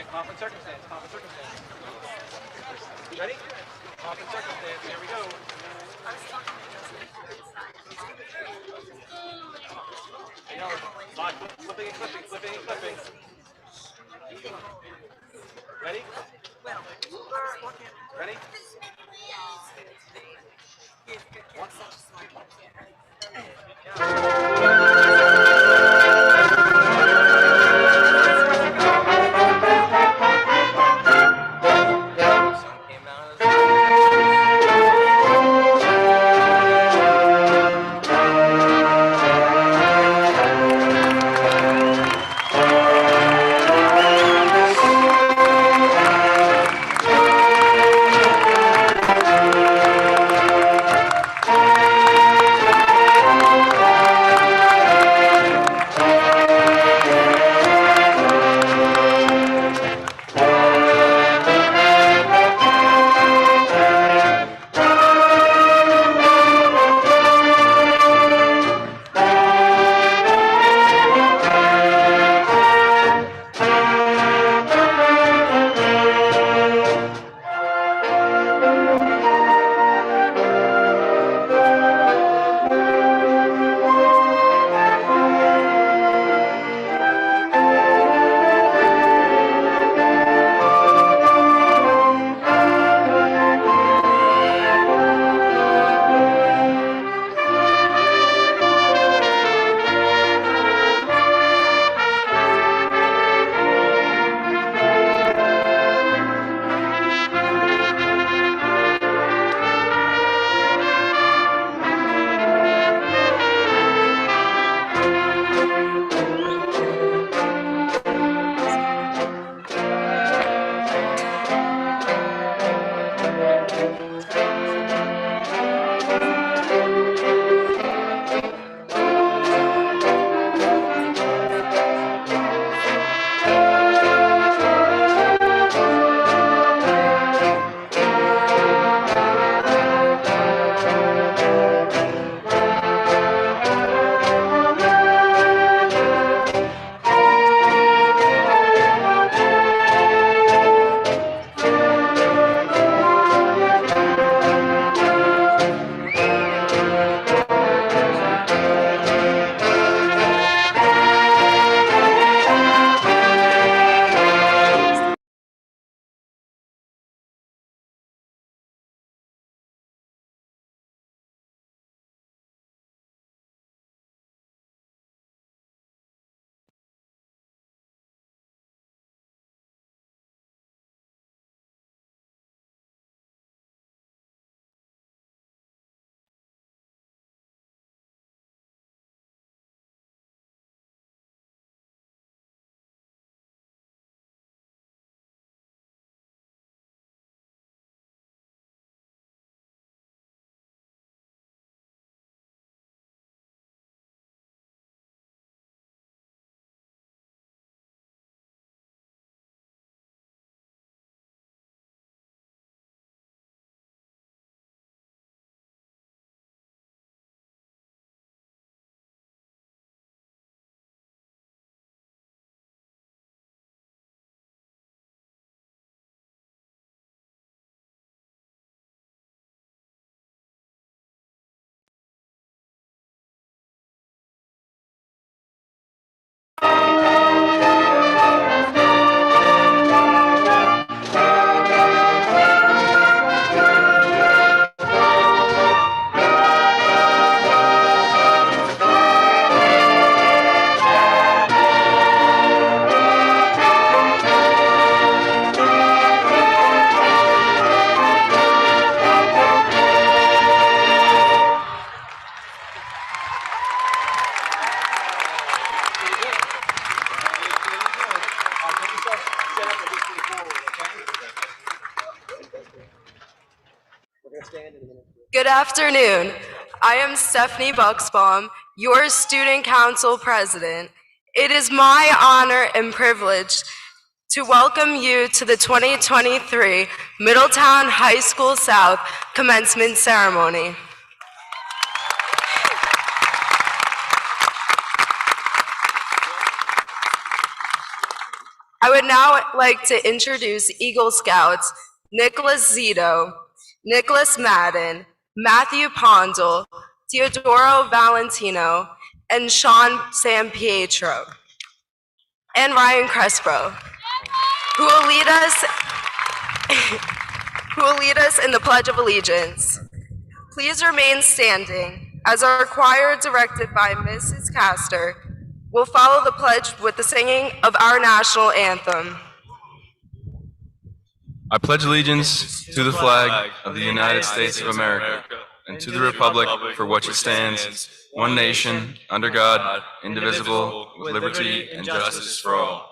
right, pomp and circumstance, pomp and circumstance. Ready? Pomp and circumstance, here we go. Flipping and clipping, flipping and clipping. Ready? Ready? Good afternoon. I am Stephanie Bucksbaum, your Student Council President. It is my honor and privilege to welcome you to the 2023 Middletown High School South Commencement Ceremony. I would now like to introduce Eagle Scouts Nicholas Zito, Nicholas Madden, Matthew Pondel, Teodoro Valentino, and Sean Sampietro, and Ryan Crespo, who will lead us in the Pledge of Allegiance. Please remain standing as our choir, directed by Mrs. Castor, will follow the pledge with the singing of our national anthem. I pledge allegiance to the flag of the United States of America and to the republic for which it stands, one nation, under God, indivisible, with liberty and justice for all.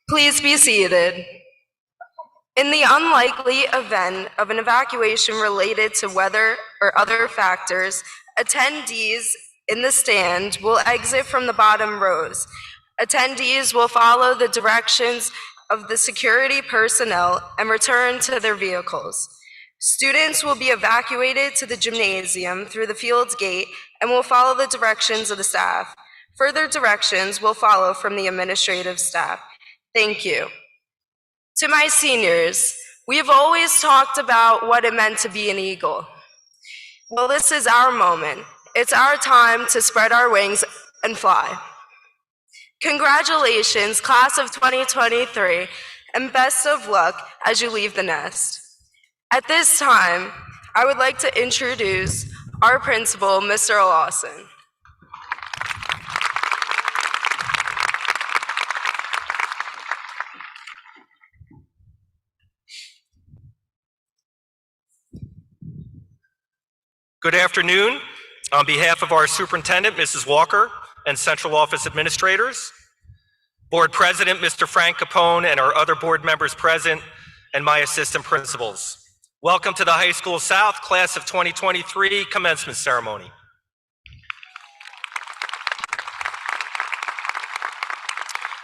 Please be seated. In the unlikely event of an evacuation related to weather or other factors, attendees in the stand will exit from the bottom rows. Attendees will follow the directions of the security personnel and return to their vehicles. Students will be evacuated to the gymnasium through the Fields Gate and will follow the directions of the staff. Further directions will follow from the administrative staff. Thank you. To my seniors, we have always talked about what it meant to be an eagle. Well, this is our moment. It's our time to spread our wings and fly. Congratulations, class of 2023, and best of luck as you leave the nest. At this time, I would like to introduce our principal, Mr. Lawson. Good afternoon. On behalf of our superintendent, Mrs. Walker, and central office administrators, board president, Mr. Frank Capone, and our other board members present, and my assistant principals. Welcome to the High School South class of 2023 commencement ceremony.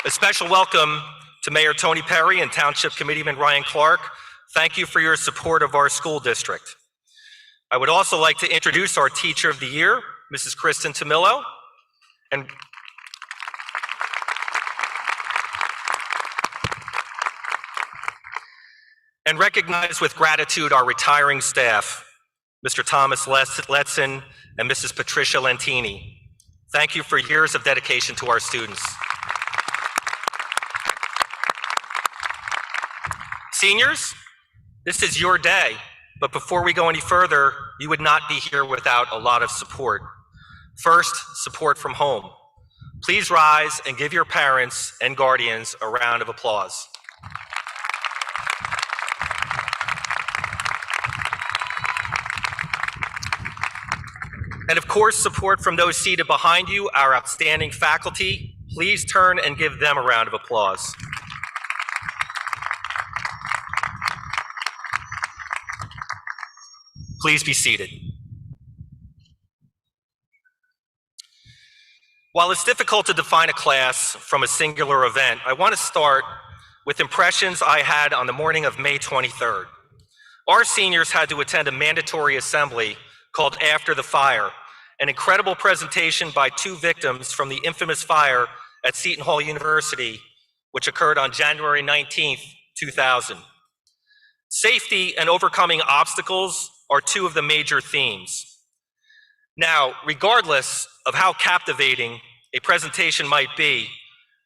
A special welcome to Mayor Tony Perry and Township Committeeman Ryan Clark. Thank you for your support of our school district. I would also like to introduce our Teacher of the Year, Mrs. Kristen Tamillo, and recognize with gratitude our retiring staff, Mr. Thomas Letson and Mrs. Patricia Lentini. Thank you for years of dedication to our students. Seniors, this is your day. But before we go any further, you would not be here without a lot of support. First, support from home. Please rise and give your parents and guardians a round of applause. And of course, support from those seated behind you, our outstanding faculty. Please turn and give them a round of applause. Please be seated. While it's difficult to define a class from a singular event, I want to start with impressions I had on the morning of May 23rd. Our seniors had to attend a mandatory assembly called After the Fire, an incredible presentation by two victims from the infamous fire at Seton Hall University, which occurred on January 19th, 2000. Safety and overcoming obstacles are two of the major themes. Now, regardless of how captivating a presentation might be,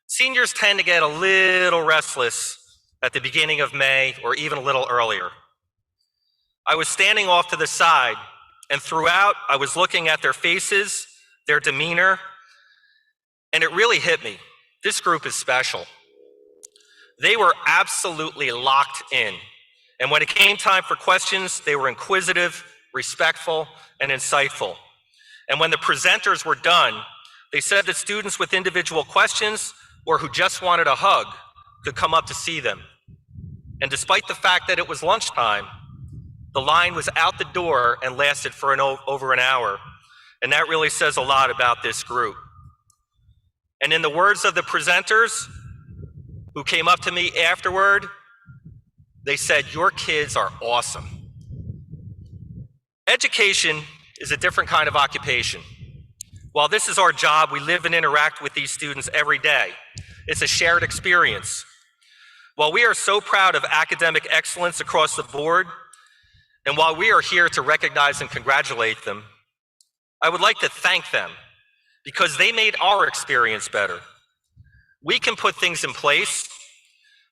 seniors tend to get a little restless at the beginning of May or even a little earlier. I was standing off to the side, and throughout I was looking at their faces, their demeanor, and it really hit me. This group is special. They were absolutely locked in, and when it came time for questions, they were inquisitive, respectful, and insightful. And when the presenters were done, they said that students with individual questions or who just wanted a hug could come up to see them. And despite the fact that it was lunchtime, the line was out the door and lasted for over an hour. And that really says a lot about this group. And in the words of the presenters who came up to me afterward, they said, "Your kids are awesome." Education is a different kind of occupation. While this is our job, we live and interact with these students every day. It's a shared experience. While we are so proud of academic excellence across the board, and while we are here to recognize and congratulate them, I would like to thank them because they made our experience better. We can put things in place,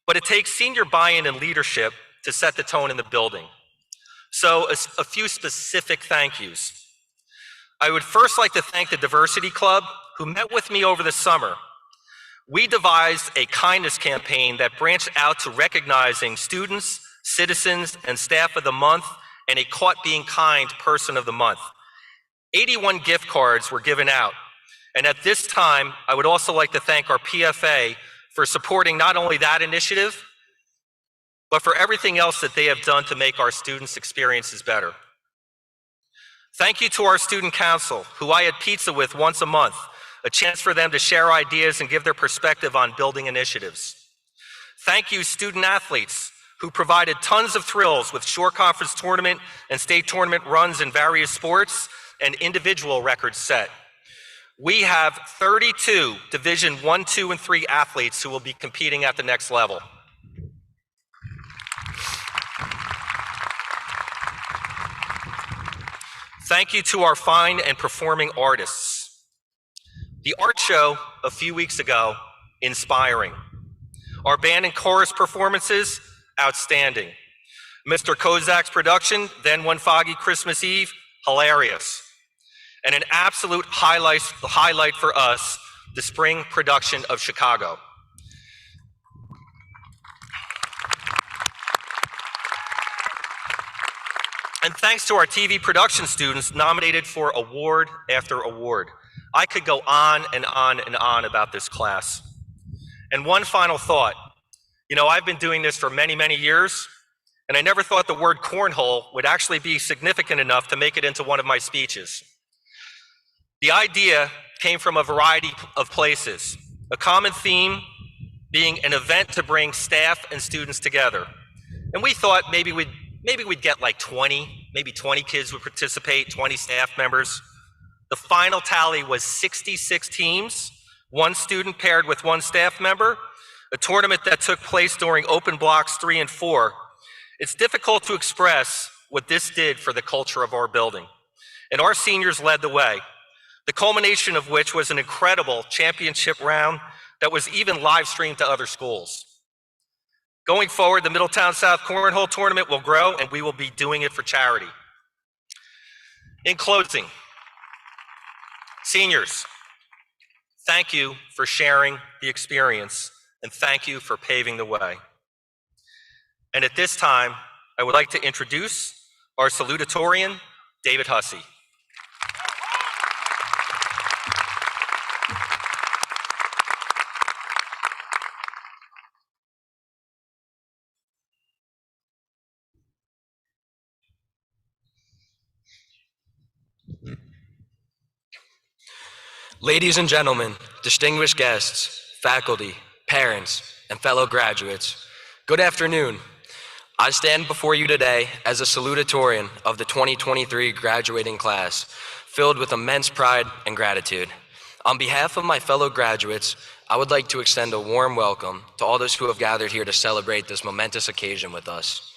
but it takes senior buy-in and leadership to set the tone in the building. So a few specific thank yous. I would first like to thank the Diversity Club who met with me over the summer. We devised a kindness campaign that branched out to recognizing students, citizens, and staff of the month and a Caught Being Kind Person of the Month. 81 gift cards were given out. And at this time, I would also like to thank our PFA for supporting not only that initiative, but for everything else that they have done to make our students' experiences better. Thank you to our student council, who I had pizza with once a month, a chance for them to share ideas and give their perspective on building initiatives. Thank you, student athletes, who provided tons of thrills with shore conference tournament and state tournament runs in various sports and individual records set. We have 32 Division I, II, and III athletes who will be competing at the next level. Thank you to our fine and performing artists. The art show a few weeks ago, inspiring. Our band and chorus performances, outstanding. Mr. Kozak's production, Then One Foggy Christmas Eve, hilarious. And an absolute highlight for us, the spring production of Chicago. And thanks to our TV production students nominated for award after award. I could go on and on and on about this class. And one final thought. You know, I've been doing this for many, many years, and I never thought the word cornhole would actually be significant enough to make it into one of my speeches. The idea came from a variety of places, a common theme being an event to bring staff and students together. And we thought maybe we'd get like 20 kids would participate, 20 staff members. The final tally was 66 teams, one student paired with one staff member, a tournament that took place during open blocks 3 and 4. It's difficult to express what this did for the culture of our building. And our seniors led the way, the culmination of which was an incredible championship round that was even live streamed to other schools. Going forward, the Middletown South Cornhole Tournament will grow, and we will be doing it for charity. In closing, seniors, thank you for sharing the experience, and thank you for paving the way. And at this time, I would like to introduce our salutatorian, David Hussey. Ladies and gentlemen, distinguished guests, faculty, parents, and fellow graduates, good afternoon. I stand before you today as a salutatorian of the 2023 graduating class, filled with immense pride and gratitude. On behalf of my fellow graduates, I would like to extend a warm welcome to all those who have gathered here to celebrate this momentous occasion with us.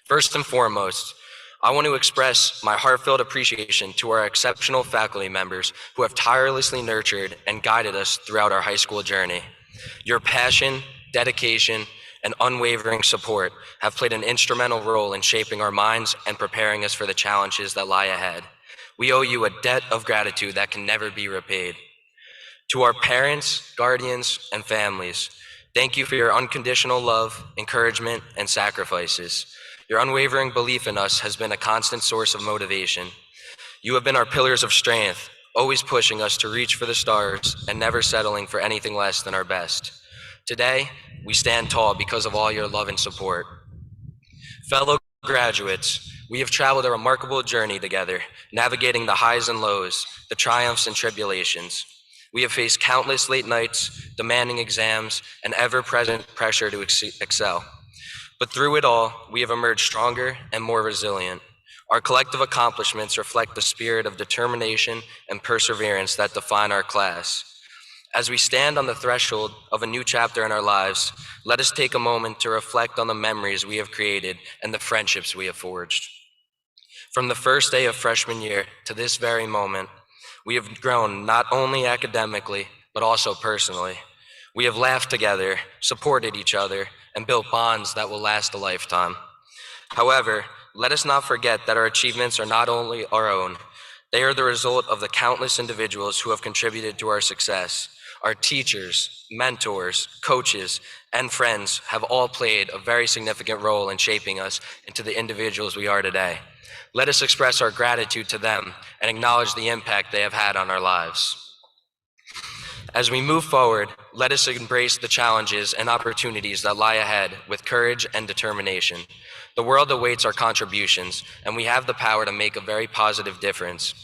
First and foremost, I want to express my heartfelt appreciation to our exceptional faculty members who have tirelessly nurtured and guided us throughout our high school journey. Your passion, dedication, and unwavering support have played an instrumental role in shaping our minds and preparing us for the challenges that lie ahead. We owe you a debt of gratitude that can never be repaid. To our parents, guardians, and families, thank you for your unconditional love, encouragement, and sacrifices. Your unwavering belief in us has been a constant source of motivation. You have been our pillars of strength, always pushing us to reach for the stars and never settling for anything less than our best. Today, we stand tall because of all your love and support. Fellow graduates, we have traveled a remarkable journey together, navigating the highs and lows, the triumphs and tribulations. We have faced countless late nights, demanding exams, and ever-present pressure to excel. But through it all, we have emerged stronger and more resilient. Our collective accomplishments reflect the spirit of determination and perseverance that define our class. As we stand on the threshold of a new chapter in our lives, let us take a moment to reflect on the memories we have created and the friendships we have forged. From the first day of freshman year to this very moment, we have grown not only academically, but also personally. We have laughed together, supported each other, and built bonds that will last a lifetime. However, let us not forget that our achievements are not only our own, they are the result of the countless individuals who have contributed to our success. Our teachers, mentors, coaches, and friends have all played a very significant role in shaping us into the individuals we are today. Let us express our gratitude to them and acknowledge the impact they have had on our lives. As we move forward, let us embrace the challenges and opportunities that lie ahead with courage and determination. The world awaits our contributions, and we have the power to make a very positive difference.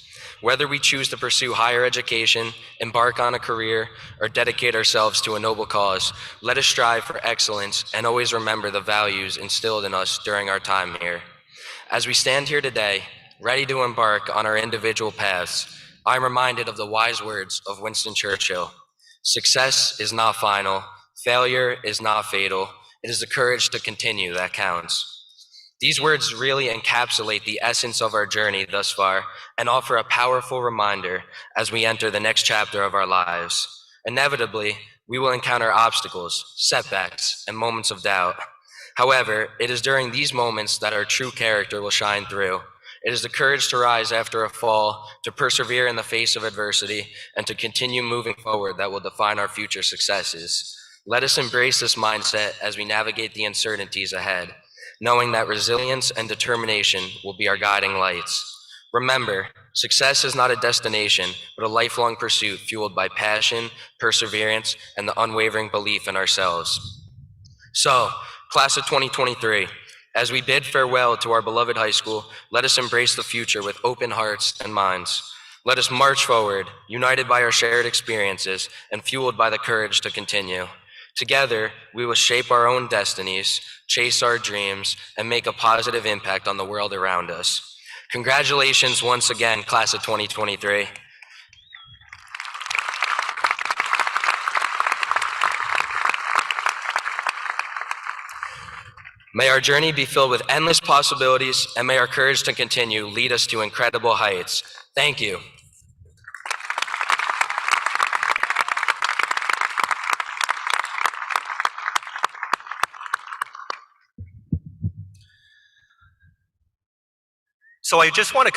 Whether we choose to pursue higher education, embark on a career, or dedicate ourselves to a noble cause, let us strive for excellence and always remember the values instilled in us during our time here. As we stand here today, ready to embark on our individual paths, I'm reminded of the wise words of Winston Churchill. Success is not final, failure is not fatal, it is the courage to continue that counts. These words really encapsulate the essence of our journey thus far and offer a powerful reminder as we enter the next chapter of our lives. Inevitably, we will encounter obstacles, setbacks, and moments of doubt. However, it is during these moments that our true character will shine through. It is the courage to rise after a fall, to persevere in the face of adversity, and to continue moving forward that will define our future successes. Let us embrace this mindset as we navigate the uncertainties ahead, knowing that resilience and determination will be our guiding lights. Remember, success is not a destination, but a lifelong pursuit fueled by passion, perseverance, and the unwavering belief in ourselves. So, class of 2023, as we bid farewell to our beloved high school, let us embrace the future with open hearts and minds. Let us march forward, united by our shared experiences and fueled by the courage to continue. Together, we will shape our own destinies, chase our dreams, and make a positive impact on the world around us. Congratulations once again, class of 2023. May our journey be filled with endless possibilities, and may our courage to continue lead us to incredible heights. Thank you. So I just want to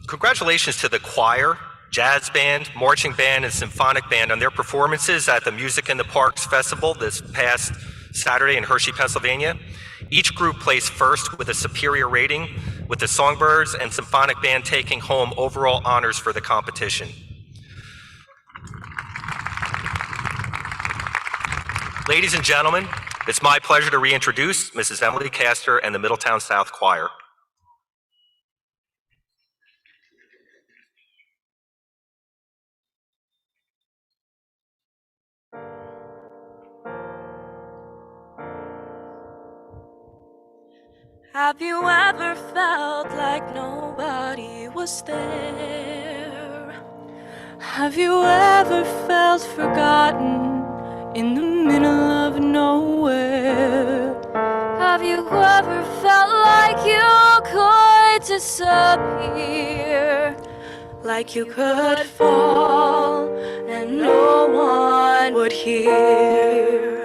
congratulations to the choir, jazz band, marching band, and symphonic band on their performances at the Music in the Parks Festival this past Saturday in Hershey, Pennsylvania. Each group placed first with a superior rating, with the Songbirds and Symphonic Band taking home overall honors for the competition. Ladies and gentlemen, it's my pleasure to reintroduce Mrs. Emily Castor and the Middletown South Choir. Have you ever felt like nobody was there? Have you ever felt forgotten in the middle of nowhere? Have you ever felt like you could disappear? Like you could fall and no one would hear?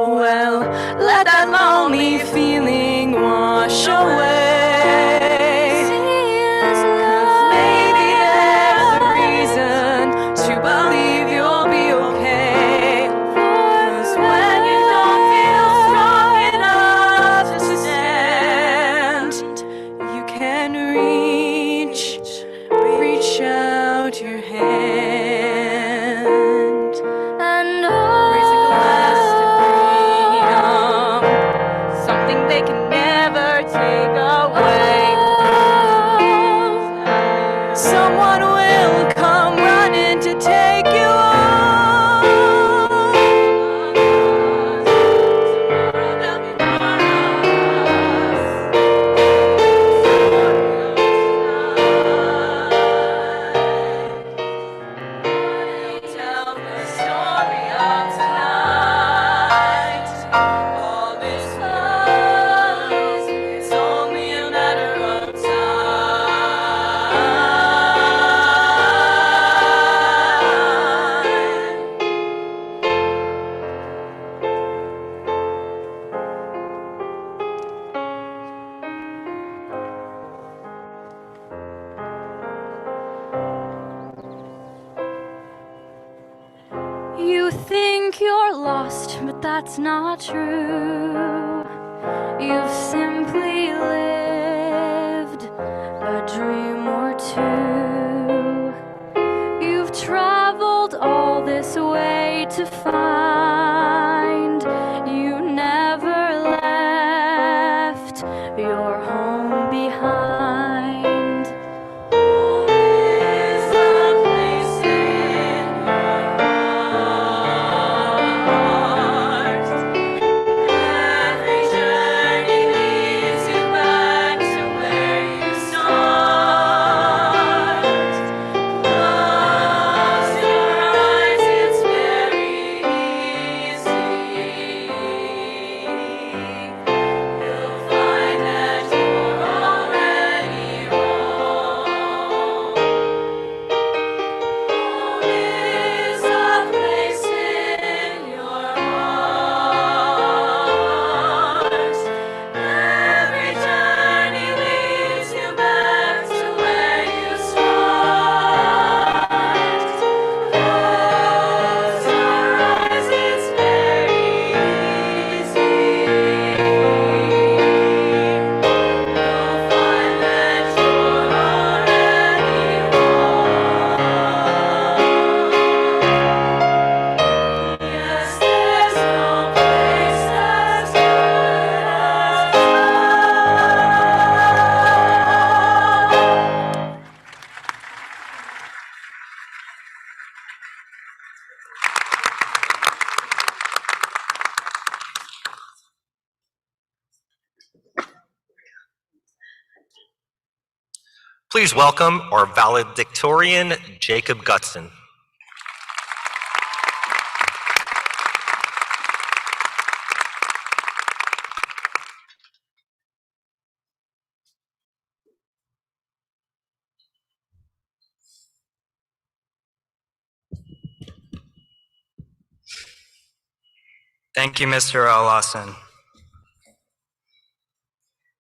Well, let that lonely feeling wash away. 'Cause maybe there's a reason to believe you'll be okay. 'Cause when you don't feel strong enough to stand, you can reach out your hand and raise a glass to freedom, something they can never take away. Someone will come running to take you home. Tomorrow there'll be more tell the story of tonight. All this love is only a matter of time. You think you're lost, but that's not true. You've simply lived a dream or two. You've traveled all this way to find you never left your home behind. Home is a place in your heart. Every journey leads you back to where you start. Close your eyes, it's very easy. You'll find that you're already home. Home is a place in your heart. Every journey leads you back to where you start. Close your eyes, it's very easy. You'll find that you're already home. Yes, there's no place as good as home. Please welcome our valedictorian, Jacob Gutson. Thank you, Mr. Lawson.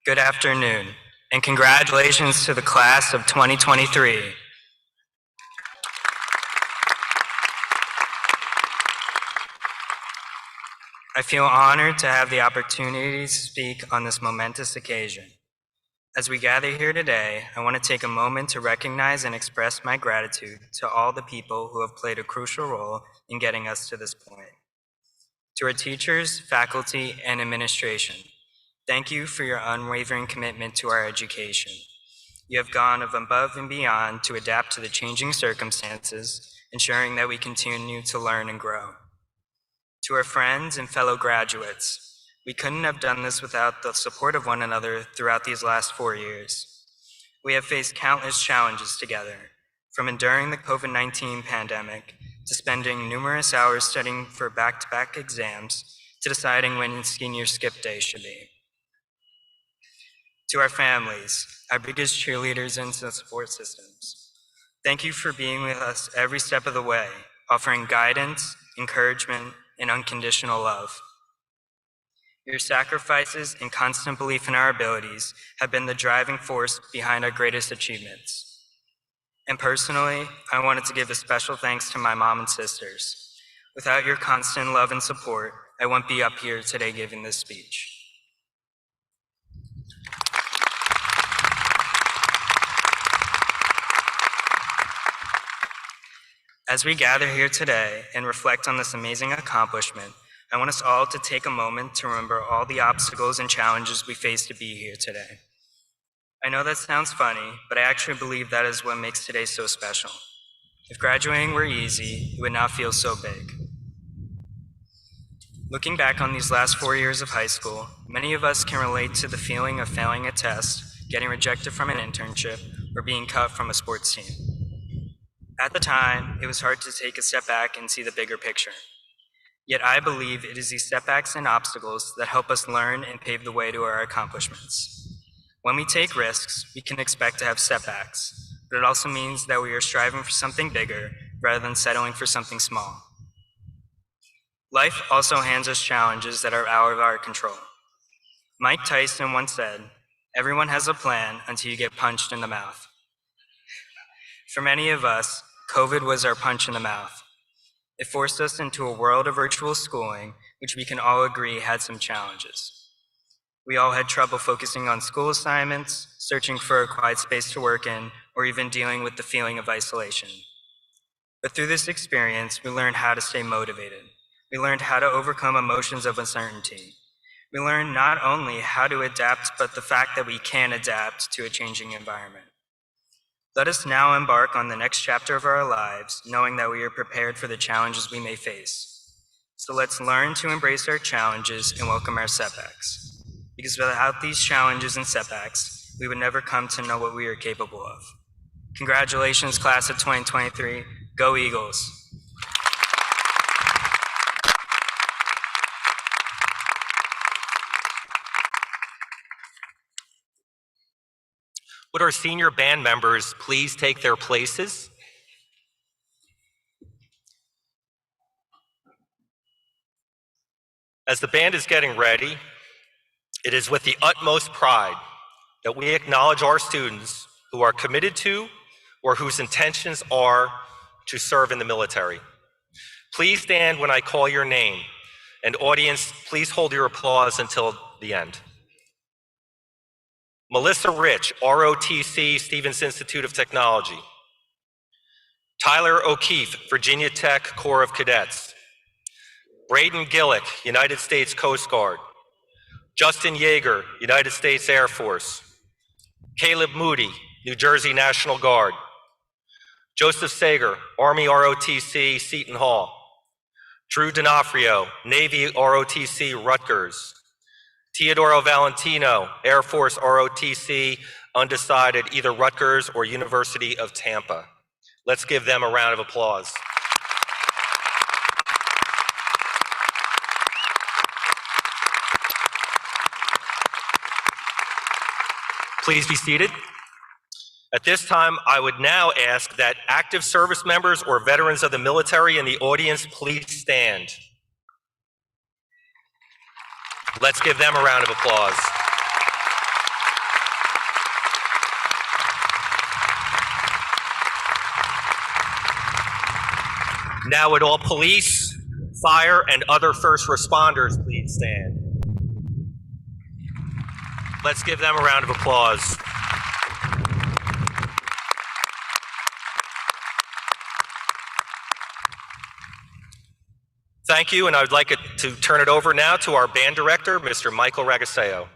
Good afternoon, and congratulations to the class of 2023. I feel honored to have the opportunity to speak on this momentous occasion. As we gather here today, I want to take a moment to recognize and express my gratitude to all the people who have played a crucial role in getting us to this point. To our teachers, faculty, and administration, thank you for your unwavering commitment to our education. You have gone above and beyond to adapt to the changing circumstances, ensuring that we continue to learn and grow. To our friends and fellow graduates, We couldn't have done this without the support of one another throughout these last 4 years. We have faced countless challenges together, from enduring the COVID-19 pandemic to spending numerous hours studying for back-to-back exams to deciding when senior skip day should be. To our families, our biggest cheerleaders and support systems, thank you for being with us every step of the way, offering guidance, encouragement, and unconditional love. Your sacrifices and constant belief in our abilities have been the driving force behind our greatest achievements. And personally, I wanted to give a special thanks to my mom and sisters. Without your constant love and support, I wouldn't be up here today giving this speech. As we gather here today and reflect on this amazing accomplishment, I want us all to take a moment to remember all the obstacles and challenges we faced to be here today. I know that sounds funny, but I actually believe that is what makes today so special. If graduating were easy, it would not feel so big. Looking back on these last 4 years of high school, many of us can relate to the feeling of failing a test, getting rejected from an internship, or being cut from a sports team. At the time, it was hard to take a step back and see the bigger picture. Yet I believe it is these setbacks and obstacles that help us learn and pave the way to our accomplishments. When we take risks, we can expect to have setbacks, but it also means that we are striving for something bigger rather than settling for something small. Life also hands us challenges that are out of our control. Mike Tyson once said, "Everyone has a plan until you get punched in the mouth." For many of us, COVID was our punch in the mouth. It forced us into a world of virtual schooling, which we can all agree had some challenges. We all had trouble focusing on school assignments, searching for a quiet space to work in, or even dealing with the feeling of isolation. But through this experience, we learned how to stay motivated. We learned how to overcome emotions of uncertainty. We learned not only how to adapt, but the fact that we can adapt to a changing environment. Let us now embark on the next chapter of our lives, knowing that we are prepared for the challenges we may face. So let's learn to embrace our challenges and welcome our setbacks. Because without these challenges and setbacks, we would never come to know what we are capable of. Congratulations, class of 2023. Go Eagles. Would our senior band members please take their places? As the band is getting ready, it is with the utmost pride that we acknowledge our students who are committed to or whose intentions are to serve in the military. Please stand when I call your name, and audience, please hold your applause until the end. Melissa Rich, ROTC, Stevens Institute of Technology. Tyler O'Keefe, Virginia Tech Corps of Cadets. Braden Gillick, United States Coast Guard. Justin Yeager, United States Air Force. Caleb Moody, New Jersey National Guard. Joseph Sager, Army ROTC, Seton Hall. Drew D'Onofrio, Navy ROTC, Rutgers. Teodoro Valentino, Air Force ROTC, undecided, either Rutgers or University of Tampa. Let's give them a round of applause. Please be seated. At this time, I would now ask that active service members or veterans of the military in the audience please stand. Let's give them a round of applause. Now would all police, fire, and other first responders please stand. Let's give them a round of applause. Thank you, and I would like to turn it over now to our band director, Mr. Michael Ragaseo.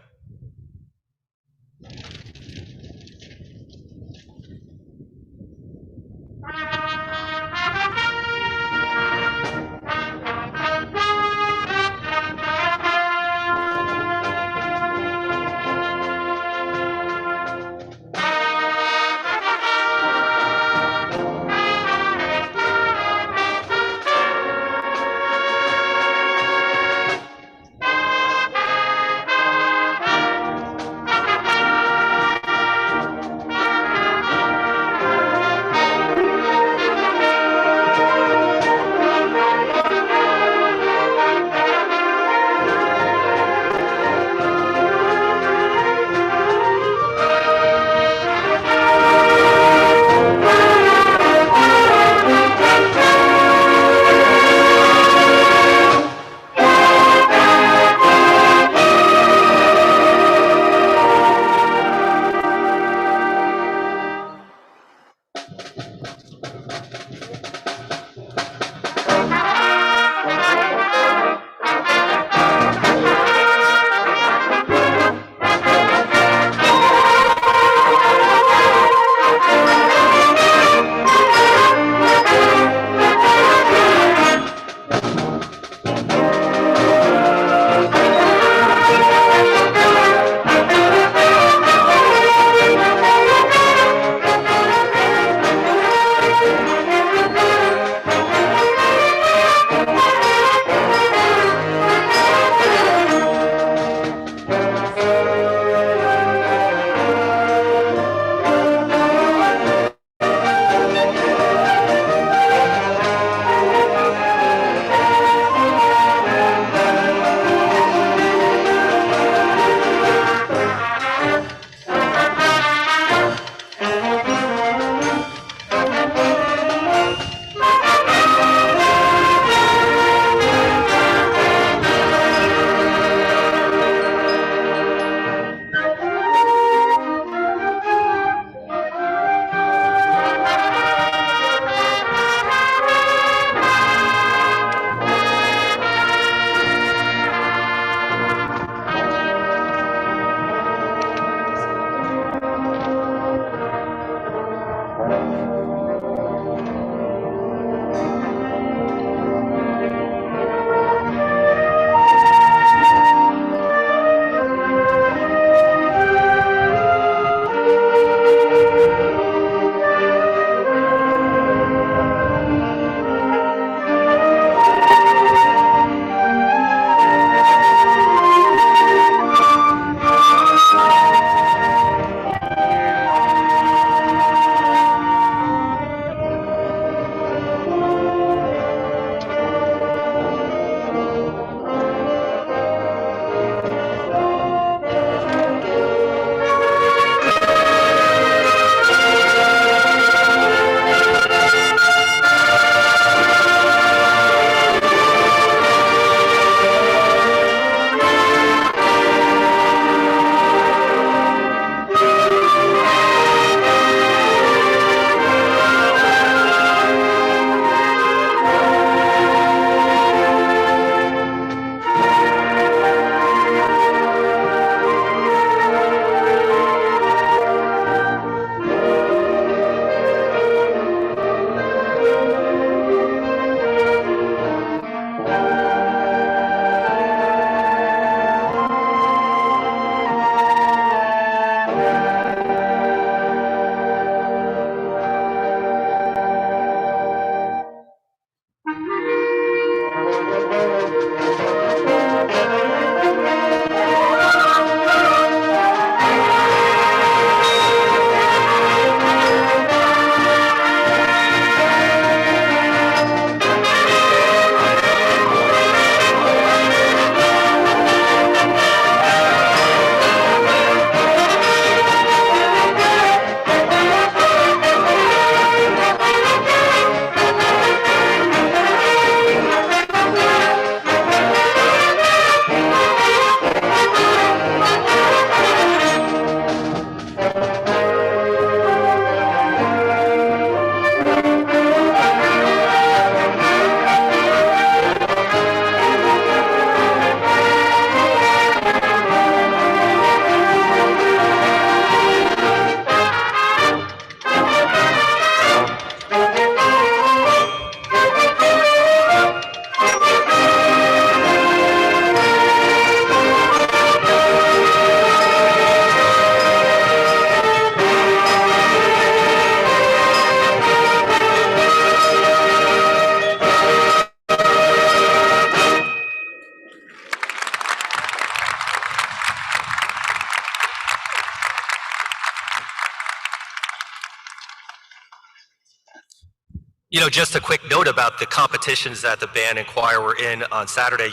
Just a quick note about the competitions that the band and choir were in on Saturday.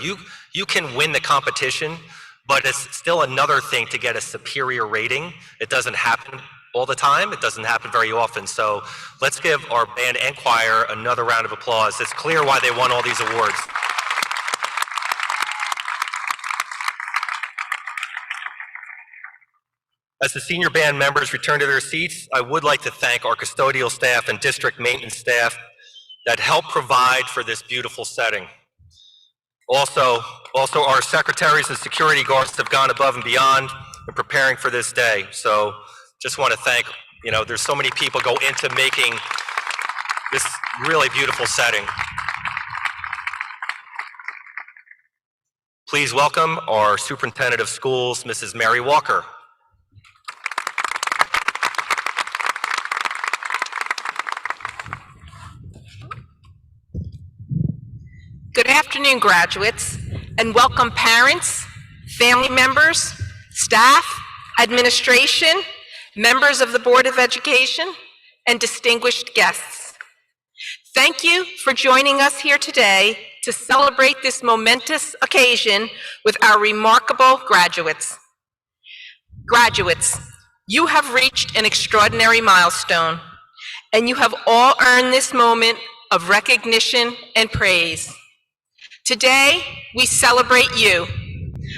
You can win the competition, but it's still another thing to get a superior rating. It doesn't happen all the time. It doesn't happen very often. So let's give our band and choir another round of applause. It's clear why they won all these awards. As the senior band members return to their seats, I would like to thank our custodial staff and district maintenance staff that help provide for this beautiful setting. Also our secretaries and security guards have gone above and beyond in preparing for this day. So just want to thank, there's so many people go into making this really beautiful setting. Please welcome our Superintendent of Schools, Mrs. Mary Walker. Good afternoon, graduates, and welcome parents, family members, staff, administration, members of the Board of Education, and distinguished guests. Thank you for joining us here today to celebrate this momentous occasion with our remarkable graduates. Graduates, you have reached an extraordinary milestone, and you have all earned this moment of recognition and praise. Today, we celebrate you,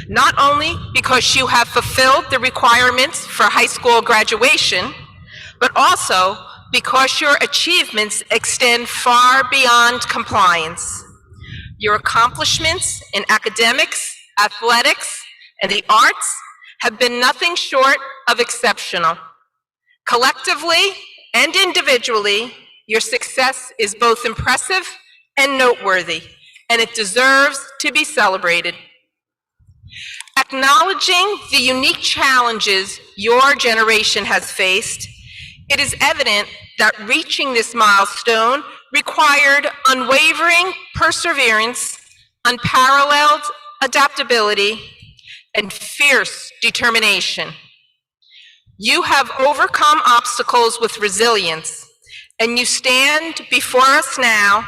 not only because you have fulfilled the requirements for high school graduation, but also because your achievements extend far beyond compliance. Your accomplishments in academics, athletics, and the arts have been nothing short of exceptional. Collectively and individually, your success is both impressive and noteworthy, and it deserves to be celebrated. Acknowledging the unique challenges your generation has faced, it is evident that reaching this milestone required unwavering perseverance, unparalleled adaptability, and fierce determination. You have overcome obstacles with resilience, and you stand before us now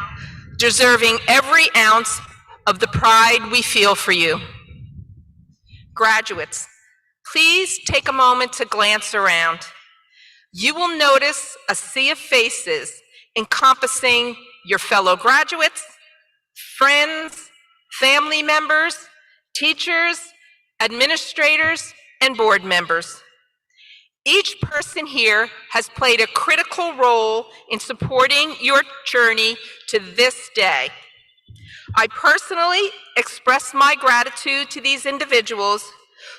deserving every ounce of the pride we feel for you. Graduates, please take a moment to glance around. You will notice a sea of faces encompassing your fellow graduates, friends, family members, teachers, administrators, and board members. Each person here has played a critical role in supporting your journey to this day. I personally express my gratitude to these individuals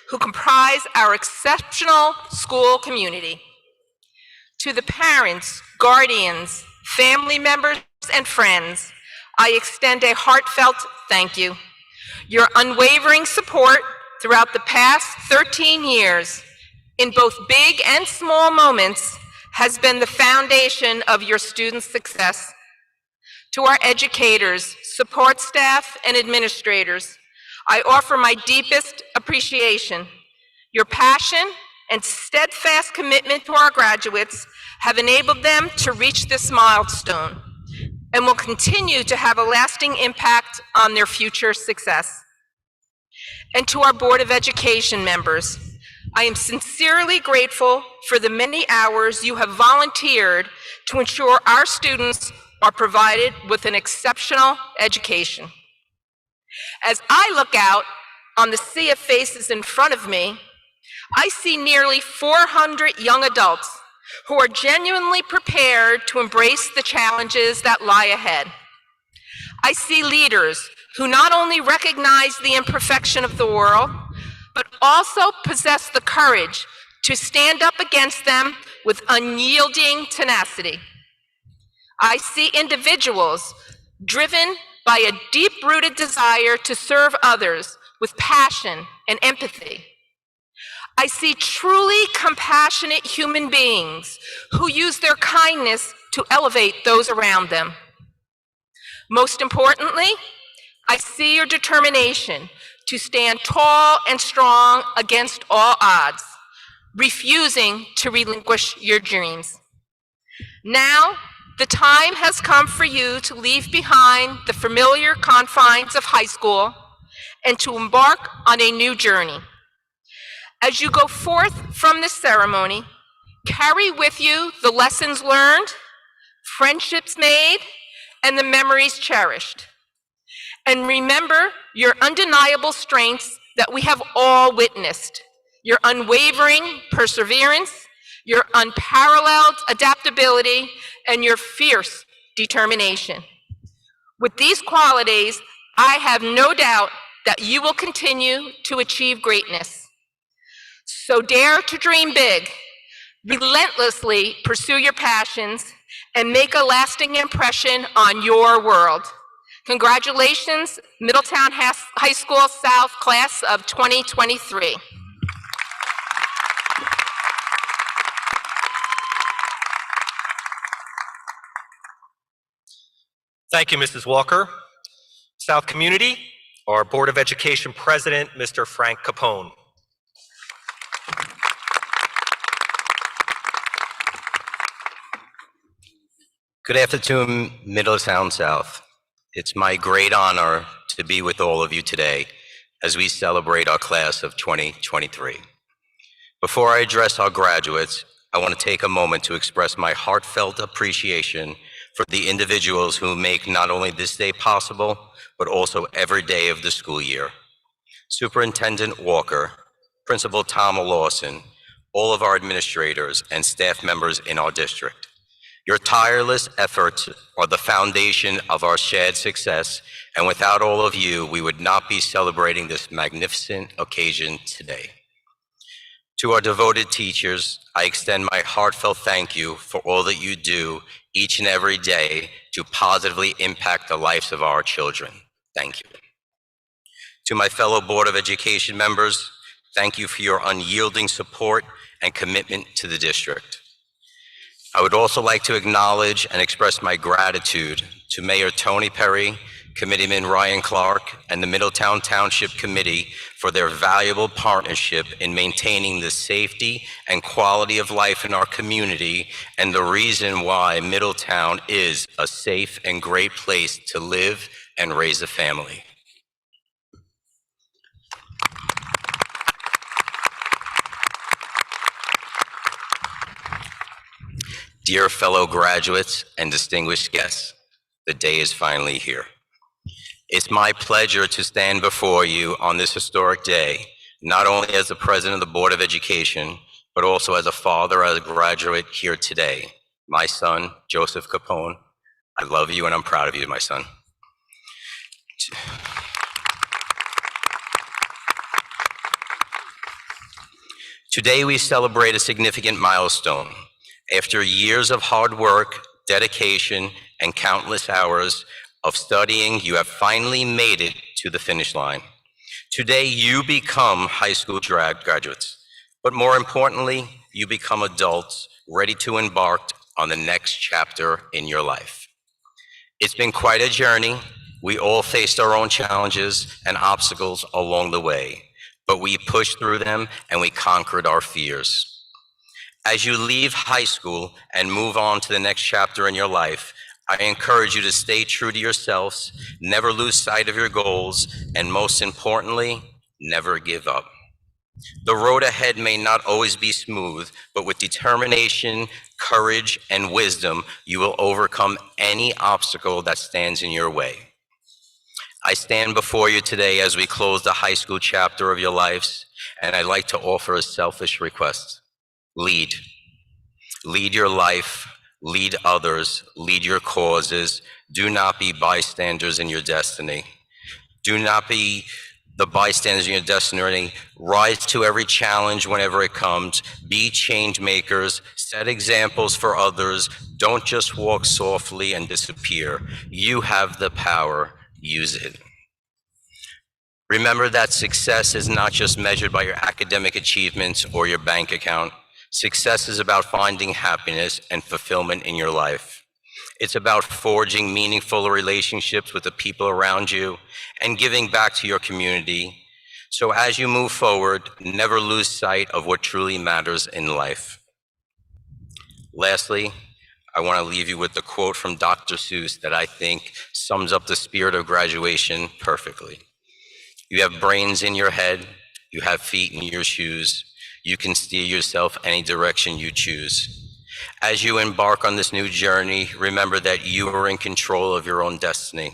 who comprise our exceptional school community. To the parents, guardians, family members, and friends, I extend a heartfelt thank you. Your unwavering support throughout the past 13 years in both big and small moments has been the foundation of your students' success. To our educators, support staff, and administrators, I offer my deepest appreciation. Your passion and steadfast commitment to our graduates have enabled them to reach this milestone and will continue to have a lasting impact on their future success. And to our Board of Education members, I am sincerely grateful for the many hours you have volunteered to ensure our students are provided with an exceptional education. As I look out on the sea of faces in front of me, I see nearly 400 young adults who are genuinely prepared to embrace the challenges that lie ahead. I see leaders who not only recognize the imperfection of the world, but also possess the courage to stand up against them with unyielding tenacity. I see individuals driven by a deep-rooted desire to serve others with passion and empathy. I see truly compassionate human beings who use their kindness to elevate those around them. Most importantly, I see your determination to stand tall and strong against all odds, refusing to relinquish your dreams. Now, The time has come for you to leave behind the familiar confines of high school and to embark on a new journey. As you go forth from this ceremony, carry with you the lessons learned, friendships made, and the memories cherished. And remember your undeniable strengths that we have all witnessed, your unwavering perseverance, your unparalleled adaptability, and your fierce determination. With these qualities, I have no doubt that you will continue to achieve greatness. So dare to dream big, relentlessly pursue your passions, and make a lasting impression on your world. Congratulations, Middletown High School South Class of 2023. Thank you, Mrs. Walker. South Community, our Board of Education President, Mr. Frank Capone. Good afternoon, Middletown South. It's my great honor to be with all of you today as we celebrate our class of 2023. Before I address our graduates, I want to take a moment to express my heartfelt appreciation for the individuals who make not only this day possible, but also every day of the school year. Superintendent Walker, Principal Tom Lawson, all of our administrators and staff members in our district. Your tireless efforts are the foundation of our shared success, and without all of you, we would not be celebrating this magnificent occasion today. To our devoted teachers, I extend my heartfelt thank you for all that you do each and every day to positively impact the lives of our children. Thank you. To my fellow Board of Education members, thank you for your unyielding support and commitment to the district. I would also like to acknowledge and express my gratitude to Mayor Tony Perry, Committeeman Ryan Clark, and the Middletown Township Committee for their valuable partnership in maintaining the safety and quality of life in our community and the reason why Middletown is a safe and great place to live and raise a family. Dear fellow graduates and distinguished guests, the day is finally here. It's my pleasure to stand before you on this historic day, not only as the President of the Board of Education, but also as a father, as a graduate here today. My son, Joseph Capone, I love you and I'm proud of you, my son. Today we celebrate a significant milestone. After years of hard work, dedication, and countless hours of studying, you have finally made it to the finish line. Today, you become high school graduates, but more importantly, you become adults ready to embark on the next chapter in your life. It's been quite a journey. We all faced our own challenges and obstacles along the way, but we pushed through them and we conquered our fears. As you leave high school and move on to the next chapter in your life, I encourage you to stay true to yourselves, never lose sight of your goals, and most importantly, never give up. The road ahead may not always be smooth, but with determination, courage, and wisdom, you will overcome any obstacle that stands in your way. I stand before you today as we close the high school chapter of your lives, and I'd like to offer a selfish request. Lead. Lead your life, lead others, lead your causes. Do not be bystanders in your destiny. Do not be the bystanders in your destiny. Rise to every challenge whenever it comes. Be change makers. Set examples for others. Don't just walk softly and disappear. You have the power. Use it. Remember that success is not just measured by your academic achievements or your bank account. Success is about finding happiness and fulfillment in your life. It's about forging meaningful relationships with the people around you and giving back to your community. So as you move forward, never lose sight of what truly matters in life. Lastly, I want to leave you with the quote from Dr. Seuss that I think sums up the spirit of graduation perfectly. You have brains in your head, you have feet in your shoes, you can steer yourself any direction you choose. As you embark on this new journey, remember that you are in control of your own destiny.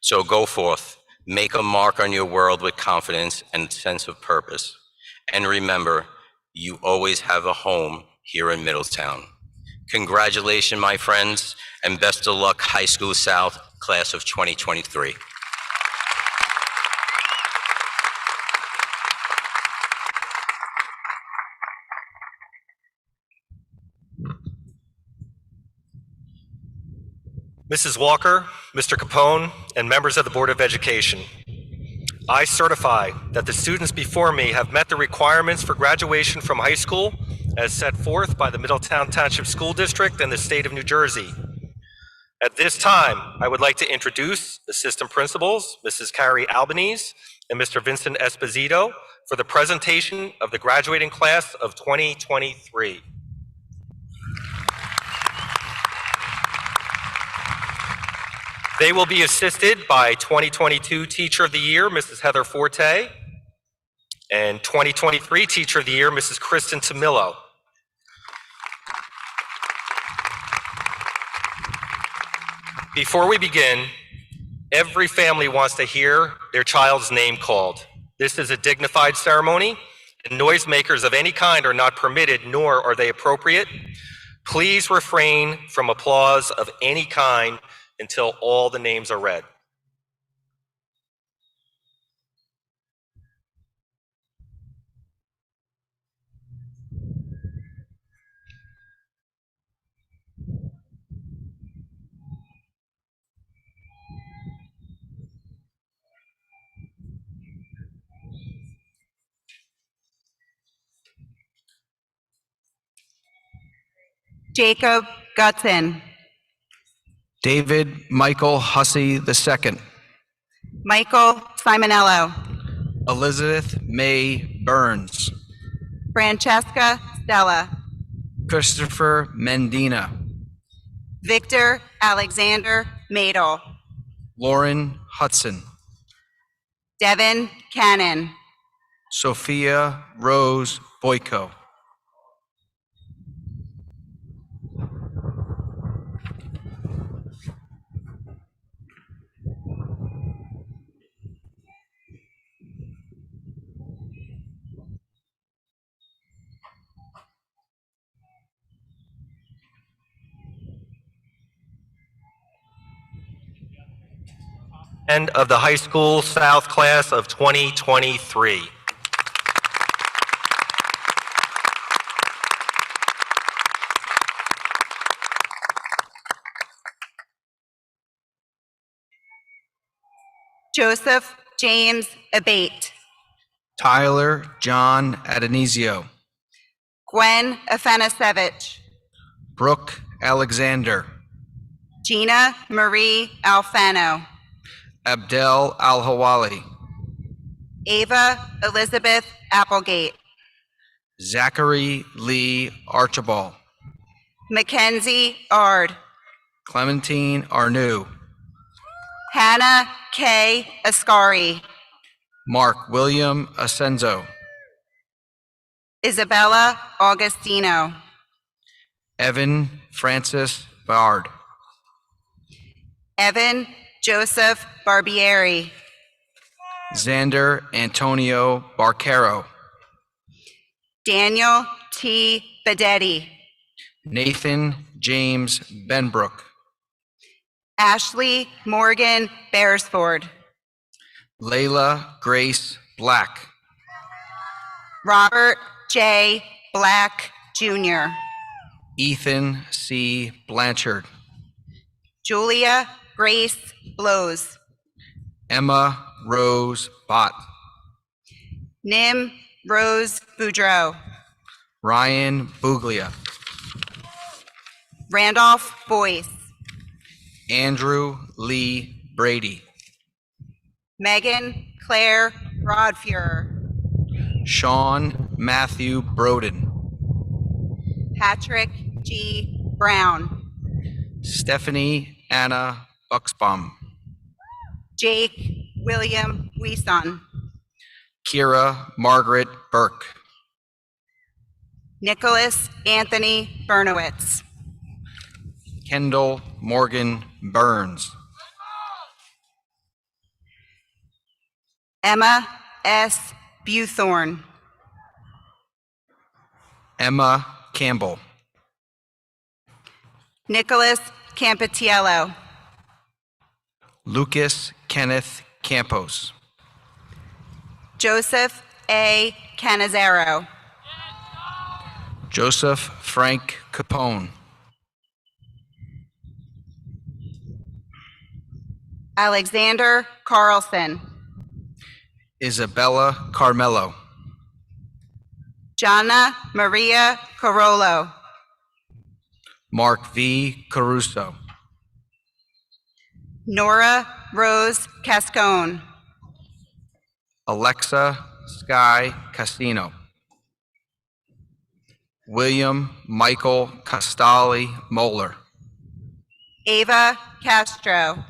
So go forth, make a mark on your world with confidence and sense of purpose. And remember, you always have a home here in Middletown. Congratulations, my friends, and best of luck, High School South, class of 2023. Mrs. Walker, Mr. Capone, and members of the Board of Education, I certify that the students before me have met the requirements for graduation from high school as set forth by the Middletown Township School District and the state of New Jersey. At this time, I would like to introduce Assistant Principals, Mrs. Carrie Albanese and Mr. Vincent Esposito, for the presentation of the graduating class of 2023. They will be assisted by 2022 Teacher of the Year, Mrs. Heather Forte, and 2023 Teacher of the Year, Mrs. Kristen Tamillo. Before we begin, every family wants to hear their child's name called. This is a dignified ceremony, and noisemakers of any kind are not permitted, nor are they appropriate. Please refrain from applause of any kind until all the names are read. Jacob Gutson. David Michael Hussey II. Michael Simonello. Elizabeth May Burns. Francesca Stella. Christopher Mendina. Victor Alexander Madel. Lauren Hudson. Devin Cannon. Sophia Rose Boyko. And of the High School South class of 2023. Joseph James Abate. Tyler John Adonisio. Gwen Afanasevich. Brooke Alexander. Gina Marie Alfano. Abdel Al-Hawali. Ava Elizabeth Applegate. Zachary Lee Archibald. Mackenzie Ard. Clementine Arnoux. Hannah K. Ascari. Mark William Asenzo. Isabella Augustino. Evan Francis Bard. Evan Joseph Barbieri. Xander Antonio Barquero. Daniel T. Bedetti. Nathan James Benbrook. Ashley Morgan Beresford. Layla Grace Black. Robert J. Black, Jr. Ethan C. Blanchard. Julia Grace Blows. Emma Rose Bott. Nim Rose Boudreau. Ryan Buglia. Randolph Boyce. Andrew Lee Brady. Megan Claire Rodfurer. Sean Matthew Broden. Patrick G. Brown. Stephanie Anna Bucksbaum. Jake William Weeson. Kira Margaret Burke. Nicholas Anthony Bernowitz. Kendall Morgan Burns. Emma S. Buthorn. Emma Campbell. Nicholas Campitiello. Lucas Kenneth Campos. Joseph A. Canizaro. Joseph Frank Capone. Alexander Carlson. Isabella Carmelo. Jana Maria Carollo. Mark V. Caruso. Nora Rose Cascone. Alexa Sky Casino. William Michael Costali Moeller. Ava Castro.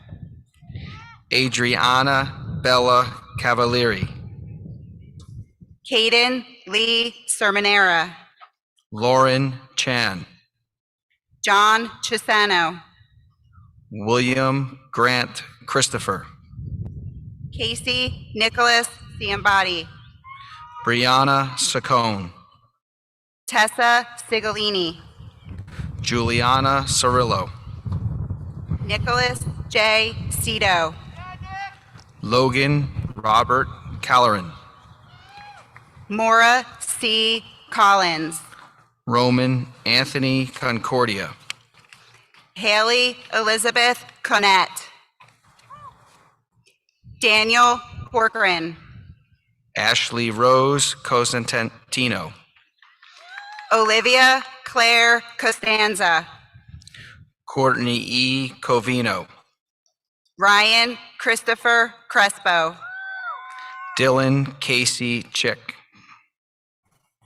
Adriana Bella Cavalieri. Caden Lee Sermonera. Lauren Chan. John Chisano. William Grant Christopher. Casey Nicholas Ciambati. Brianna Saccone. Tessa Sigolini. Juliana Cirillo. Nicholas J. Cito. Logan Robert Calleran. Maura C. Collins. Roman Anthony Concordia. Haley Elizabeth Conette. Daniel Corcoran. Ashley Rose Cosentino. Olivia Claire Costanza. Courtney E. Covino. Ryan Christopher Crespo. Dylan Casey Chick.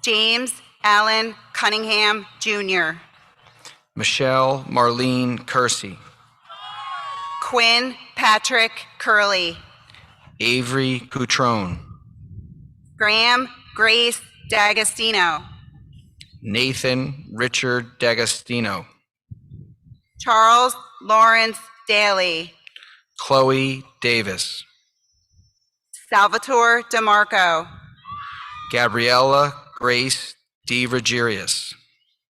James Allen Cunningham Jr. Michelle Marlene Kersey. Quinn Patrick Curley. Avery Cutrone. Graham Grace D'Agostino. Nathan Richard D'Agostino. Charles Lawrence Daly. Chloe Davis. Salvatore DeMarco. Gabriella Grace DeRugerius.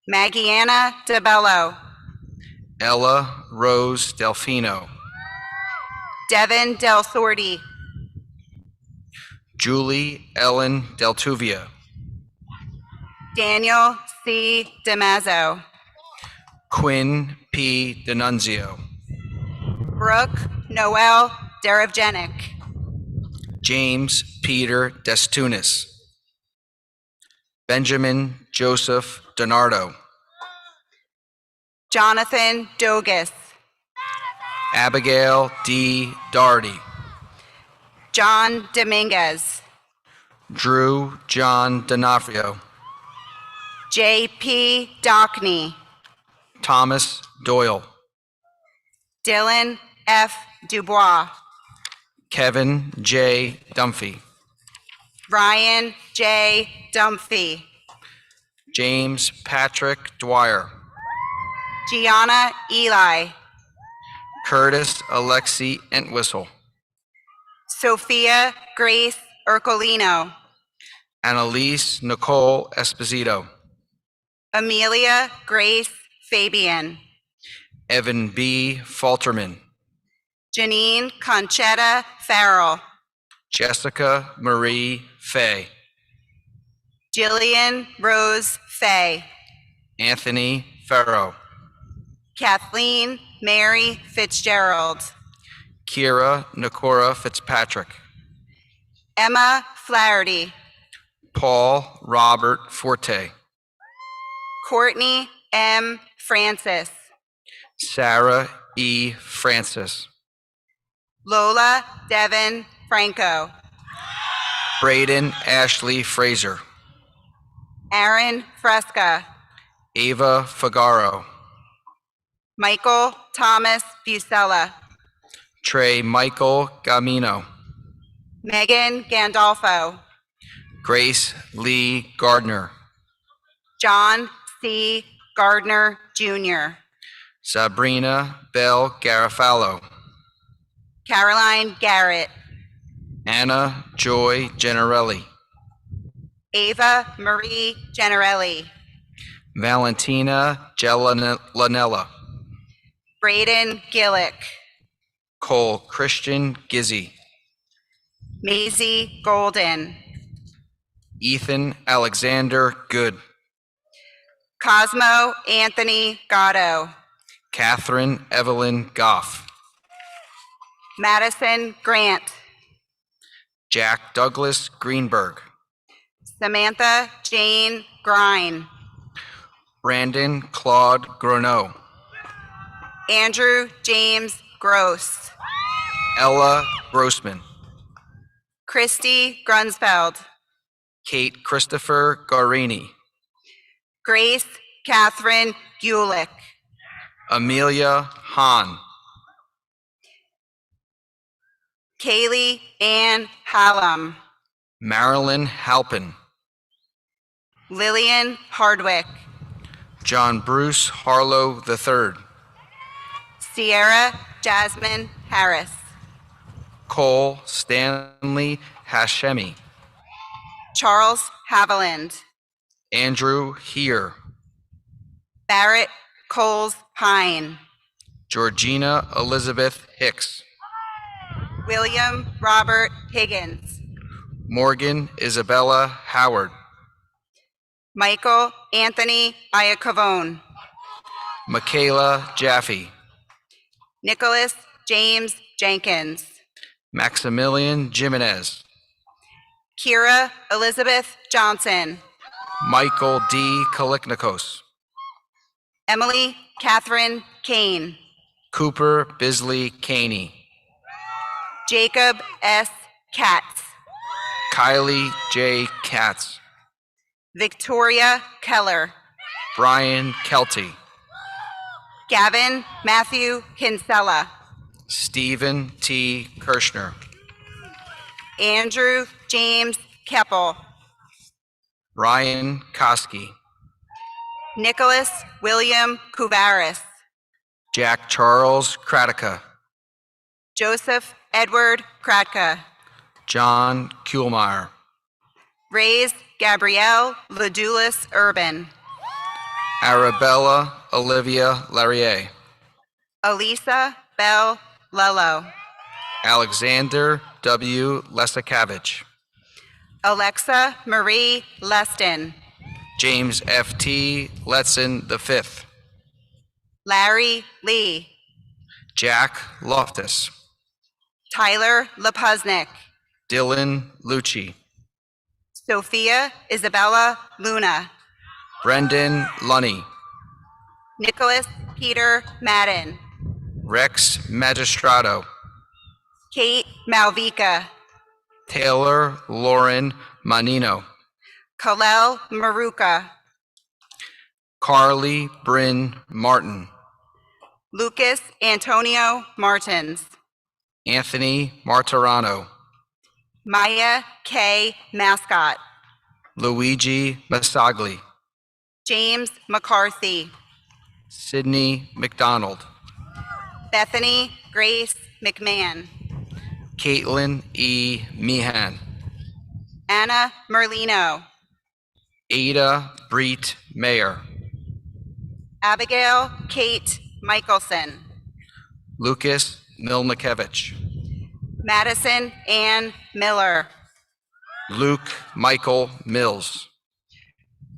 Maggiana DeBello. Ella Rose Delfino. Devin Del Sordi. Julie Ellen Deltuvia. Daniel C. DeMazzo. Quinn P. D'Annunzio. Brooke Noel Derevjenik. James Peter Destunis. Benjamin Joseph Donardo. Jonathan Dogus. Abigail D. Doherty. John Dominguez. Drew John D'Onofrio. J.P. Dockney. Thomas Doyle. Dylan F. Dubois. Kevin J. Dunphy. Ryan J. Dumphy. James Patrick Dwyer. Gianna Eli. Curtis Alexi Entwistle. Sophia Grace Ercolino. Annalise Nicole Esposito. Amelia Grace Fabian. Evan B. Falterman. Janine Conchetta Farrell. Jessica Marie Fay. Jillian Rose Fay. Anthony Farrow. Kathleen Mary Fitzgerald. Kira Nakora Fitzpatrick. Emma Flaherty. Paul Robert Forte. Courtney M. Francis. Sarah E. Francis. Lola Devon Franco. Braden Ashley Fraser. Aaron Fresca. Ava Fagaro. Michael Thomas Busella, Trey Michael Gamino, Megan Gandolfo, Grace Lee Gardner, John C. Gardner Jr., Sabrina Bell Garofalo, Caroline Garrett, Anna Joy Generelli, Ava Marie Generelli, Valentina Lanella, Braden Gillick, Cole Christian Gizzy, Maisie Golden, Ethan Alexander Good, Cosmo Anthony Gatto, Catherine Evelyn Goff, Madison Grant, Jack Douglas Greenberg, Samantha Jane Grine, Brandon Claude Groneau, Andrew James Gross, Ella Grossman, Christy Grunsfeld, Kate Christopher Garini, Grace Catherine Gulick, Amelia Hahn, Kaylee Ann Hallam, Marilyn Halpin, Lillian Hardwick, John Bruce Harlow III, Sierra Jasmine Harris, Cole Stanley Hashemi, Charles Haviland, Andrew Heer, Barrett Coles Pine, Georgina Elizabeth Hicks, William Robert Higgins, Morgan Isabella Howard, Michael Anthony Iacovone, Michaela Jaffe, Nicholas James Jenkins, Maximilian Jimenez, Kira Elizabeth Johnson, Michael D. Kaliknikos, Emily Catherine Kane, Cooper Bisley Caney, Jacob S. Katz, Kylie J. Katz, Victoria Keller, Brian Kelty, Gavin Matthew Kinsella, Stephen T. Kirschner, Andrew James Keppel, Ryan Koski, Nicholas William Kuvaris, Jack Charles Kratica, Joseph Edward Kratka, John Kuhlmeyer, Raise Gabrielle Ladulis Urban, Arabella Olivia Larrier, Elisa Bell Lello, Alexander W. Lesakavich, Alexa Marie Leston, James F. T. Letson V, Larry Lee, Jack Loftus, Tyler Lepuznik, Dylan Lucci, Sophia Isabella Luna, Brendan Lunny, Nicholas Peter Madden, Rex Magistrato, Kate Malvika, Taylor Lauren Manino, Kalel Maruka, Carly Bryn Martin, Lucas Antonio Martins, Anthony Martirano, Maya K. Mascot, Luigi Masagli, James McCarthy, Sydney McDonald, Bethany Grace McMahon, Caitlin E. Meehan, Anna Merlino, Ada Breet Mayer, Abigail Kate Michelson, Lucas Milnikevich, Madison Ann Miller, Luke Michael Mills,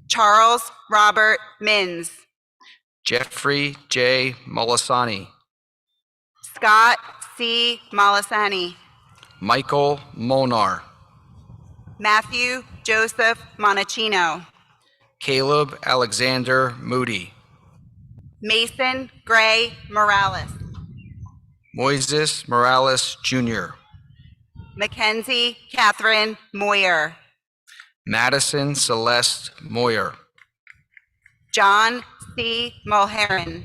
Charles Robert Mins, Jeffrey J. Molisani, Scott C. Molisani, Michael Monar, Matthew Joseph Monachino, Caleb Alexander Moody, Mason Gray Morales, Moises Morales Jr., Mackenzie Catherine Moyer, Madison Celeste Moyer, John C. Mulheron,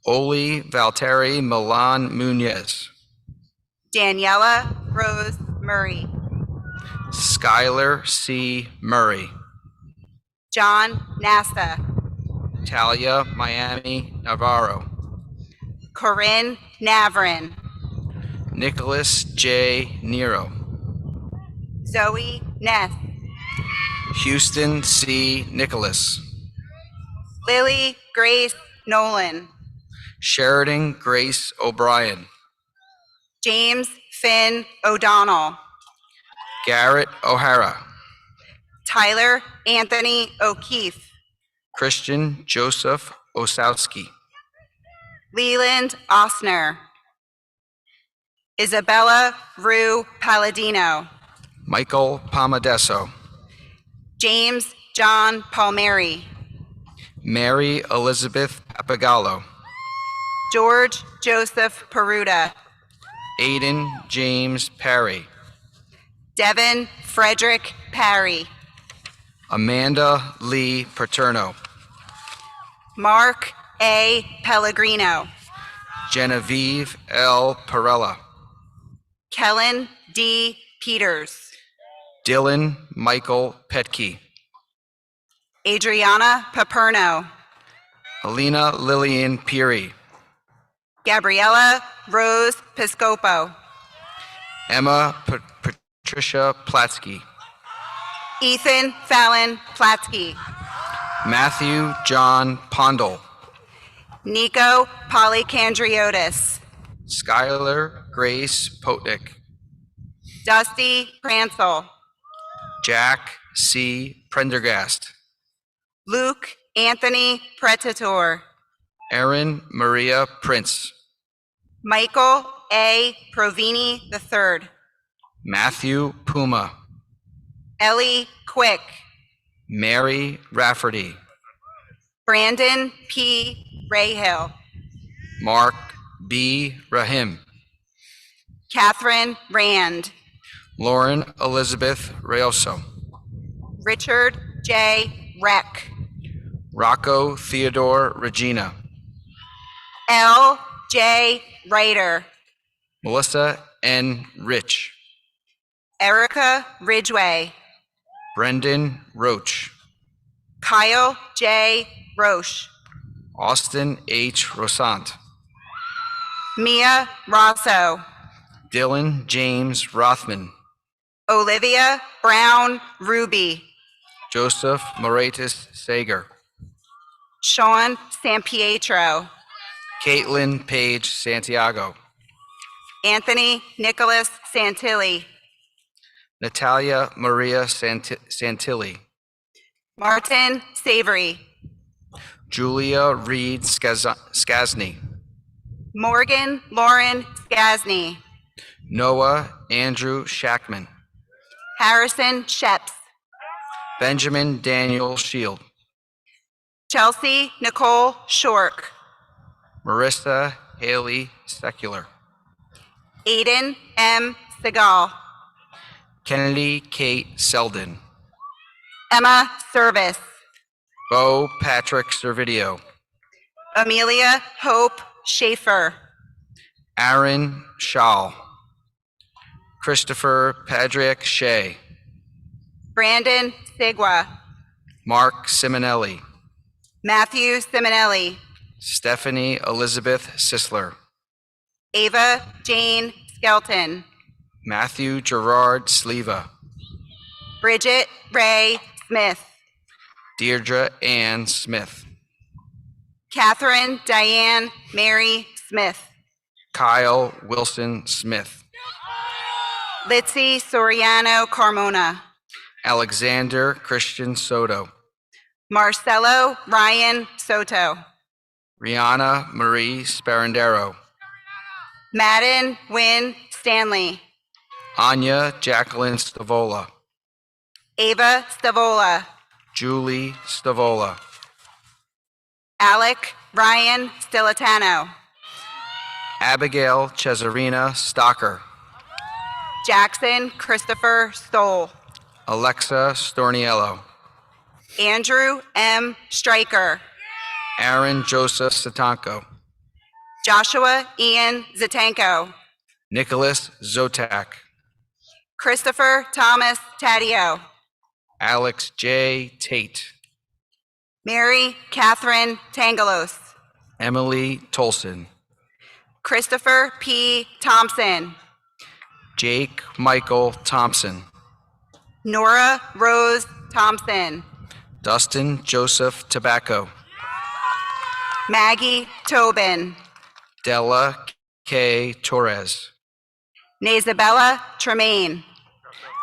Oli Valteri Milan Munez. Daniela Rose Murray. Skylar C. Murray. John Nassa. Talia Miami Navarro. Corinne Navrin. Nicholas J. Nero. Zoe Ness. Houston C. Nicholas. Lily Grace Nolan. Sheridan Grace O'Brien. James Finn O'Donnell. Garrett O'Hara. Tyler Anthony O'Keefe. Christian Joseph Osowski. Leland Osner. Isabella Rue Palladino. Michael Palmadesso. James John Palmieri. Mary Elizabeth Papagallo. George Joseph Peruta. Aiden James Perry. Devin Frederick Parry. Amanda Lee Paterno. Mark A. Pellegrino. Genevieve L. Perella. Kellen D. Peters. Dylan Michael Petke. Adriana Paperno. Alina Lillian Peary. Gabriella Rose Piscopo. Emma Patricia Platsky. Ethan Fallon Platsky. Matthew John Pondel. Nico Polycandriotis. Skylar Grace Potnick. Dusty Pransel. Jack C. Prendergast. Luke Anthony Pretator. Erin Maria Prince. Michael A. Provini III. Matthew Puma. Ellie Quick. Mary Rafferty. Brandon P. Rayhill. Mark B. Rahim. Catherine Rand. Lauren Elizabeth Reyoso. Richard J. Reck. Rocco Theodore Regina. L. J. Ryder. Melissa N. Rich. Erica Ridgway. Brendan Roach. Kyle J. Roche. Austin H. Rosant. Mia Rosso. Dylan James Rothman. Olivia Brown Ruby. Joseph Moratis Sager. Sean Sampietro. Caitlin Page Santiago. Anthony Nicholas Santilli. Natalia Maria Santilli. Martin Savory. Julia Reed Skazny. Morgan Lauren Skasny. Noah Andrew Shackman. Harrison Sheps. Benjamin Daniel Shield. Chelsea Nicole Shork. Marissa Haley Secular. Aiden M. Segal. Kennedy Kate Selden. Emma Service. Bo Patrick Servideo. Amelia Hope Schaefer. Aaron Schall. Christopher Padrick Shea. Brandon Sigwa. Mark Simonelli. Matthew Simonelli. Stephanie Elizabeth Sisler. Ava Jane Skelton. Matthew Gerard Sleva. Bridget Ray Smith. Deirdre Ann Smith. Catherine Diane Mary Smith. Kyle Wilson Smith. Litzy Soriano Carmona. Alexander Christian Soto. Marcelo Ryan Soto. Rihanna Marie Sparandero. Madden Wynn Stanley. Anya Jacqueline Stavola. Ava Stavola. Julie Stavola. Alec Ryan Stilitano. Abigail Cesarina Stocker. Jackson Christopher Stoll. Alexa Storniello. Andrew M. Stryker. Aaron Joseph Satanko. Joshua Ian Zatanko, Nicholas Zotak, Christopher Thomas Taddeo, Alex J. Tate, Mary Catherine Tangalos, Emily Tolson, Christopher P. Thompson, Jake Michael Thompson, Nora Rose Thompson, Dustin Joseph Tobacco, Maggie Tobin, Della K. Torres, Nazabella Tremaine,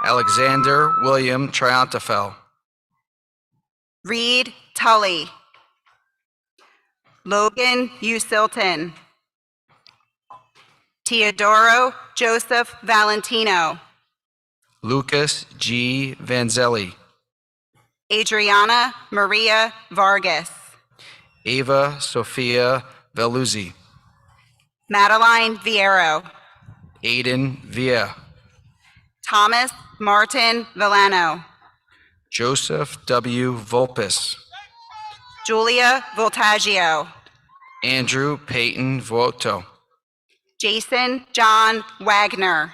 Alexander William Triantafel, Reed Tully, Logan Usilton, Teodoro Joseph Valentino, Lucas G. Vanzelli, Adriana Maria Vargas, Ava Sophia Veluzzi, Madeline Viero, Aiden Villa, Thomas Martin Villano, Joseph W. Volpis, Julia Voltaggio, Andrew Peyton Vuoto, Jason John Wagner,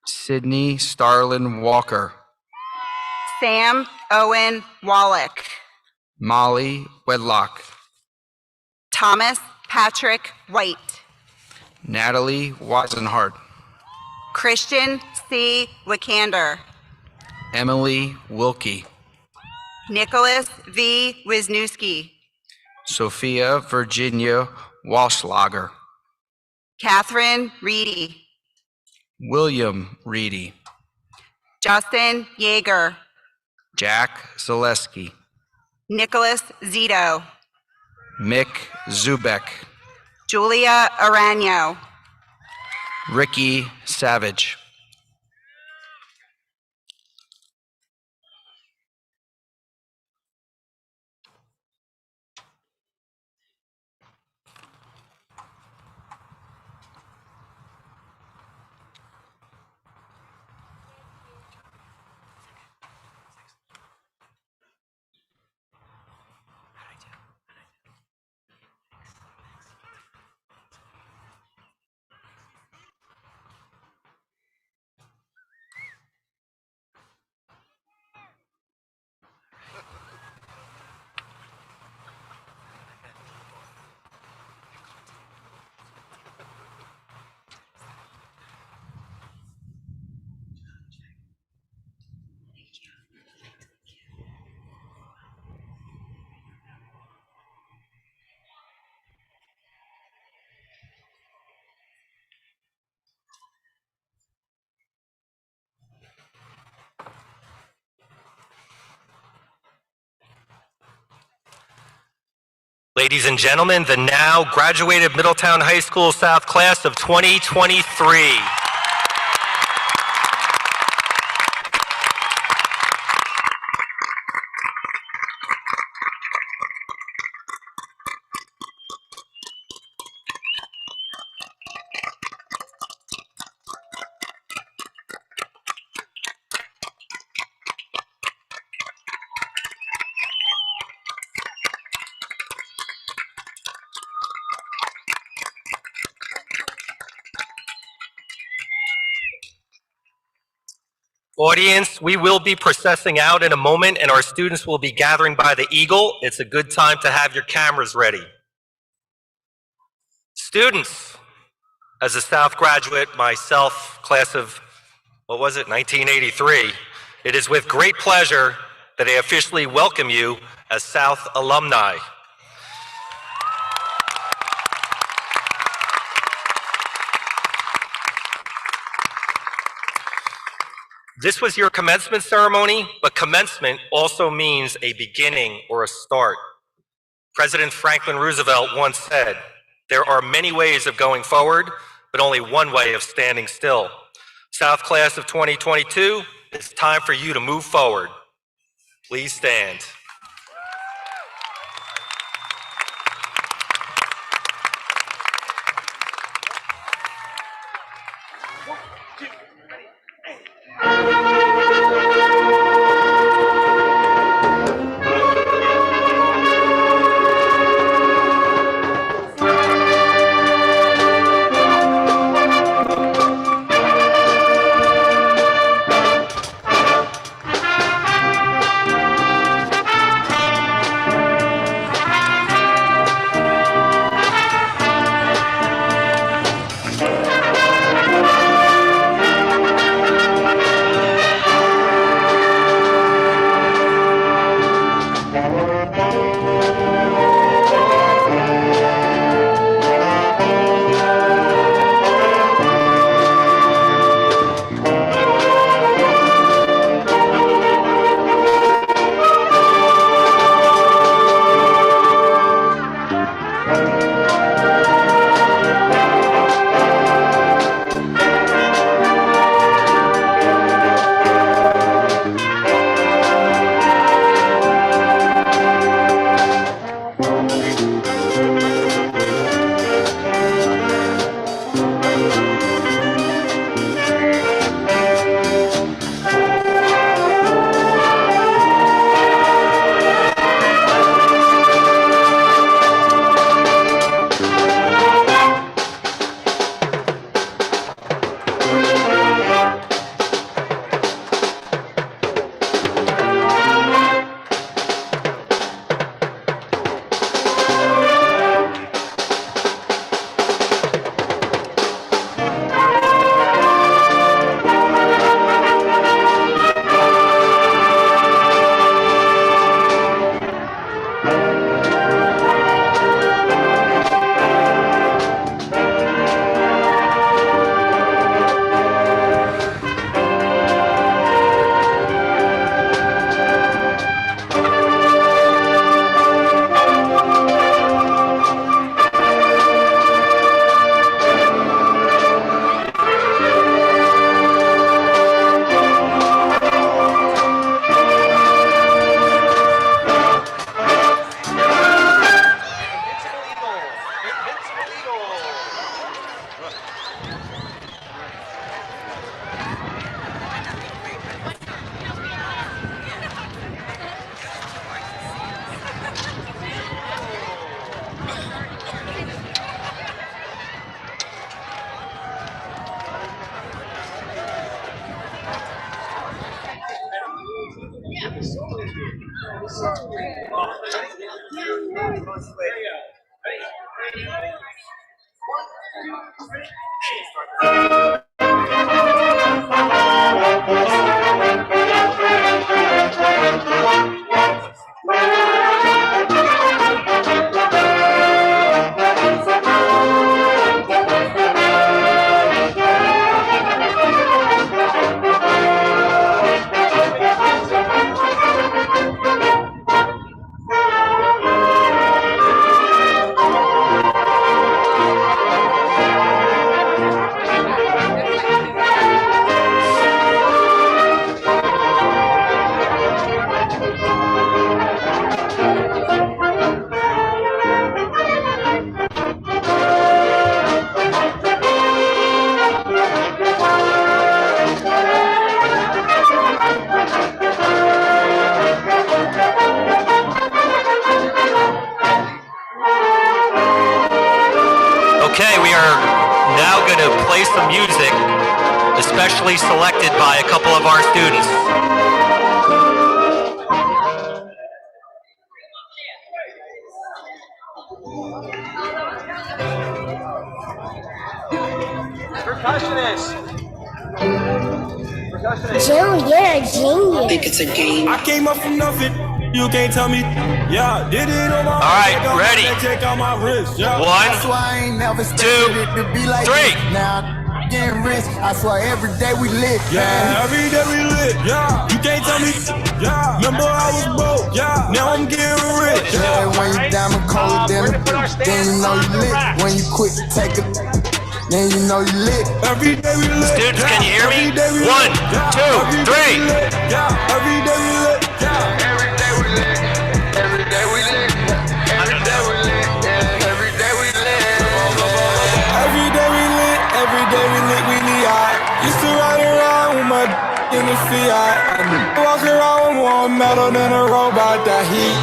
Sydney Starlin Walker, Sam Owen Wallach, Molly Wedlock, Thomas Patrick White, Natalie Weisenhart, Christian C. Wikander, Emily Wilkie, Nicholas V. Wisniewski, Sophia Virginia Walschlager, Catherine Reedy, William Reedy, Justin Yeager, Jack Zaleski, Nicholas Zito, Mick Zubek, Julia Arano, Ricky Savage, Ladies and gentlemen, the now graduated Middletown High School South class of 2023. Audience, we will be processing out in a moment and our students will be gathering by the Eagle. It's a good time to have your cameras ready. Students, as a South graduate, myself, class of, 1983, it is with great pleasure that I officially welcome you as South alumni. This was your commencement ceremony, but commencement also means a beginning or a start. President Franklin Roosevelt once said, "There are many ways of going forward, but only one way of standing still." South class of 2022, it's time for you to move forward. Please stand. Okay, we are now going to play some music, especially selected by a couple of our students. Percussionist. Joe, you're a genius. Think it's a game. I came up from nothing. You can't tell me. Yeah, did it on my. All right, ready. Check out my wrist. Yeah. 1, 2, 3. Now, getting rich. I swear every day we lit. Yeah, every day we lit. Yeah, you can't tell me. Yeah, remember I was broke. Yeah, now I'm getting rich. Yeah, when you diamond cold, then you know you lit. When you quit, take it. Then you know you lit. Every day we lit. Students, can you hear me? 1, 2, 3. Yeah, every day we lit. Yeah, every day we lit. Every day we lit. Every day we lit. Yeah, every day we lit. Every day we lit. Every day we lit. We need high. Used to ride around with my in the Fiat. Walk around with more metal than a robot that heat.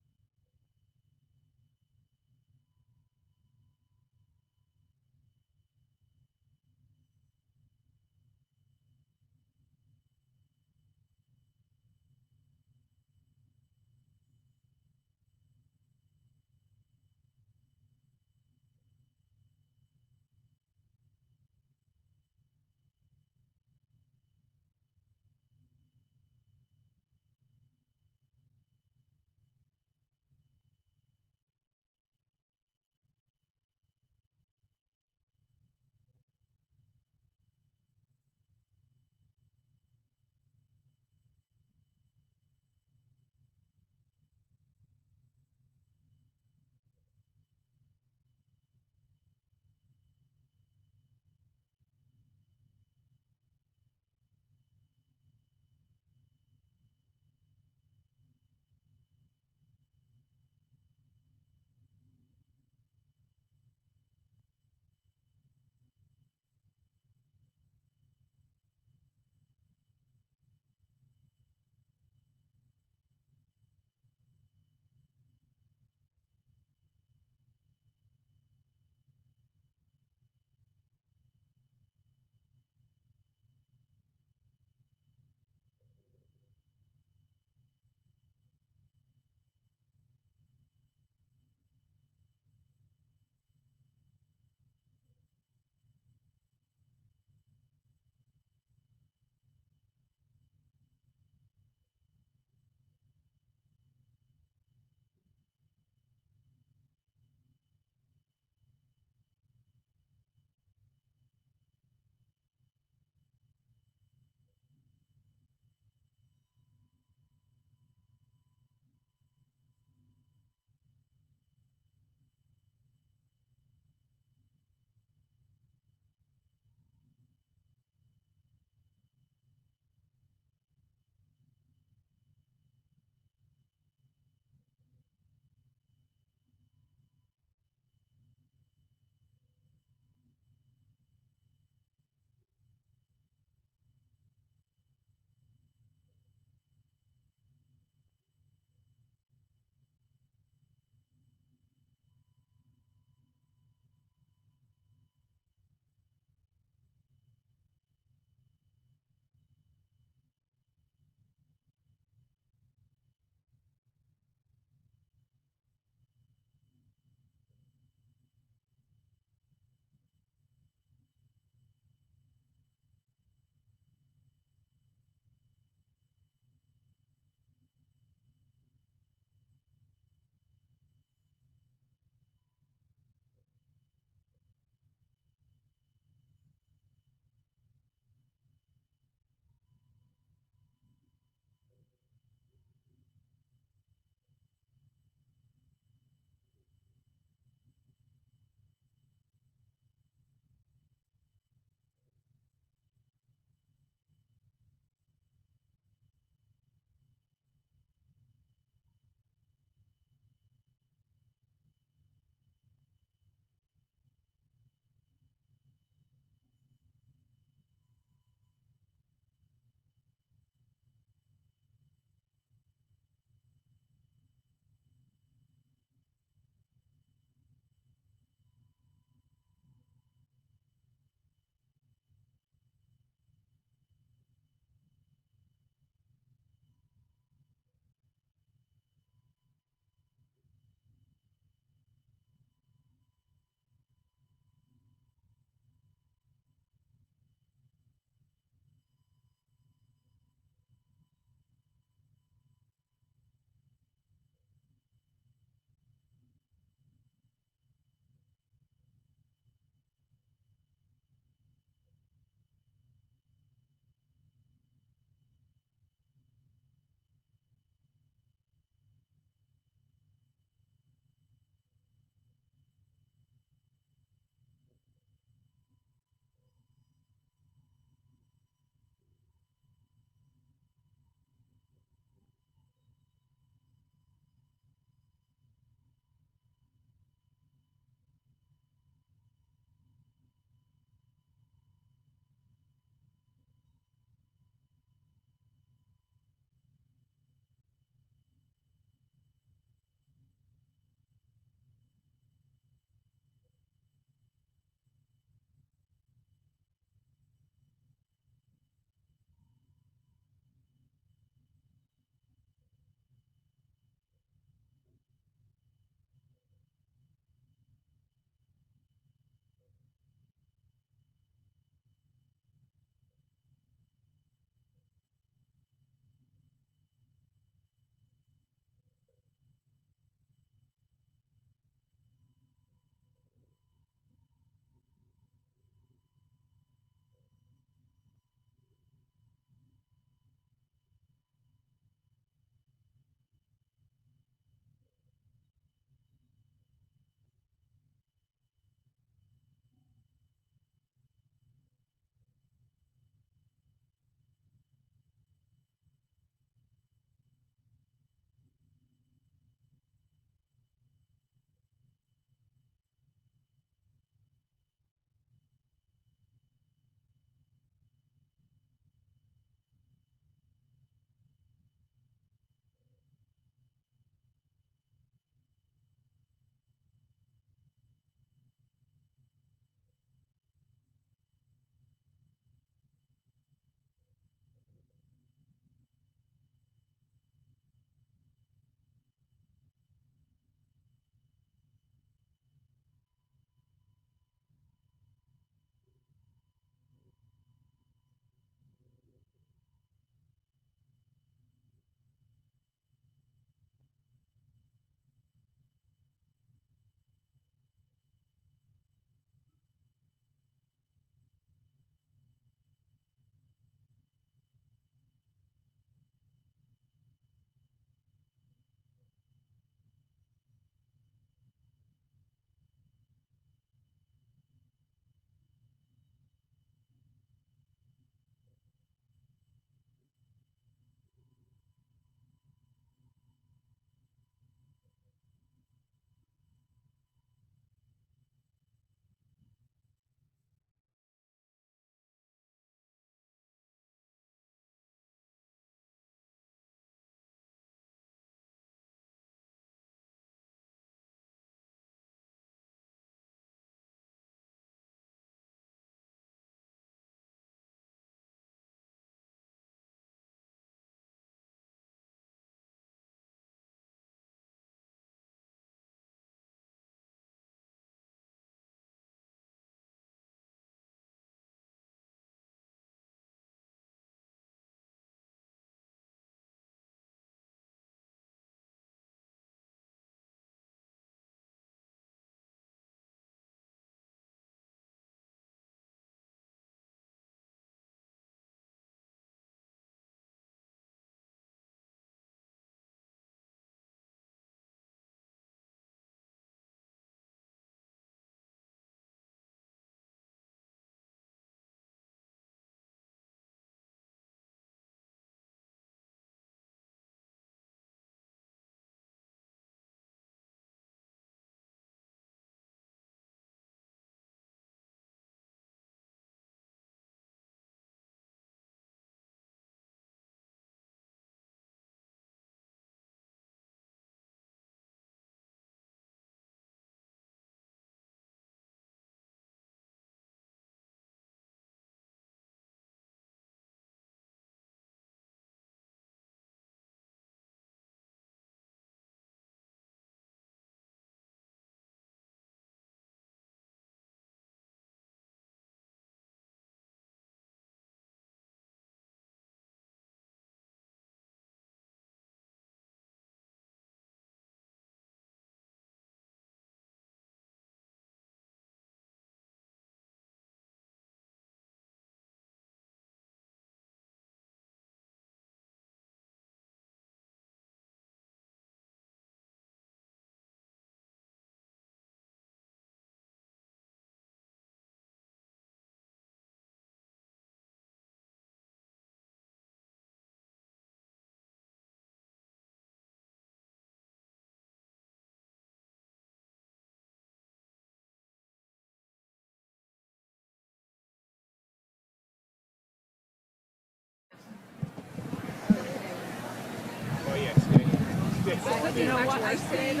You know what, I see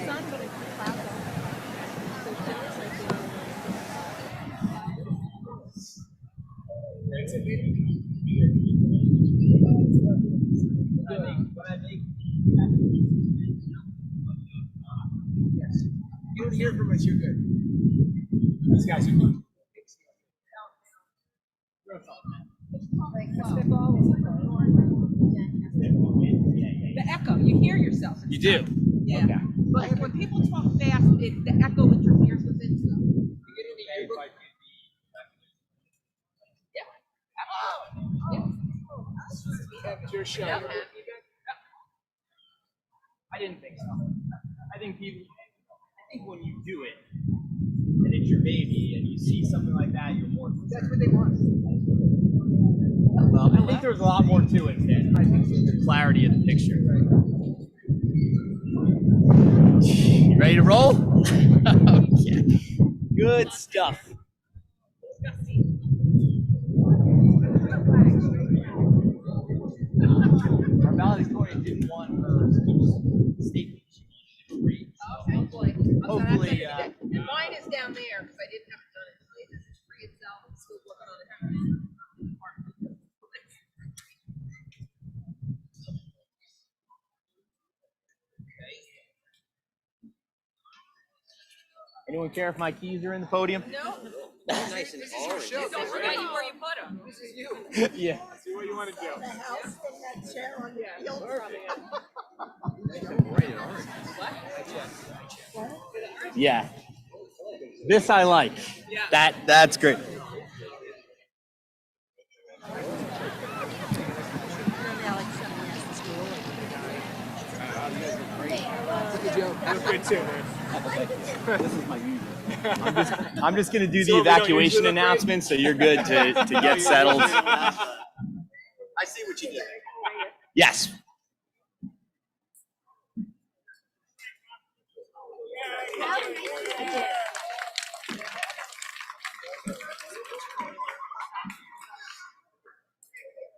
sun, but it's clouds. You don't hear from us, you're good. These guys are good. The echo, you hear yourself. You do? Yeah. Okay. But when people talk fast, the echo interferes with it. It's your show. I didn't think so. I think when you do it, and it's your baby, and you see something like that, you're more. That's what they want. I think there's a lot more to it than I think the clarity of the picture. You ready to roll? Okay. Good stuff. Our valedictorian didn't want her statement. She wanted to read. Oh boy. Hopefully, and mine is down there because I didn't have it done until this is free itself. I'm still working on it. Anyone care if my keys are in the podium? No. Nice and orange. Don't forget where you put them. This is you. Yeah. See what you want to do. The house and that chair on the field Yeah. This I like. Yeah. That's great. That's good too, man. This is my usual. I'm just gonna do the evacuation announcement, so you're good to get settled. I see what you did. Yes.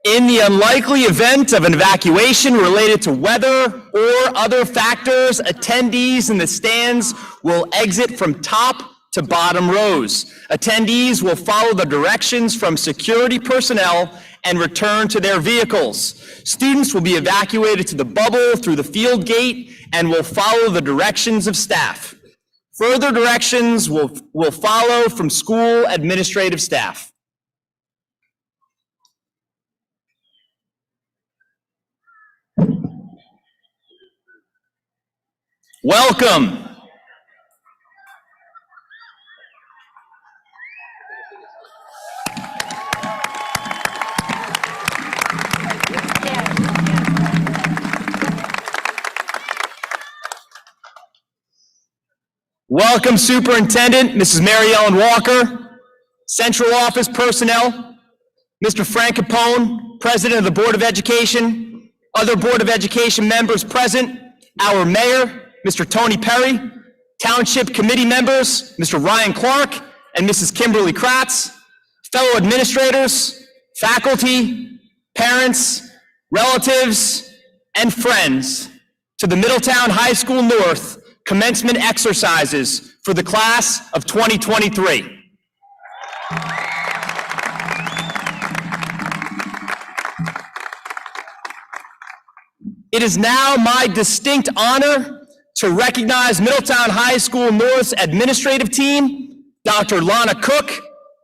In the unlikely event of an evacuation related to weather or other factors, attendees in the stands will exit from top to bottom rows. Attendees will follow the directions from security personnel and return to their vehicles. Students will be evacuated to the bubble through the field gate and will follow the directions of staff. Further directions will follow from school administrative staff. Welcome. Welcome, Superintendent, Mrs. Mary Ellen Walker, Central Office personnel, Mr. Frank Capone, President of the Board of Education, other Board of Education members present, our Mayor, Mr. Tony Perry, Township Committee members, Mr. Ryan Clark and Mrs. Kimberly Kratz, fellow administrators, faculty, parents, relatives, and friends to the Middletown High School North commencement exercises for the class of 2023. It is now my distinct honor to recognize Middletown High School North's administrative team, Dr. Lana Cook,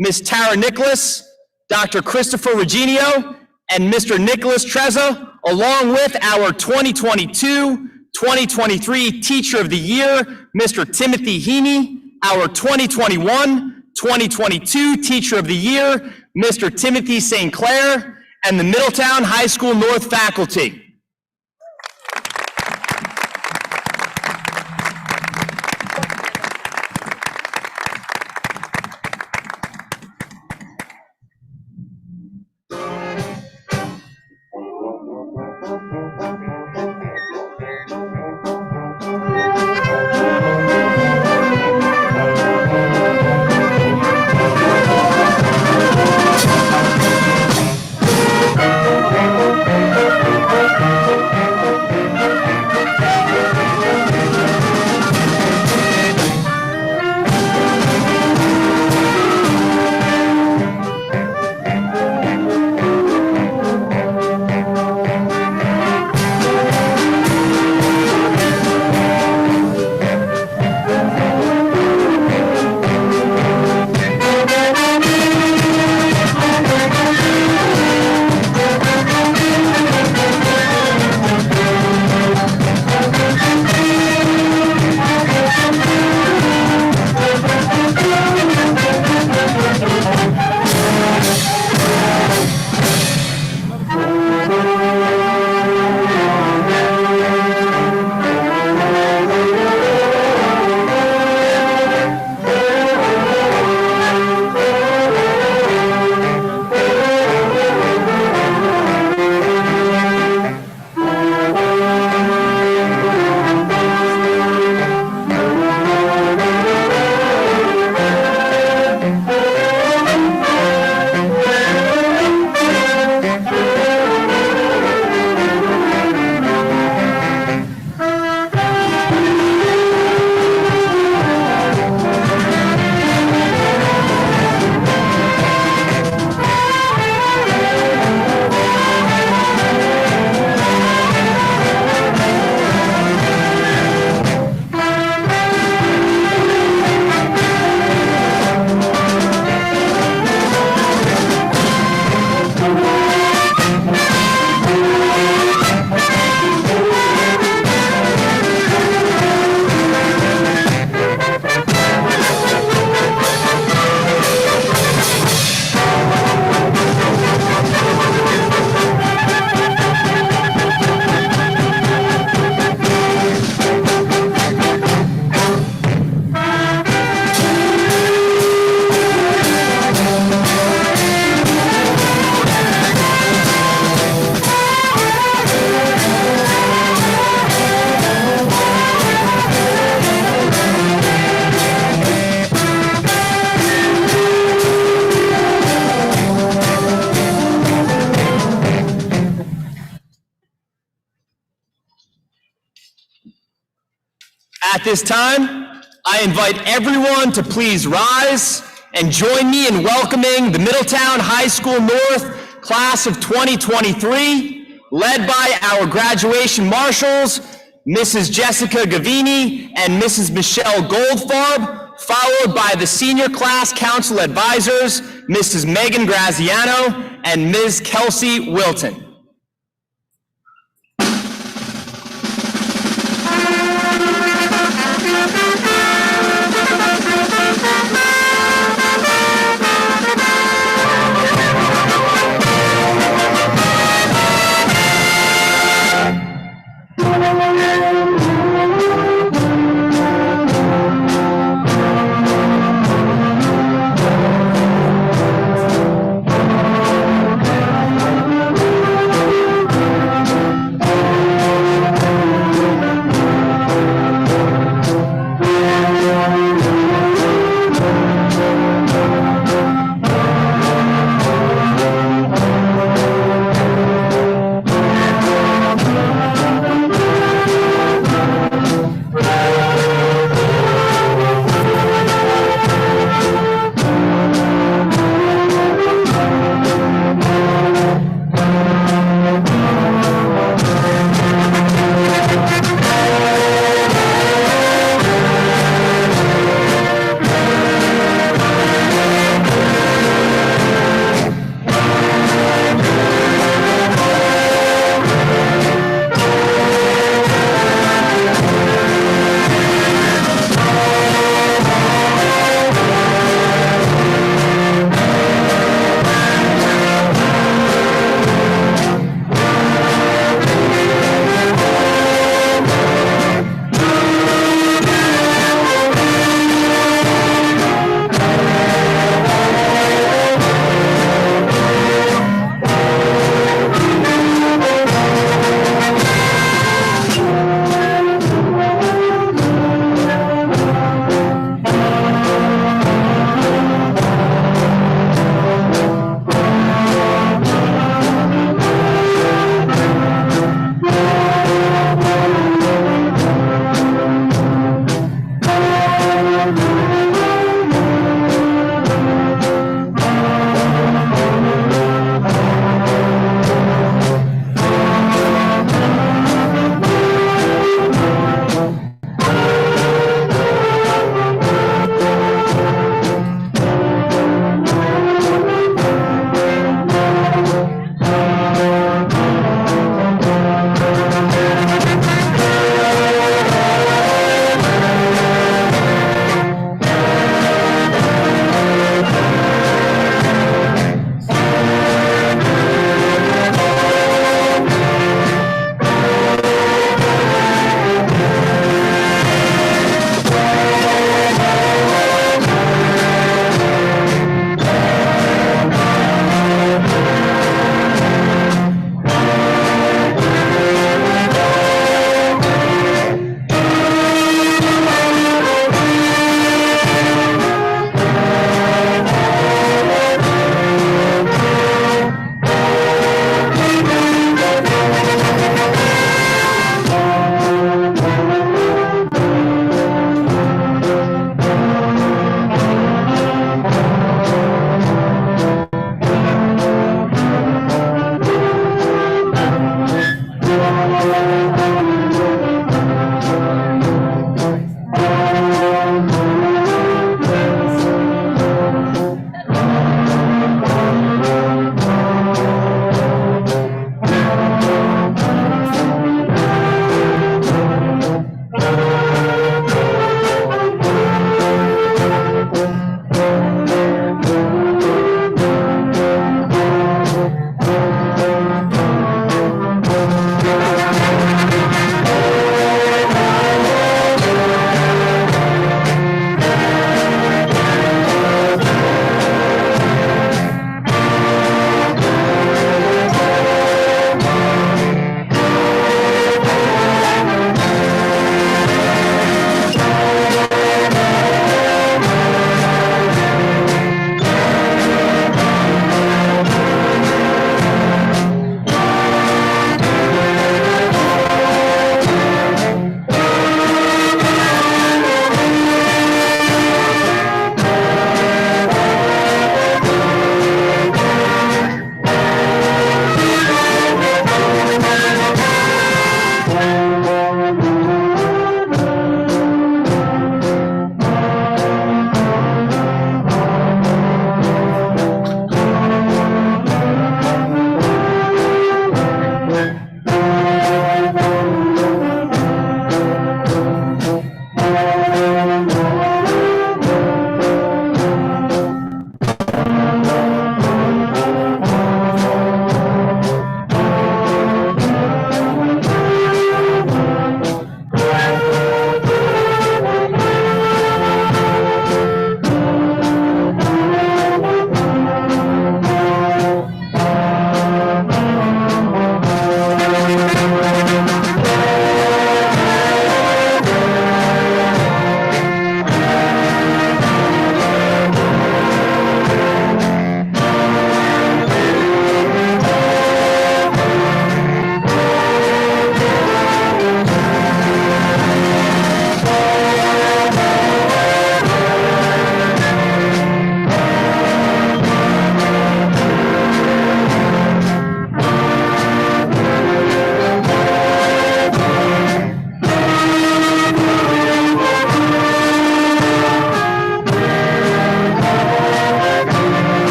Ms. Tara Nicholas, Dr. Christopher Reginio, and Mr. Nicholas Trezza, along with our 2022-2023 Teacher of the Year, Mr. Timothy Heaney, our 2021-2022 Teacher of the Year, Mr. Timothy St. Clair, and the Middletown High School North faculty. this time, I invite everyone to please rise and join me in welcoming the Middletown High School North class of 2023, led by our graduation marshals, Mrs. Jessica Gavini and Mrs. Michelle Goldfarb, followed by the senior class council advisors, Mrs. Megan Graziano and Ms. Kelsey Wilton.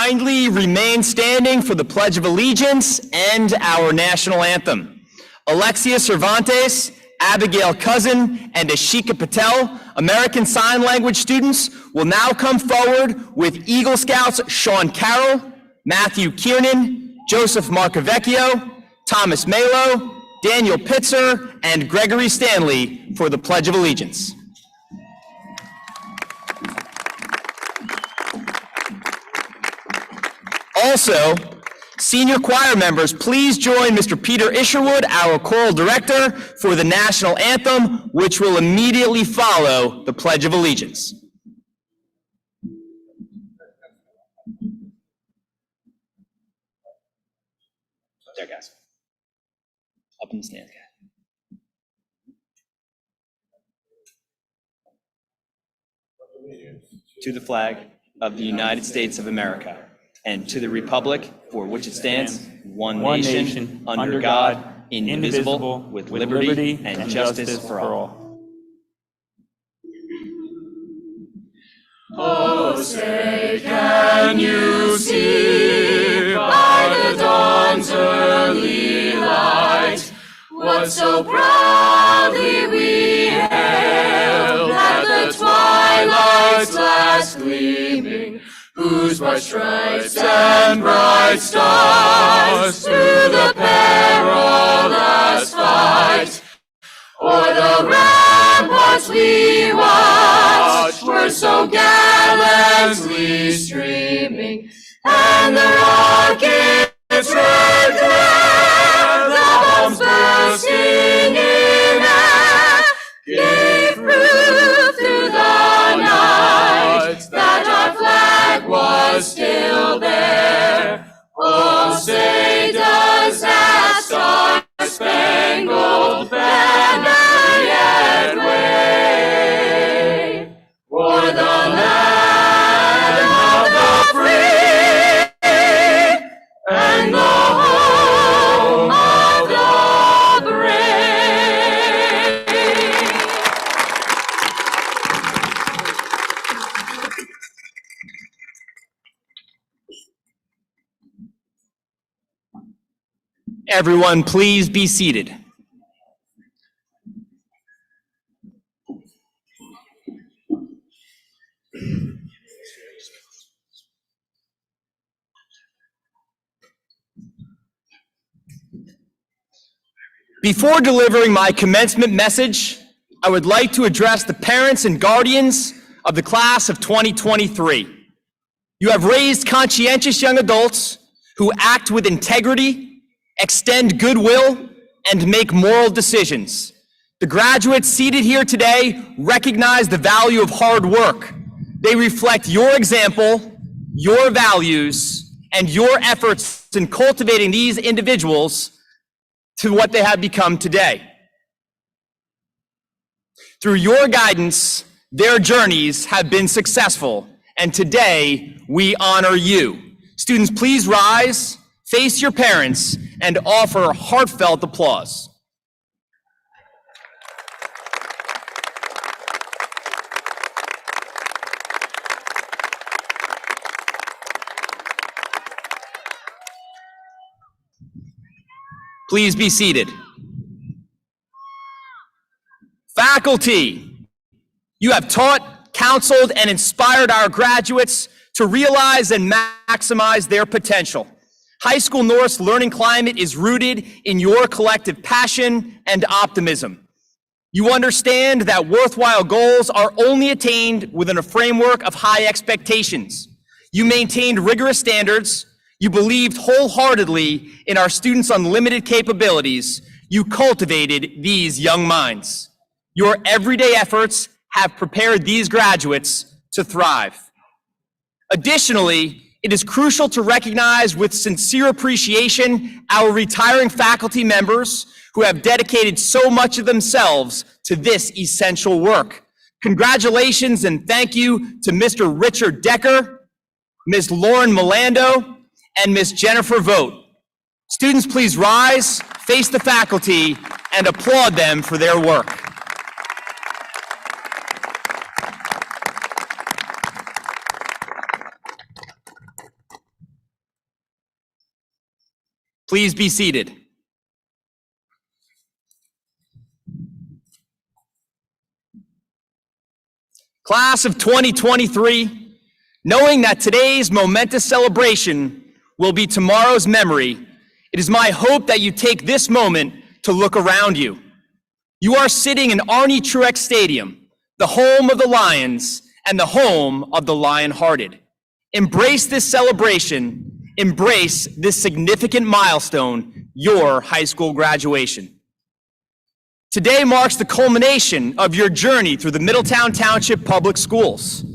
kindly remain standing for the Pledge of Allegiance and our national anthem. Alexia Cervantes, Abigail Cousin, and Ashika Patel, American Sign Language students, will now come forward with Eagle Scouts Sean Carroll, Matthew Kiernan, Joseph Marcavecchio, Thomas Malo, Daniel Pitzer, and Gregory Stanley for the Pledge of Allegiance. Also, senior choir members, please join Mr. Peter Isherwood, our choral director, for the national anthem, which will immediately follow the Pledge of Allegiance. There, guys. Up in the stands, guys. To the flag of the United States of America, and to the republic for which it stands, one nation, under God, indivisible, with liberty and justice for all. Oh, say, can you see by the dawn's early light what so proudly we hailed at the twilight's last gleaming, whose bright stripes and bright stars through the perilous fight o'er the ramparts we watched were so gallantly streaming, and the rockets' red glare, the bombs bursting in air, gave proof through the night that our flag was still there. Oh, say does that star-spangled banner yet wave o'er the land of the free and the home of the brave? Everyone, please be seated. Before delivering my commencement message, I would like to address the parents and guardians of the class of 2023. You have raised conscientious young adults who act with integrity, extend goodwill, and make moral decisions. The graduates seated here today recognize the value of hard work. They reflect your example, your values, and your efforts in cultivating these individuals to what they have become today. Through your guidance, their journeys have been successful, and today we honor you. Students, please rise, face your parents, and offer heartfelt applause. Please be seated. Faculty, you have taught, counseled, and inspired our graduates to realize and maximize their potential. High School North's learning climate is rooted in your collective passion and optimism. You understand that worthwhile goals are only attained within a framework of high expectations. You maintained rigorous standards. You believed wholeheartedly in our students' unlimited capabilities. You cultivated these young minds. Your everyday efforts have prepared these graduates to thrive. Additionally, it is crucial to recognize with sincere appreciation our retiring faculty members who have dedicated so much of themselves to this essential work. Congratulations and thank you to Mr. Richard Decker, Ms. Lauren Milando, and Ms. Jennifer Vogt. Students, please rise, face the faculty, and applaud them for their work. Please be seated. Class of 2023, knowing that today's momentous celebration will be tomorrow's memory, it is my hope that you take this moment to look around you. You are sitting in Arnie Truex Stadium, the home of the Lions and the home of the Lion-hearted. Embrace this celebration. Embrace this significant milestone, your high school graduation. Today marks the culmination of your journey through the Middletown Township Public Schools.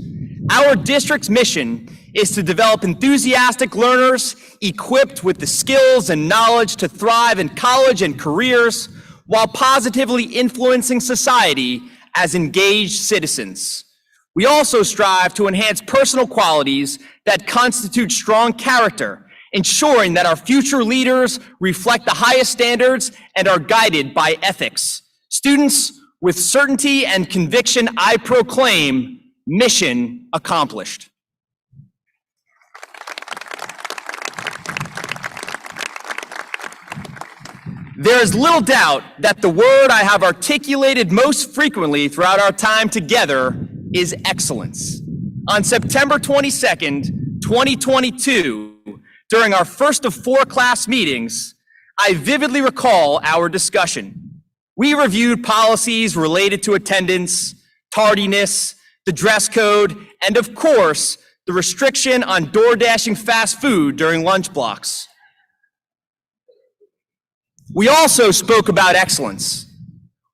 Our district's mission is to develop enthusiastic learners equipped with the skills and knowledge to thrive in college and careers while positively influencing society as engaged citizens. We also strive to enhance personal qualities that constitute strong character, ensuring that our future leaders reflect the highest standards and are guided by ethics. Students, with certainty and conviction, I proclaim, mission accomplished. There is little doubt that the word I have articulated most frequently throughout our time together is excellence. On September 22nd, 2022, during our first of 4 class meetings, I vividly recall our discussion. We reviewed policies related to attendance, tardiness, the dress code, and of course, the restriction on door-dashing fast food during lunch blocks. We also spoke about excellence.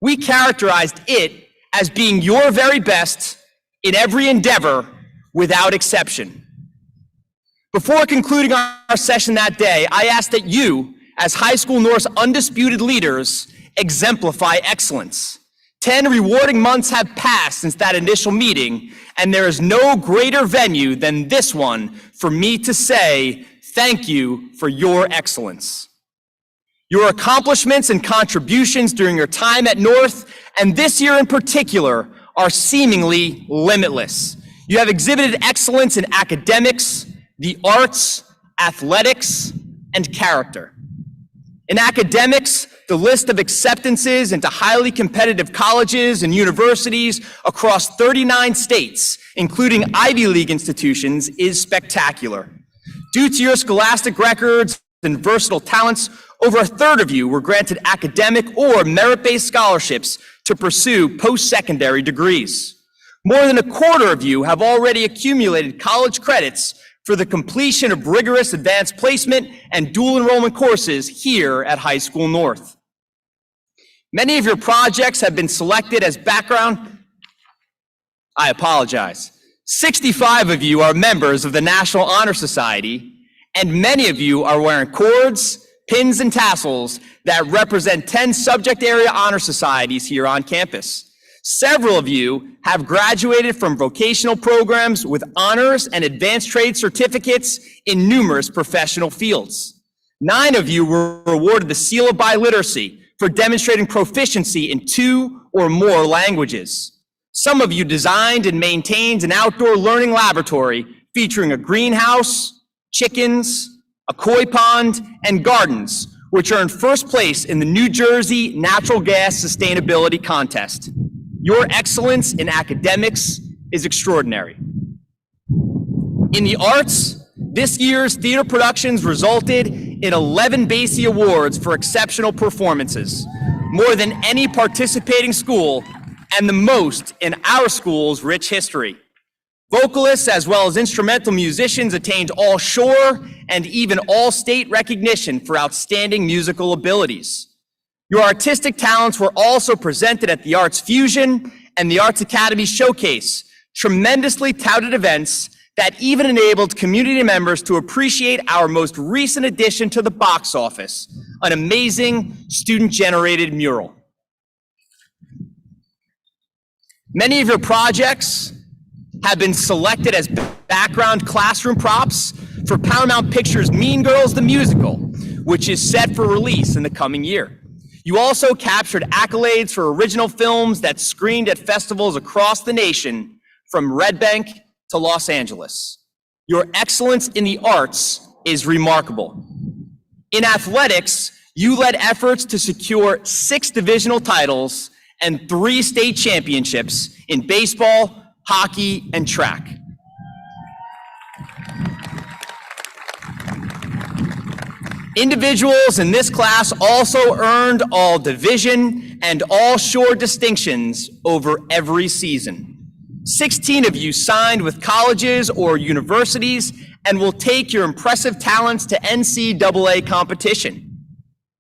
We characterized it as being your very best in every endeavor without exception. Before concluding our session that day, I ask that you, as High School North's undisputed leaders, exemplify excellence. 10 rewarding months have passed since that initial meeting, and there is no greater venue than this one for me to say thank you for your excellence. Your accomplishments and contributions during your time at North, and this year in particular, are seemingly limitless. You have exhibited excellence in academics, the arts, athletics, and character. In academics, the list of acceptances into highly competitive colleges and universities across 39 states, including Ivy League institutions, is spectacular. Due to your scholastic records and versatile talents, over a third of you were granted academic or merit-based scholarships to pursue post-secondary degrees. More than a quarter of you have already accumulated college credits for the completion of rigorous advanced placement and dual enrollment courses here at High School North. Many of your projects have been selected as background. I apologize. 65 of you are members of the National Honor Society, and many of you are wearing cords, pins, and tassels that represent 10 subject area honor societies here on campus. Several of you have graduated from vocational programs with honors and advanced trade certificates in numerous professional fields. 9 of you were awarded the Seal of Biliteracy for demonstrating proficiency in 2 or more languages. Some of you designed and maintained an outdoor learning laboratory featuring a greenhouse, chickens, a koi pond, and gardens, which earned first place in the New Jersey Natural Gas Sustainability Contest. Your excellence in academics is extraordinary. In the arts, this year's theater productions resulted in 11 Basie Awards for exceptional performances, more than any participating school and the most in our school's rich history. Vocalists as well as instrumental musicians attained all-shore and even all-state recognition for outstanding musical abilities. Your artistic talents were also presented at the Arts Fusion and the Arts Academy Showcase, tremendously touted events that even enabled community members to appreciate our most recent addition to the box office, an amazing student-generated mural. Many of your projects have been selected as background classroom props for Paramount Pictures' Mean Girls the Musical, which is set for release in the coming year. You also captured accolades for original films that screened at festivals across the nation, from Red Bank to Los Angeles. Your excellence in the arts is remarkable. In athletics, you led efforts to secure 6 divisional titles and 3 state championships in baseball, hockey, and track. Individuals in this class also earned all division and all shore distinctions over every season. 16 of you signed with colleges or universities and will take your impressive talents to NCAA competition.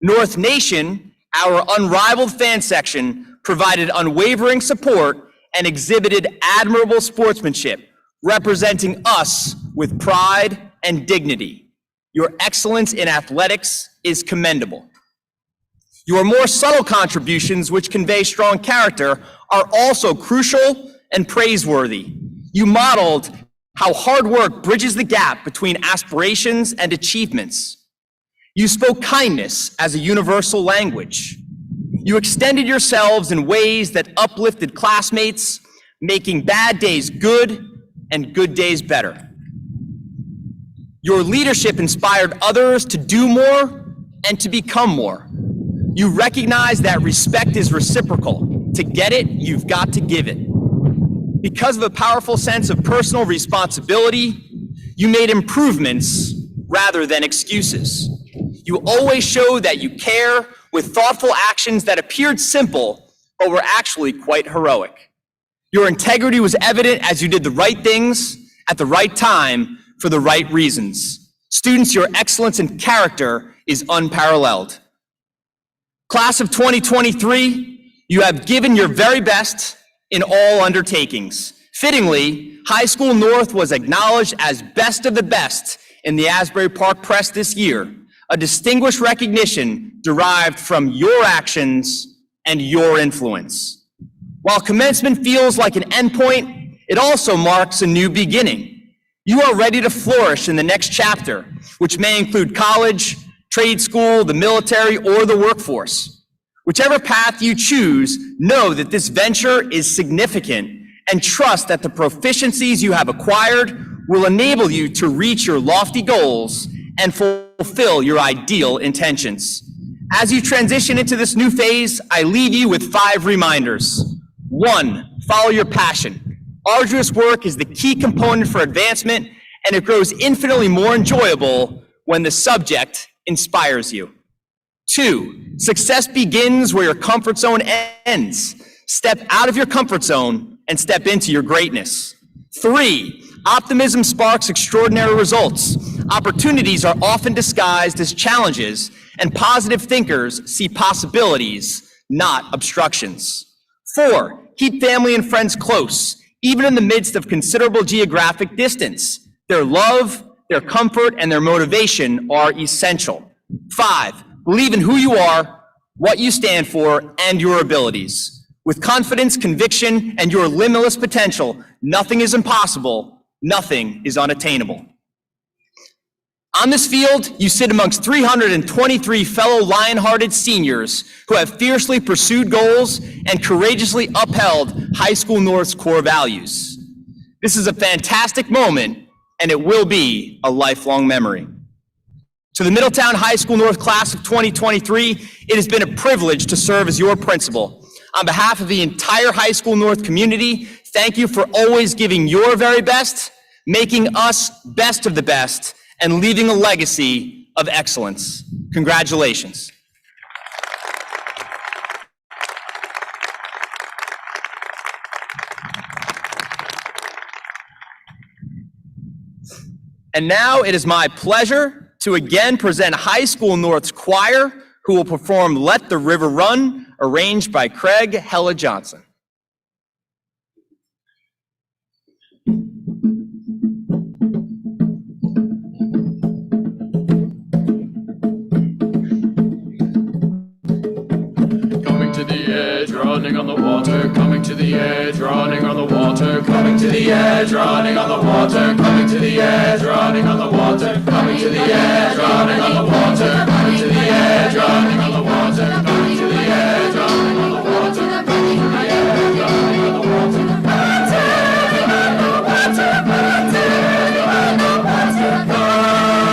North Nation, our unrivaled fan section, provided unwavering support and exhibited admirable sportsmanship, representing us with pride and dignity. Your excellence in athletics is commendable. Your more subtle contributions, which convey strong character, are also crucial and praiseworthy. You modeled how hard work bridges the gap between aspirations and achievements. You spoke kindness as a universal language. You extended yourselves in ways that uplifted classmates, making bad days good and good days better. Your leadership inspired others to do more and to become more. You recognize that respect is reciprocal. To get it, you've got to give it. Because of a powerful sense of personal responsibility, you made improvements rather than excuses. You always showed that you care with thoughtful actions that appeared simple, but were actually quite heroic. Your integrity was evident as you did the right things at the right time for the right reasons. Students, your excellence in character is unparalleled. Class of 2023, you have given your very best in all undertakings. Fittingly, High School North was acknowledged as best of the best in the Asbury Park Press this year, a distinguished recognition derived from your actions and your influence. While commencement feels like an endpoint, it also marks a new beginning. You are ready to flourish in the next chapter, which may include college, trade school, the military, or the workforce. Whichever path you choose, know that this venture is significant and trust that the proficiencies you have acquired will enable you to reach your lofty goals and fulfill your ideal intentions. As you transition into this new phase, I leave you with 5 reminders. 1, follow your passion. Arduous work is the key component for advancement, and it grows infinitely more enjoyable when the subject inspires you. 2, success begins where your comfort zone ends. Step out of your comfort zone and step into your greatness. 3, optimism sparks extraordinary results. Opportunities are often disguised as challenges, and positive thinkers see possibilities, not obstructions. 4, keep family and friends close, even in the midst of considerable geographic distance. Their love, their comfort, and their motivation are essential. 5, believe in who you are, what you stand for, and your abilities. With confidence, conviction, and your limitless potential, nothing is impossible, nothing is unattainable. On this field, you sit amongst 323 fellow lion-hearted seniors who have fiercely pursued goals and courageously upheld High School North's core values. This is a fantastic moment, and it will be a lifelong memory. To the Middletown High School North class of 2023, it has been a privilege to serve as your principal. On behalf of the entire High School North community, thank you for always giving your very best, making us best of the best, and leaving a legacy of excellence. Congratulations. And now it is my pleasure to again present High School North's choir, who will perform Let the River Run, arranged by Craig Hella Johnson. Running on the water, coming to the edge, running on the water, coming to the edge, running on the water, coming to the edge, running on the water, coming to the edge, running on the water, coming to the edge, running on the water, coming to the edge, running on the water, coming to the edge, running on the water,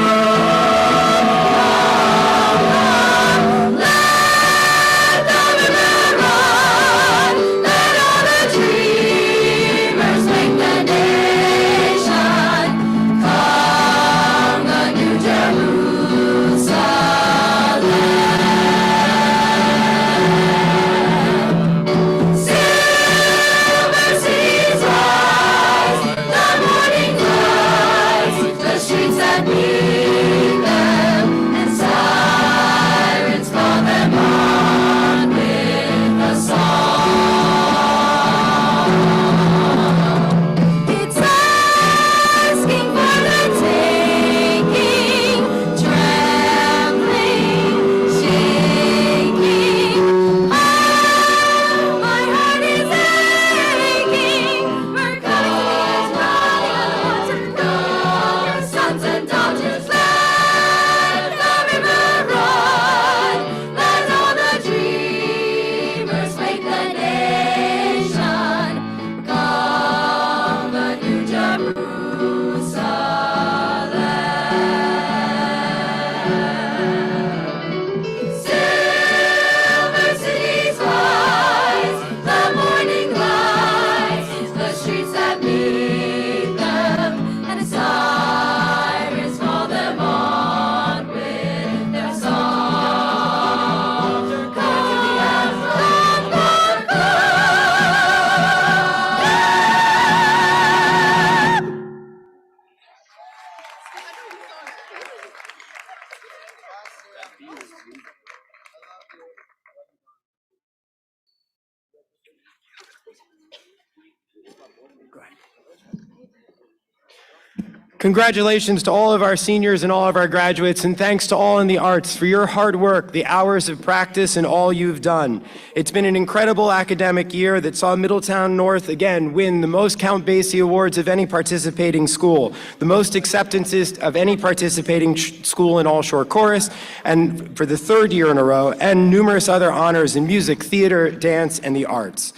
Congratulations to all of our seniors and all of our graduates, and thanks to all in the arts for your hard work, the hours of practice, and all you've done. It's been an incredible academic year that saw Middletown North again win the most Count Basie Awards of any participating school, the most acceptances of any participating school in All Shore Chorus, and for the third year in a row, and numerous other honors in music, theater, dance, and the arts.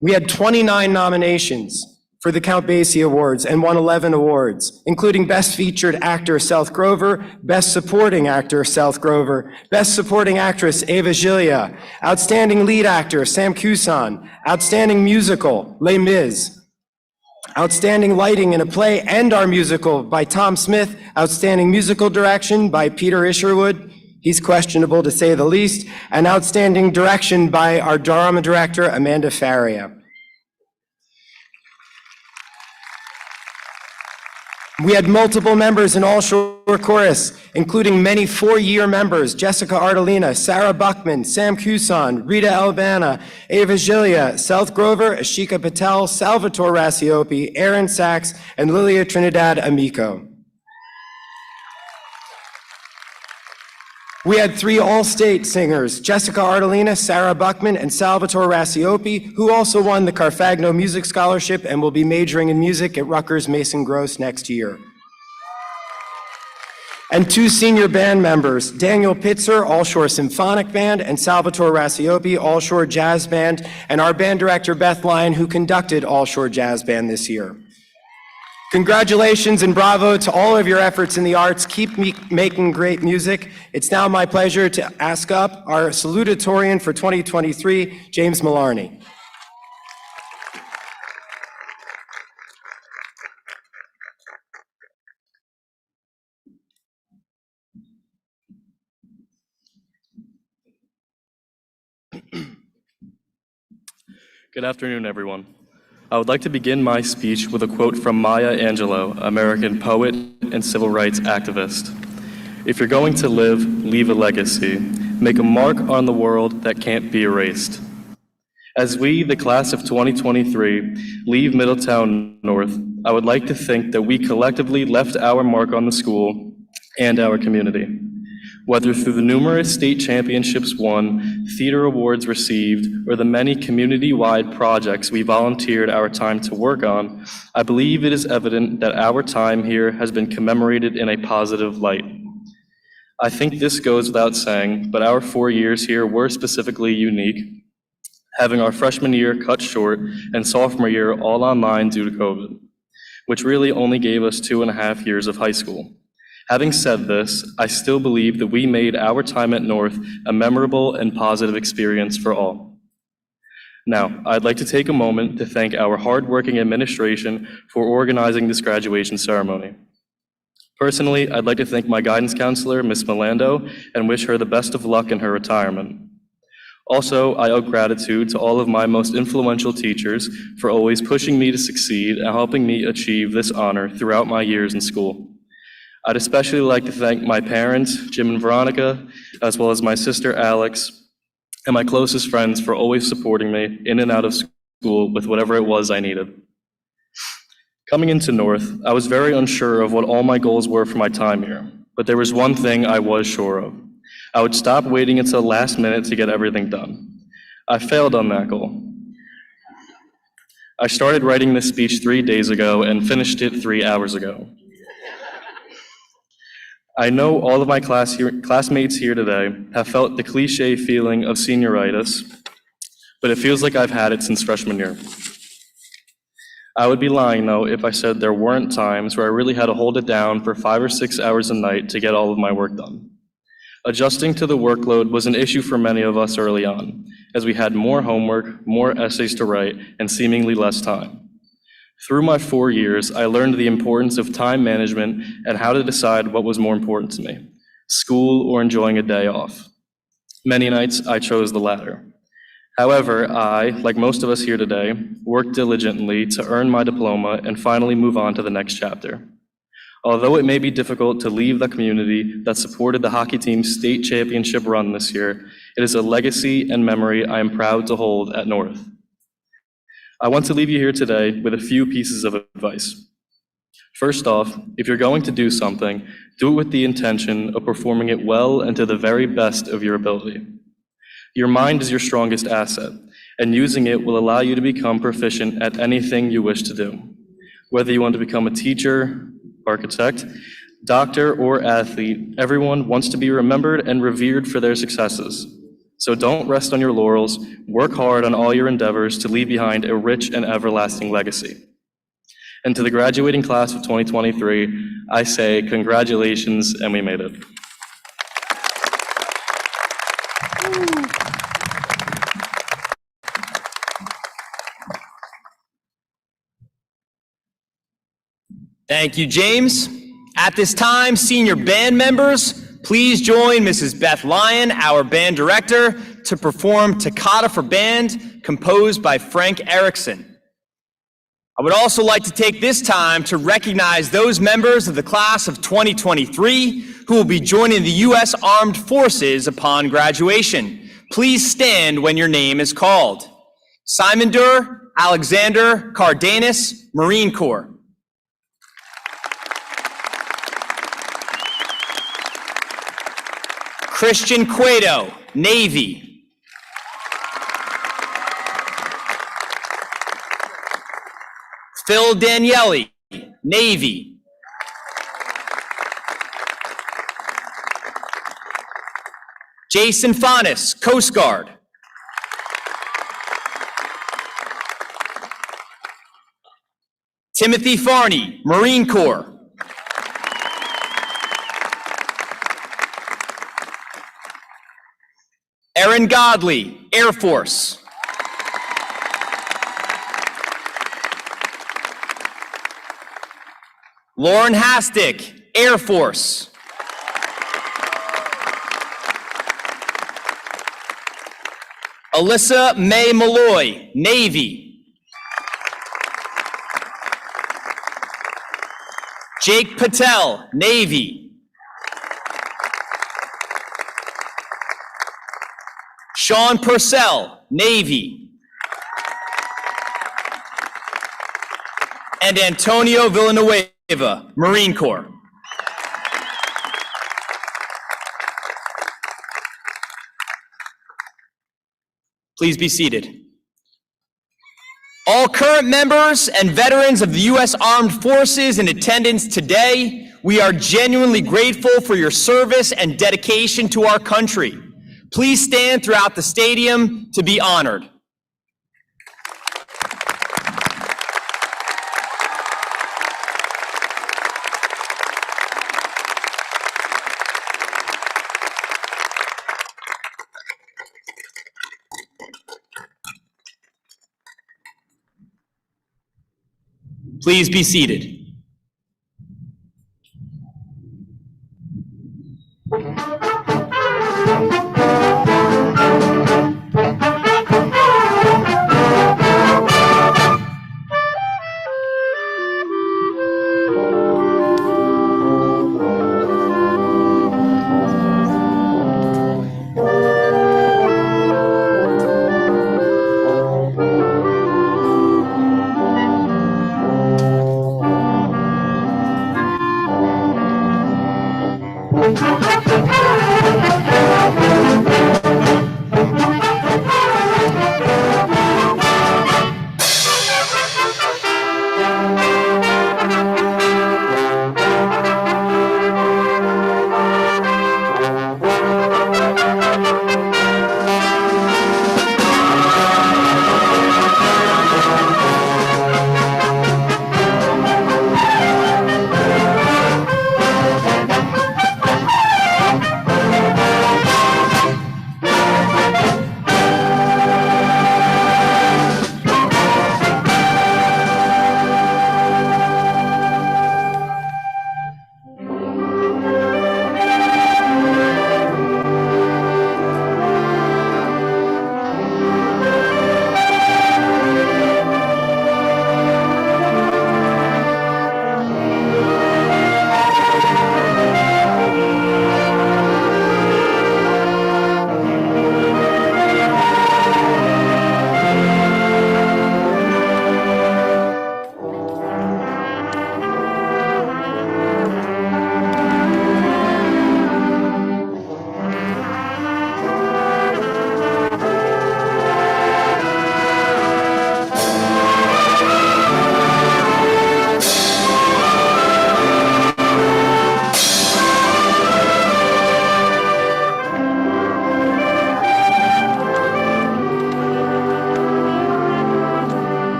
We had 29 nominations for the Count Basie Awards and won 11 awards, including Best Featured Actor South Grover, Best Supporting Actor South Grover, Best Supporting Actress Ava Gilia, Outstanding Lead Actor Sam Cuson, Outstanding Musical Les Mis, Outstanding Lighting in a Play and Our Musical by Tom Smith, Outstanding Musical Direction by Peter Isherwood, he's questionable to say the least, and Outstanding Direction by our drama director Amanda Faria. We had multiple members in All Shore Chorus, including many four-year members, Jessica Artelina, Sarah Buckman, Sam Cuson, Rita Albana, Ava Gilia, South Grover, Ashika Patel, Salvatore Rasiopi, Aaron Sachs, and Lilia Trinidad Amico. We had three all-state singers, Jessica Artelina, Sarah Buckman, and Salvatore Rasiopi, who also won the Carfagno Music Scholarship and will be majoring in music at Rutgers Mason Gross next year. And two senior band members, Daniel Pitzer, All Shore Symphonic Band, and Salvatore Rasiopi, All Shore Jazz Band, and our band director, Beth Lyon, who conducted All Shore Jazz Band this year. Congratulations and bravo to all of your efforts in the arts. Keep making great music. It's now my pleasure to ask up our salutatorian for 2023, James Malarney. Good afternoon, everyone. I would like to begin my speech with a quote from Maya Angelou, American poet and civil rights activist. If you're going to live, leave a legacy. Make a mark on the world that can't be erased. As we, the class of 2023, leave Middletown North, I would like to think that we collectively left our mark on the school and our community. Whether through the numerous state championships won, theater awards received, or the many community-wide projects we volunteered our time to work on, I believe it is evident that our time here has been commemorated in a positive light. I think this goes without saying, but our 4 years here were specifically unique, having our freshman year cut short and sophomore year all online due to COVID, which really only gave us 2.5 years of high school. Having said this, I still believe that we made our time at North a memorable and positive experience for all. Now, I'd like to take a moment to thank our hardworking administration for organizing this graduation ceremony. Personally, I'd like to thank my guidance counselor, Ms. Melando, and wish her the best of luck in her retirement. Also, I owe gratitude to all of my most influential teachers for always pushing me to succeed and helping me achieve this honor throughout my years in school. I'd especially like to thank my parents, Jim and Veronica, as well as my sister Alex, and my closest friends for always supporting me in and out of school with whatever it was I needed. Coming into North, I was very unsure of what all my goals were for my time here, but there was one thing I was sure of. I would stop waiting until the last minute to get everything done. I failed on that goal. I started writing this speech 3 days ago and finished it 3 hours ago. I know all of my classmates here today have felt the cliche feeling of senioritis, but it feels like I've had it since freshman year. I would be lying, though, if I said there weren't times where I really had to hold it down for 5 or 6 hours a night to get all of my work done. Adjusting to the workload was an issue for many of us early on, as we had more homework, more essays to write, and seemingly less time. Through my 4 years, I learned the importance of time management and how to decide what was more important to me, school or enjoying a day off. Many nights, I chose the latter. However, I, like most of us here today, worked diligently to earn my diploma and finally move on to the next chapter. Although it may be difficult to leave the community that supported the hockey team's state championship run this year, it is a legacy and memory I am proud to hold at North. I want to leave you here today with a few pieces of advice. First off, if you're going to do something, do it with the intention of performing it well and to the very best of your ability. Your mind is your strongest asset, and using it will allow you to become proficient at anything you wish to do. Whether you want to become a teacher, architect, doctor, or athlete, everyone wants to be remembered and revered for their successes. So don't rest on your laurels, work hard on all your endeavors to leave behind a rich and everlasting legacy. And to the graduating class of 2023, I say congratulations, and we made it. Thank you, James. At this time, senior band members, please join Mrs. Beth Lyon, our band director, to perform Toccata for Band, composed by Frank Erickson. I would also like to take this time to recognize those members of the class of 2023 who will be joining the U.S. Armed Forces upon graduation. Please stand when your name is called. Simon Durr, Alexander Cardenas, Marine Corps. Christian Cueto, Navy. Phil Daniele, Navy. Jason Fanis, Coast Guard. Timothy Farney, Marine Corps. Aaron Godley, Air Force. Lauren Hastick, Air Force. Alyssa May Malloy, Navy. Jake Patel, Navy. Sean Purcell, Navy. And Antonio Villanueva, Marine Corps. Please be seated. All current members and veterans of the U.S. Armed Forces in attendance today, we are genuinely grateful for your service and dedication to our country. Please stand throughout the stadium to be honored. Please be seated.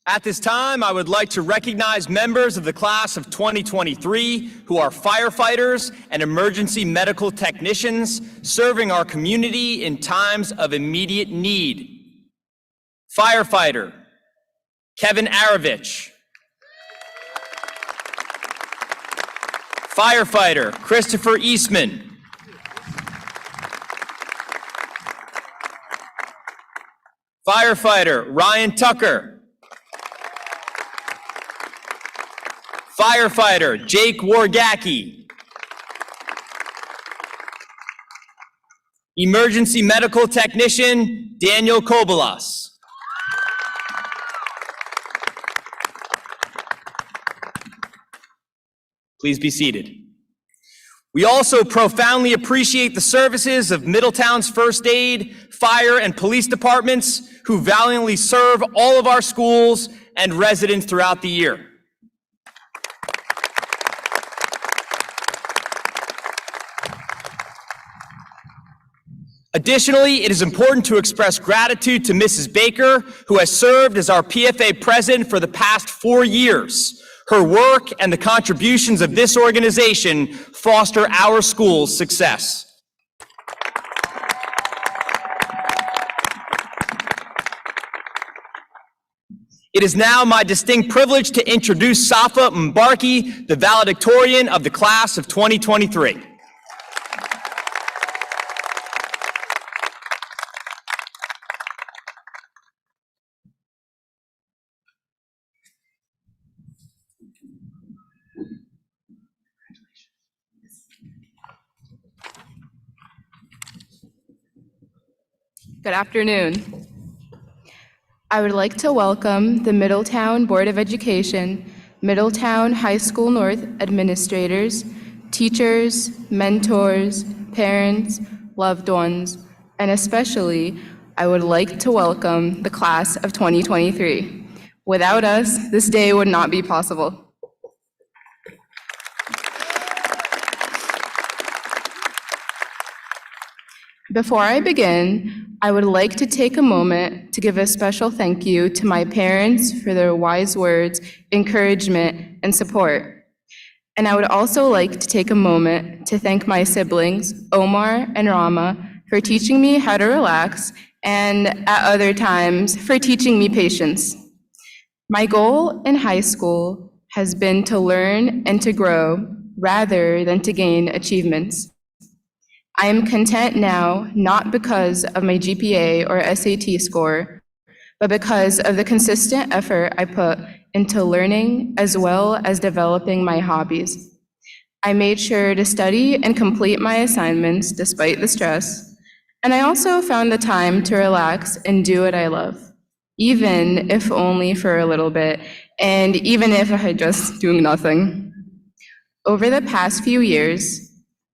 At this time, I would like to recognize members of the class of 2023 who are firefighters and emergency medical technicians serving our community in times of immediate need. Firefighter Kevin Aravich. Firefighter Christopher Eastman. Firefighter Ryan Tucker. Firefighter Jake Wargacki. Emergency medical technician Daniel Kobalas. Please be seated. We also profoundly appreciate the services of Middletown's first aid, fire, and police departments who valiantly serve all of our schools and residents throughout the year. Additionally, it is important to express gratitude to Mrs. Baker, who has served as our PFA president for the past 4 years. Her work and the contributions of this organization foster our school's success. It is now my distinct privilege to introduce Safa Mbarki, the valedictorian of the class of 2023. Good afternoon. I would like to welcome the Middletown Board of Education, Middletown High School North administrators, teachers, mentors, parents, loved ones, and especially I would like to welcome the class of 2023. Without us, this day would not be possible. Before I begin, I would like to take a moment to give a special thank you to my parents for their wise words, encouragement, and support. And I would also like to take a moment to thank my siblings, Omar and Rama, for teaching me how to relax, and at other times, for teaching me patience. My goal in high school has been to learn and to grow rather than to gain achievements. I am content now, not because of my GPA or SAT score, but because of the consistent effort I put into learning as well as developing my hobbies. I made sure to study and complete my assignments despite the stress, and I also found the time to relax and do what I love, even if only for a little bit, and even if I had just doing nothing. Over the past few years,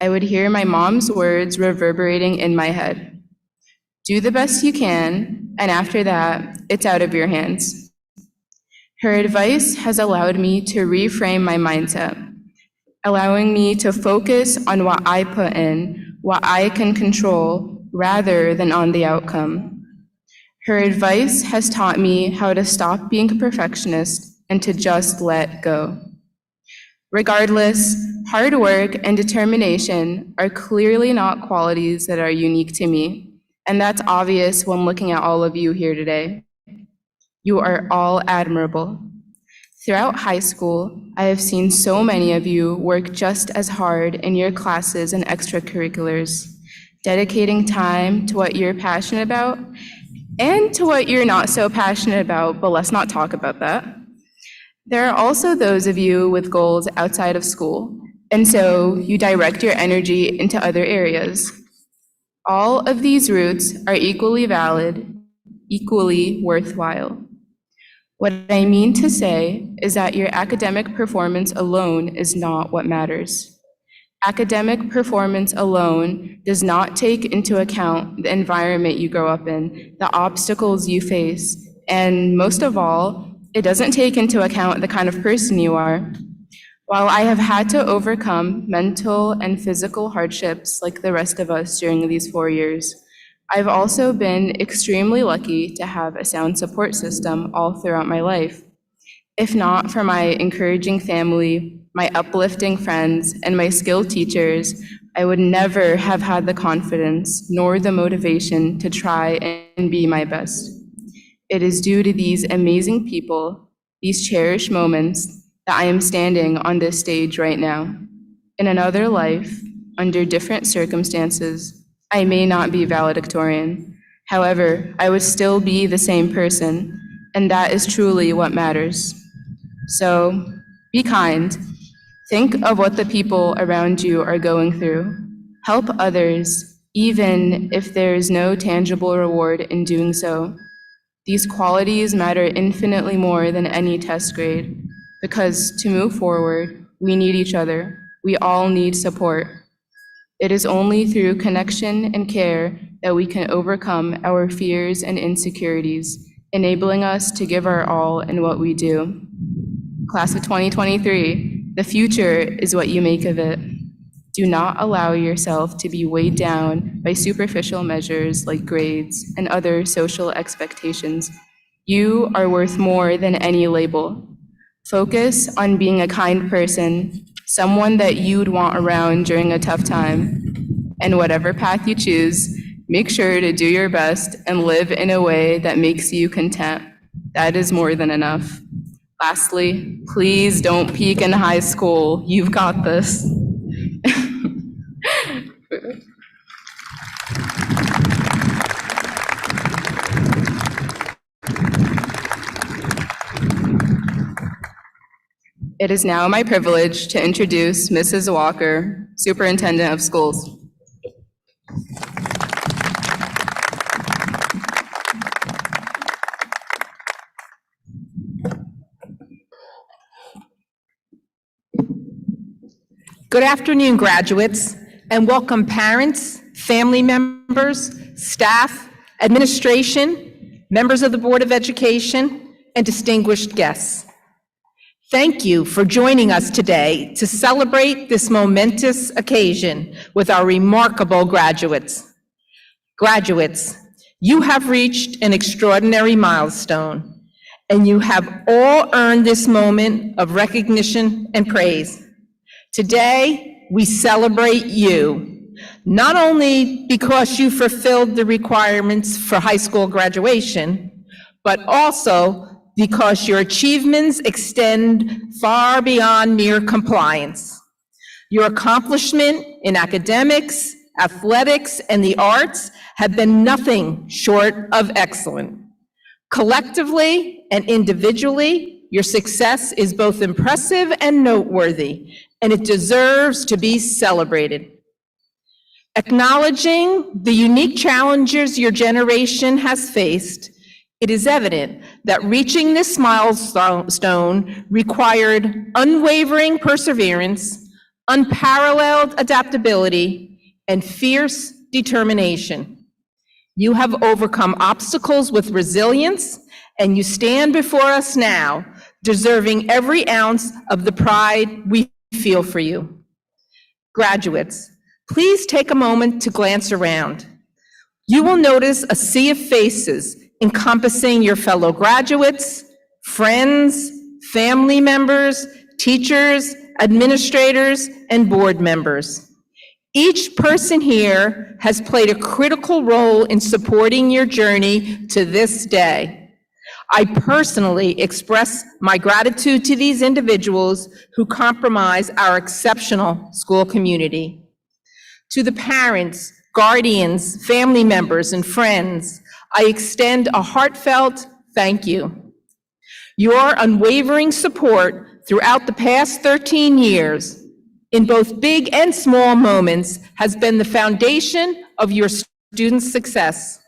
I would hear my mom's words reverberating in my head. Do the best you can, and after that, it's out of your hands. Her advice has allowed me to reframe my mindset, allowing me to focus on what I put in, what I can control, rather than on the outcome. Her advice has taught me how to stop being a perfectionist and to just let go. Regardless, hard work and determination are clearly not qualities that are unique to me, and that's obvious when looking at all of you here today. You are all admirable. Throughout high school, I have seen so many of you work just as hard in your classes and extracurriculars, dedicating time to what you're passionate about and to what you're not so passionate about, but let's not talk about that. There are also those of you with goals outside of school, and so you direct your energy into other areas. All of these routes are equally valid, equally worthwhile. What I mean to say is that your academic performance alone is not what matters. Academic performance alone does not take into account the environment you grow up in, the obstacles you face, and most of all, it doesn't take into account the kind of person you are. While I have had to overcome mental and physical hardships like the rest of us during these 4 years, I've also been extremely lucky to have a sound support system all throughout my life. If not for my encouraging family, my uplifting friends, and my skilled teachers, I would never have had the confidence nor the motivation to try and be my best. It is due to these amazing people, these cherished moments, that I am standing on this stage right now. In another life, under different circumstances, I may not be valedictorian. However, I would still be the same person, and that is truly what matters. So, be kind. Think of what the people around you are going through. Help others, even if there is no tangible reward in doing so. These qualities matter infinitely more than any test grade, because to move forward, we need each other. We all need support. It is only through connection and care that we can overcome our fears and insecurities, enabling us to give our all in what we do. Class of 2023, the future is what you make of it. Do not allow yourself to be weighed down by superficial measures like grades and other social expectations. You are worth more than any label. Focus on being a kind person, someone that you'd want around during a tough time. And whatever path you choose, make sure to do your best and live in a way that makes you content. That is more than enough. Lastly, please don't peak in high school. You've got this. It is now my privilege to introduce Mrs. Walker, Superintendent of Schools. Good afternoon, graduates, and welcome parents, family members, staff, administration, members of the Board of Education, and distinguished guests. Thank you for joining us today to celebrate this momentous occasion with our remarkable graduates. Graduates, you have reached an extraordinary milestone, and you have all earned this moment of recognition and praise. Today, we celebrate you, not only because you fulfilled the requirements for high school graduation, but also because your achievements extend far beyond mere compliance. Your accomplishment in academics, athletics, and the arts have been nothing short of excellent. Collectively and individually, your success is both impressive and noteworthy, and it deserves to be celebrated. Acknowledging the unique challenges your generation has faced, it is evident that reaching this milestone required unwavering perseverance, unparalleled adaptability, and fierce determination. You have overcome obstacles with resilience, and you stand before us now, deserving every ounce of the pride we feel for you. Graduates, please take a moment to glance around. You will notice a sea of faces encompassing your fellow graduates, friends, family members, teachers, administrators, and board members. Each person here has played a critical role in supporting your journey to this day. I personally express my gratitude to these individuals who comprise our exceptional school community. To the parents, guardians, family members, and friends, I extend a heartfelt thank you. Your unwavering support throughout the past 13 years, in both big and small moments, has been the foundation of your students' success.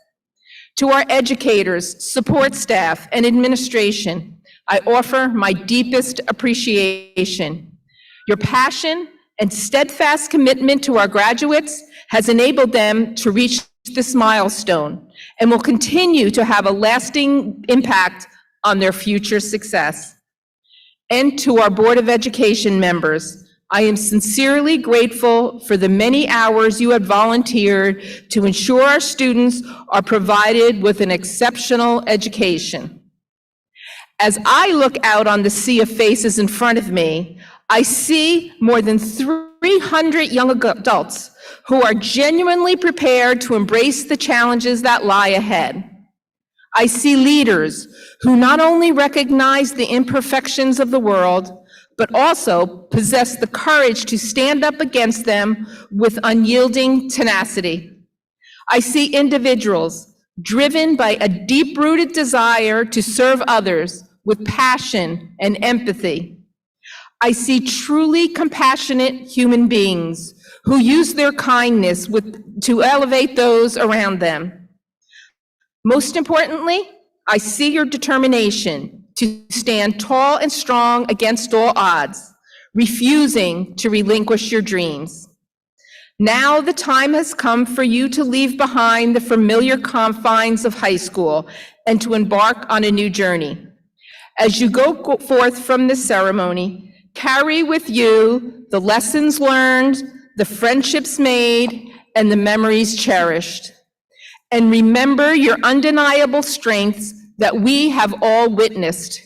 To our educators, support staff, and administration, I offer my deepest appreciation. Your passion and steadfast commitment to our graduates has enabled them to reach this milestone and will continue to have a lasting impact on their future success. And to our Board of Education members, I am sincerely grateful for the many hours you have volunteered to ensure our students are provided with an exceptional education. As I look out on the sea of faces in front of me, I see more than 300 young adults who are genuinely prepared to embrace the challenges that lie ahead. I see leaders who not only recognize the imperfections of the world, but also possess the courage to stand up against them with unyielding tenacity. I see individuals driven by a deep-rooted desire to serve others with passion and empathy. I see truly compassionate human beings who use their kindness to elevate those around them. Most importantly, I see your determination to stand tall and strong against all odds, refusing to relinquish your dreams. Now the time has come for you to leave behind the familiar confines of high school and to embark on a new journey. As you go forth from this ceremony, carry with you the lessons learned, the friendships made, and the memories cherished. And remember your undeniable strengths that we have all witnessed,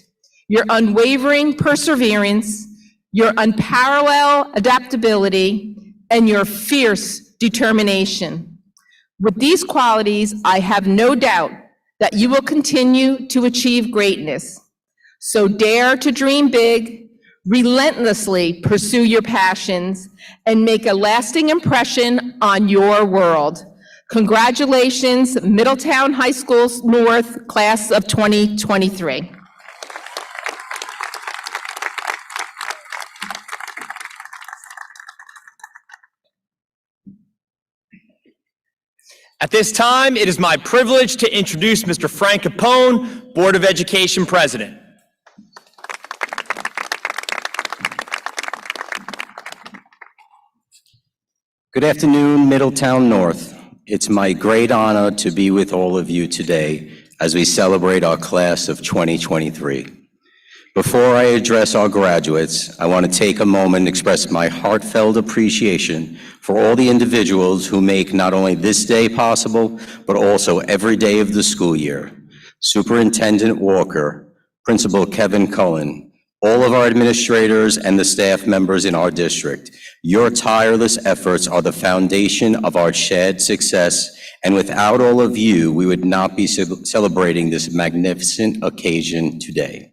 your unwavering perseverance, your unparalleled adaptability, and your fierce determination. With these qualities, I have no doubt that you will continue to achieve greatness. So dare to dream big, relentlessly pursue your passions, and make a lasting impression on your world. Congratulations, Middletown High School North, class of 2023. At this time, it is my privilege to introduce Mr. Frank Capone, Board of Education President. Good afternoon, Middletown North. It's my great honor to be with all of you today as we celebrate our class of 2023. Before I address our graduates, I want to take a moment and express my heartfelt appreciation for all the individuals who make not only this day possible, but also every day of the school year. Superintendent Walker, Principal Kevin Cullen, all of our administrators and the staff members in our district. Your tireless efforts are the foundation of our shared success, and without all of you, we would not be celebrating this magnificent occasion today.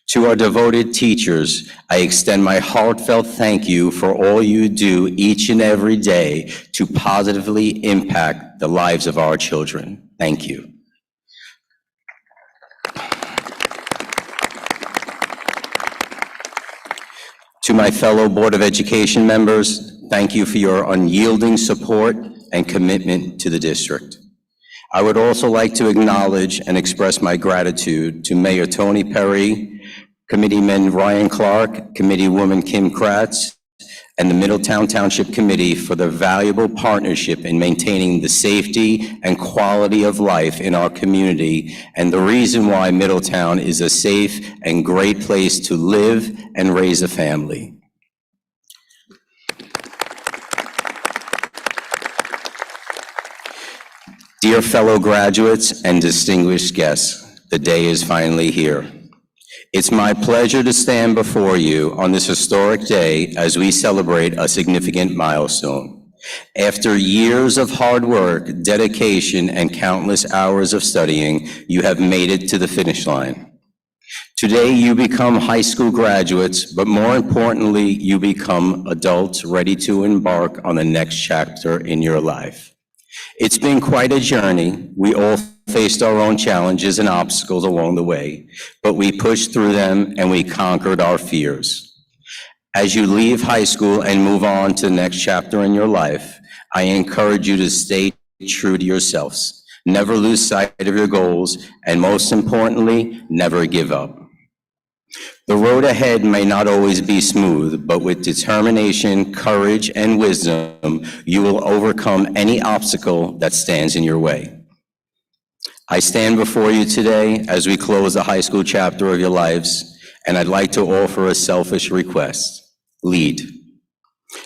To our devoted teachers, I extend my heartfelt thank you for all you do each and every day to positively impact the lives of our children. Thank you. To my fellow Board of Education members, thank you for your unyielding support and commitment to the district. I would also like to acknowledge and express my gratitude to Mayor Tony Perry, Committeeman Ryan Clark, Committeewoman Kim Kratz, and the Middletown Township Committee for their valuable partnership in maintaining the safety and quality of life in our community, and the reason why Middletown is a safe and great place to live and raise a family. Dear fellow graduates and distinguished guests, the day is finally here. It's my pleasure to stand before you on this historic day as we celebrate a significant milestone. After years of hard work, dedication, and countless hours of studying, you have made it to the finish line. Today, you become high school graduates, but more importantly, you become adults ready to embark on the next chapter in your life. It's been quite a journey. We all faced our own challenges and obstacles along the way, but we pushed through them and we conquered our fears. As you leave high school and move on to the next chapter in your life, I encourage you to stay true to yourselves. Never lose sight of your goals, and most importantly, never give up. The road ahead may not always be smooth, but with determination, courage, and wisdom, you will overcome any obstacle that stands in your way. I stand before you today as we close the high school chapter of your lives, and I'd like to offer a selfish request. Lead.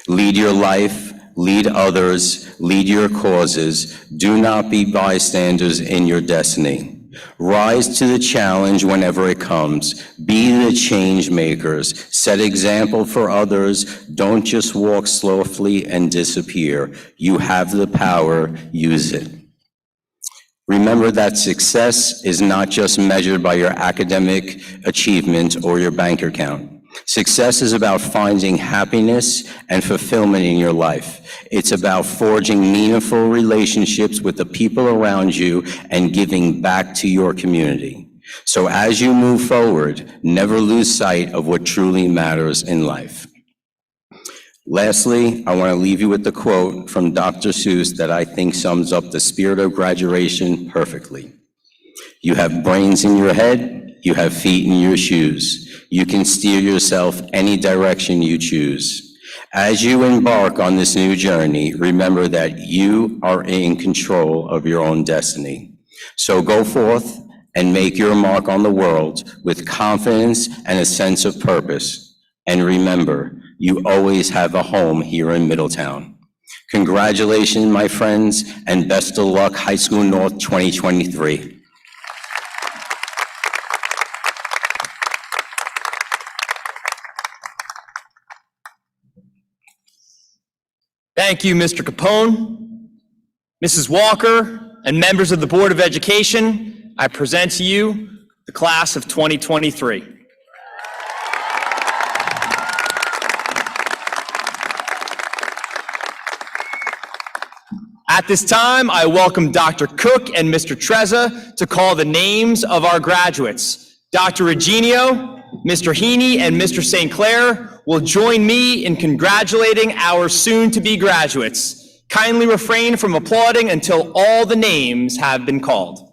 Lead your life, lead others, lead your causes. Do not be bystanders in your destiny. Rise to the challenge whenever it comes. Be the change makers. Set example for others. Don't just walk slowly and disappear. You have the power, use it. Remember that success is not just measured by your academic achievement or your bank account. Success is about finding happiness and fulfillment in your life. It's about forging meaningful relationships with the people around you and giving back to your community. So as you move forward, never lose sight of what truly matters in life. Lastly, I want to leave you with the quote from Dr. Seuss that I think sums up the spirit of graduation perfectly. You have brains in your head, you have feet in your shoes. You can steer yourself any direction you choose. As you embark on this new journey, remember that you are in control of your own destiny. So go forth and make your mark on the world with confidence and a sense of purpose. And remember, you always have a home here in Middletown. Congratulations, my friends, and best of luck, High School North 2023. Thank you, Mr. Capone. Mrs. Walker, and members of the Board of Education, I present to you the class of 2023. At this time, I welcome Dr. Cook and Mr. Trezza to call the names of our graduates. Dr. Reginio, Mr. Heaney, and Mr. St. Clair will join me in congratulating our soon-to-be graduates. Kindly refrain from applauding until all the names have been called.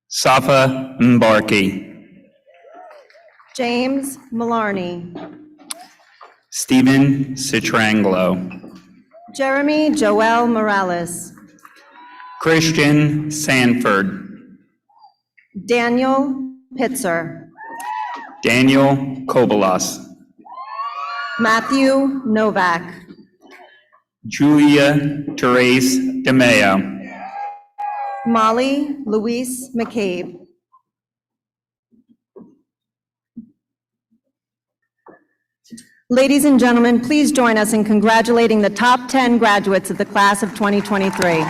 Safa Mbarki, James Malarney, Stephen Citrangelo, Jeremy Joel Morales, Christian Sanford, Daniel Pitzer, Daniel Kobalas, Matthew Novak, Julia Therese DeMeo, Molly Louise McCabe, ladies and gentlemen, please join us in congratulating the top 10 graduates of the class of 2023.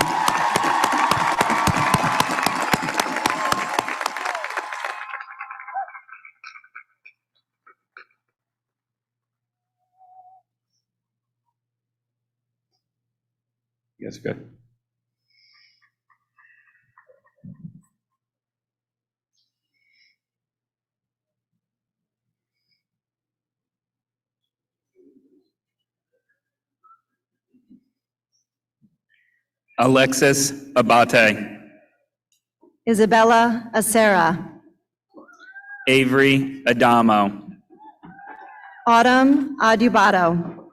You guys good? Alexis Abate, Isabella Acera, Avery Adamo, Autumn Adubato,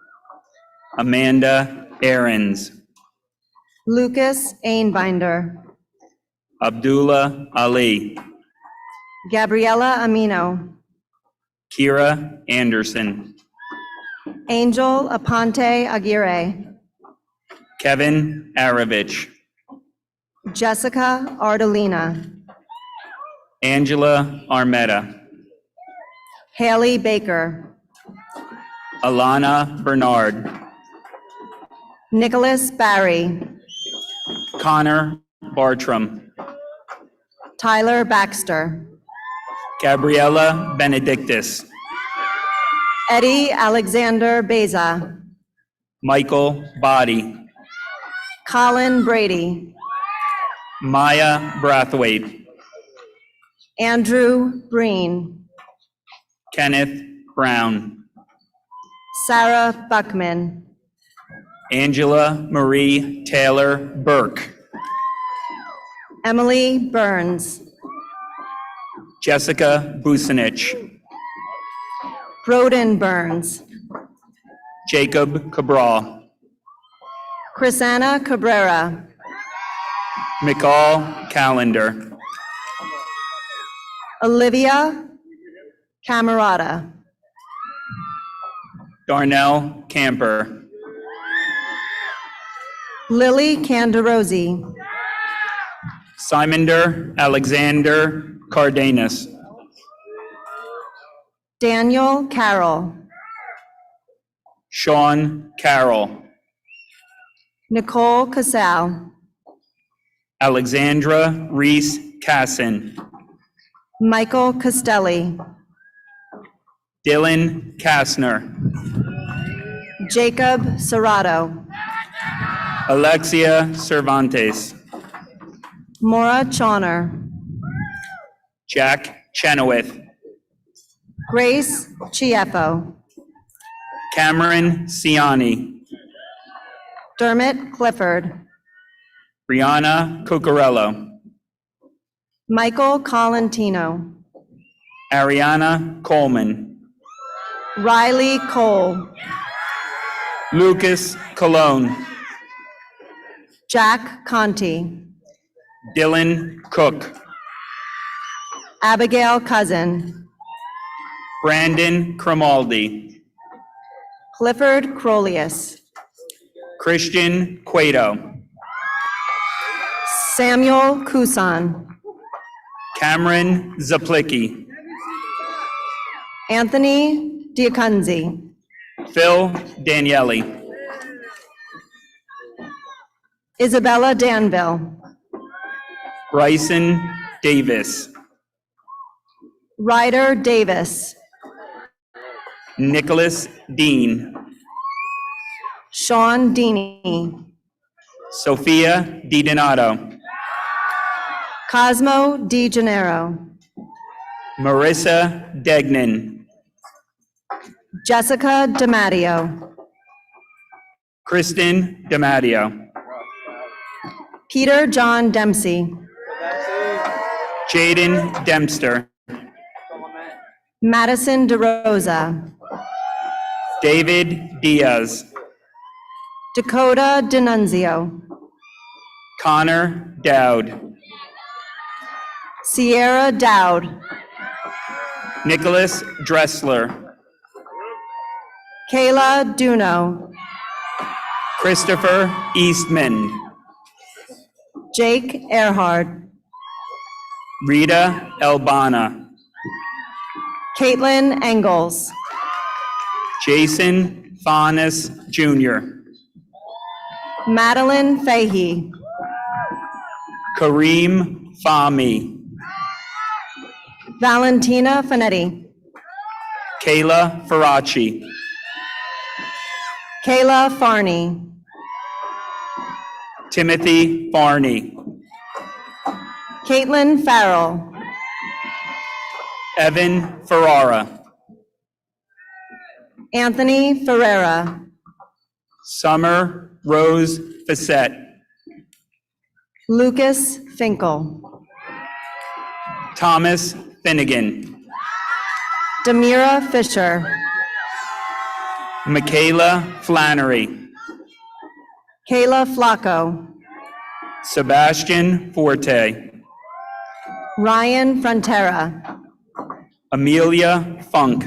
Amanda Aarons, Lucas Einbinder, Abdullah Ali, Gabriela Amino, Kira Anderson, Angel Aponte Aguirre, Kevin Aravich, Jessica Ardolina, Angela Armetta, Haley Baker, Alana Bernard, Nicholas Barry, Connor Bartram, Tyler Baxter, Gabriella Benedictus, Eddie Alexander Beza, Michael Body, Colin Brady, Maya Brathwaite, Andrew Breen, Kenneth Brown, Sarah Buckman, Angela Marie Taylor Burke, Emily Burns, Jessica Bucinich, Broden Burns. Jacob Cabral. Chrisana Cabrera. McCall Callender. Olivia Camerata. Darnell Camper. Lily Candarosi. Simonder Alexander Cardenas. Daniel Carroll. Sean Carroll. Nicole Casal. Alexandra Reese Casson. Michael Costelli. Dylan Kastner. Jacob Serrato. Alexia Cervantes. Maura Chauner. Jack Chenoweth. Grace Chieffo. Cameron Ciani. Dermot Clifford. Brianna Cucurello. Michael Colantino. Ariana Coleman. Riley Cole. Lucas Colon. Jack Conti. Dylan Cook. Abigail Cousin. Brandon Cromaldi. Clifford Crolius. Christian Cueto. Samuel Kusan. Cameron Zaplicki. Anthony Diacunzi. Phil Daniele. Isabella Danville. Bryson Davis. Ryder Davis. Nicholas Dean. Sean Deeney. Sophia DiDonato. Cosmo Di Gennaro. Marissa Degnan. Jessica DiMatteo. Kristen DiMatteo. Peter John Dempsey. Jaden Dempster. Madison DeRosa. David Diaz. Dakota D'Annunzio. Connor Dowd. Sierra Dowd. Nicholas Dressler. Kayla Duno. Christopher Eastman. Jake Earhart. Rita Elbana. Caitlin Engels. Jason Faunus Jr. Madeline Fahey. Kareem Fahmy. Valentina Fanetti. Kayla Faraci. Kayla Farney. Timothy Farney. Caitlin Farrell. Evan Ferrara. Anthony Ferreira. Summer Rose Facette. Lucas Finkel. Thomas Finnegan. Demira Fisher. Michaela Flannery. Kayla Flacco. Sebastian Forte. Ryan Frontera. Amelia Funk.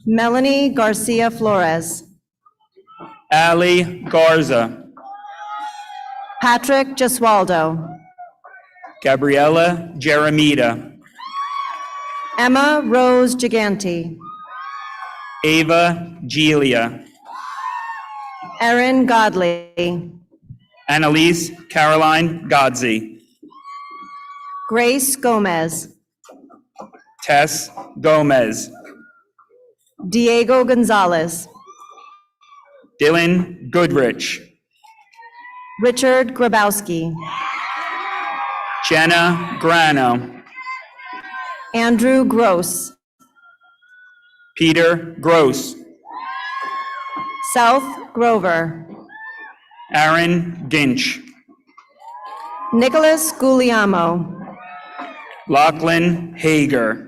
Melanie Garcia Flores. Ali Garza. Patrick Gesualdo. Gabriella Jeremita. Emma Rose Giganti. Ava Gilia. Erin Godley. Annalise Caroline Godzi. Grace Gomez. Tess Gomez. Diego Gonzalez. Dylan Goodrich. Richard Grabowski. Jenna Grano. Andrew Gross. Peter Gross. South Grover. Aaron Ginch. Nicholas Guglielmo. Lachlan Hager.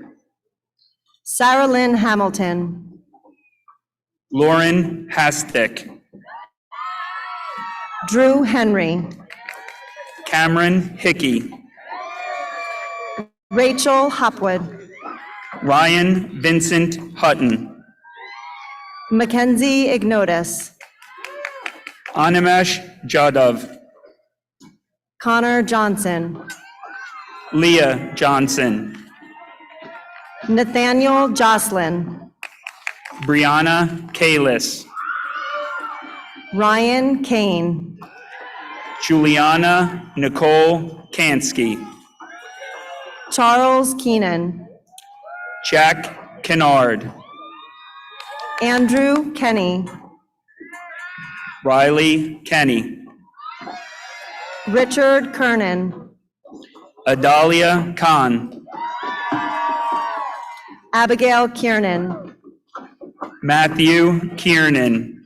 Sarah Lynn Hamilton. Lauren Hastick. Drew Henry. Cameron Hickey. Rachel Hopwood. Ryan Vincent Hutton. Mackenzie Ignotus. Animesh Jadhav. Connor Johnson. Leah Johnson. Nathaniel Jocelyn. Brianna Kalis. Ryan Kane. Juliana Nicole Kansky. Charles Keenan. Jack Kennard. Andrew Kenny. Riley Kenny. Richard Kernan. Adalia Khan. Abigail Kiernan. Matthew Kiernan.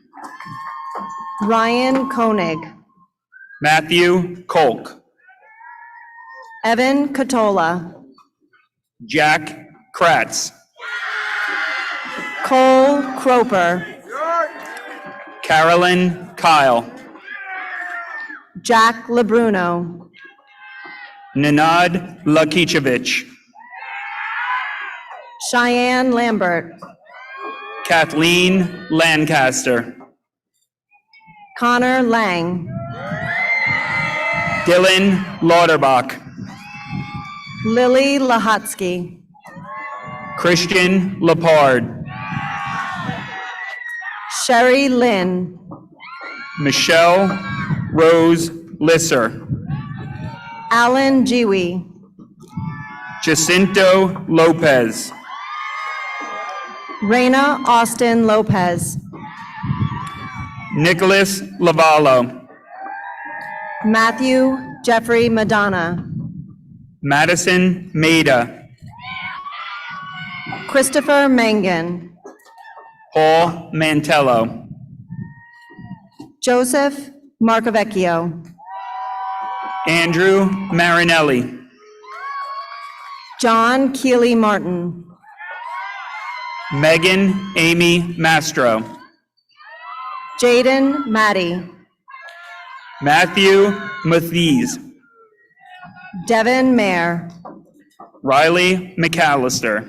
Ryan Koenig. Matthew Kolk. Evan Catola. Jack Kratz. Cole Croper. Carolyn Kyle. Jack LeBruno. Nenad Lakichevich. Cheyenne Lambert. Kathleen Lancaster. Connor Lang. Dylan Lauterbach. Lily Lahotsky. Christian Lepard. Sherry Lynn. Michelle Rose Lisser. Alan Jiwi. Jacinto Lopez. Reina Austin Lopez. Nicholas Lavallo. Matthew Jeffrey Madonna. Madison Maida. Christopher Mangan. Paul Mantello. Joseph Marcovecchio. Andrew Marinelli. John Keely Martin. Megan Amy Mastro. Jaden Maddie. Matthew Mathies. Devin Mayer. Riley McAllister.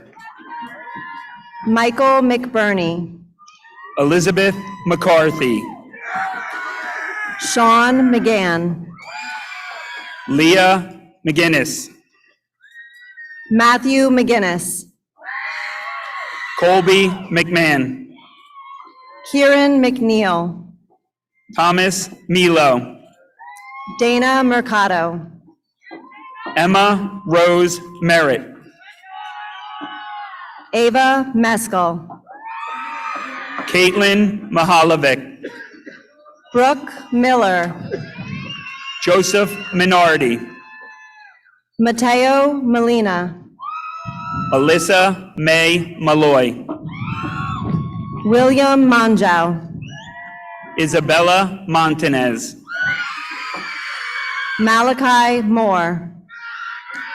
Michael McBurney. Elizabeth McCarthy. Sean McGann. Leah McGinnis. Matthew McGinnis. Colby McMahon. Kieran McNeil. Thomas Milo. Dana Mercado. Emma Rose Merritt. Ava Meskel. Caitlin Mahalovic. Brooke Miller. Joseph Minardi. Mateo Molina. Alyssa May Malloy. William Manjau. Isabella Montanez. Malachi Moore.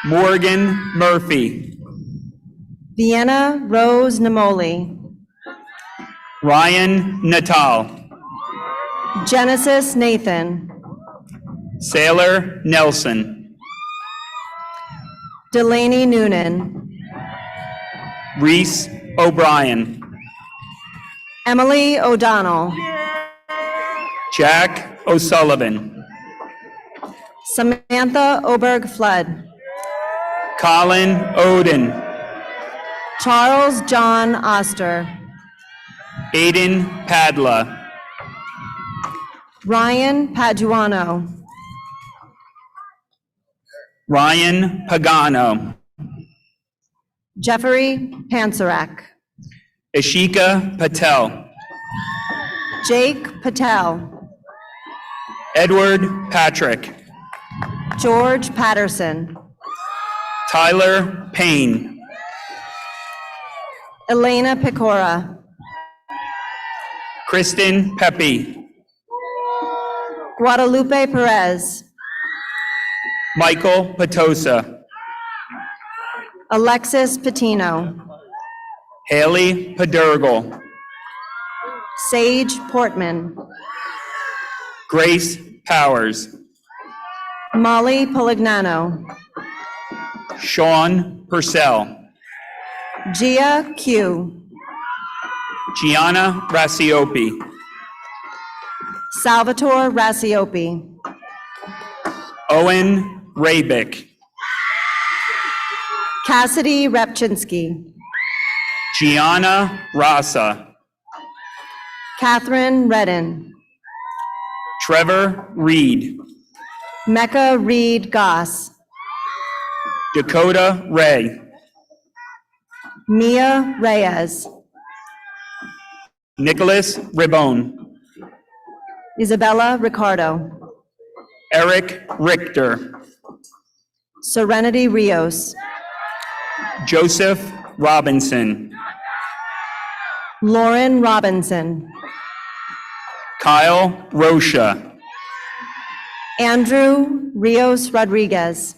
Morgan Murphy. Vienna Rose Namoli. Ryan Natal. Genesis Nathan. Sailor Nelson. Delaney Noonan. Reese O'Brien. Emily O'Donnell. Jack O'Sullivan. Samantha Oberg Flood. Colin Odin. Charles John Oster. Aiden Padla. Ryan Paduano. Ryan Pagano. Jeffrey Pansarak. Ashika Patel. Jake Patel. Edward Patrick. George Patterson. Tyler Payne. Elena Pecora. Kristen Pepe. Guadalupe Perez. Michael Patosa. Alexis Patino. Haley Padergal, Sage Portman, Grace Powers, Molly Polignano, Sean Purcell, Gia Q, Gianna Rassiopi, Salvatore Rassiopi, Owen Rabick, Cassidy Repchinsky, Gianna Rasa, Catherine Redden, Trevor Reed, Mecca Reed Goss, Dakota Ray, Mia Reyes, Nicholas Ribone, Isabella Ricardo, Eric Richter, Serenity Rios, Joseph Robinson, Lauren Robinson, Kyle Rocha, Andrew Rios Rodriguez,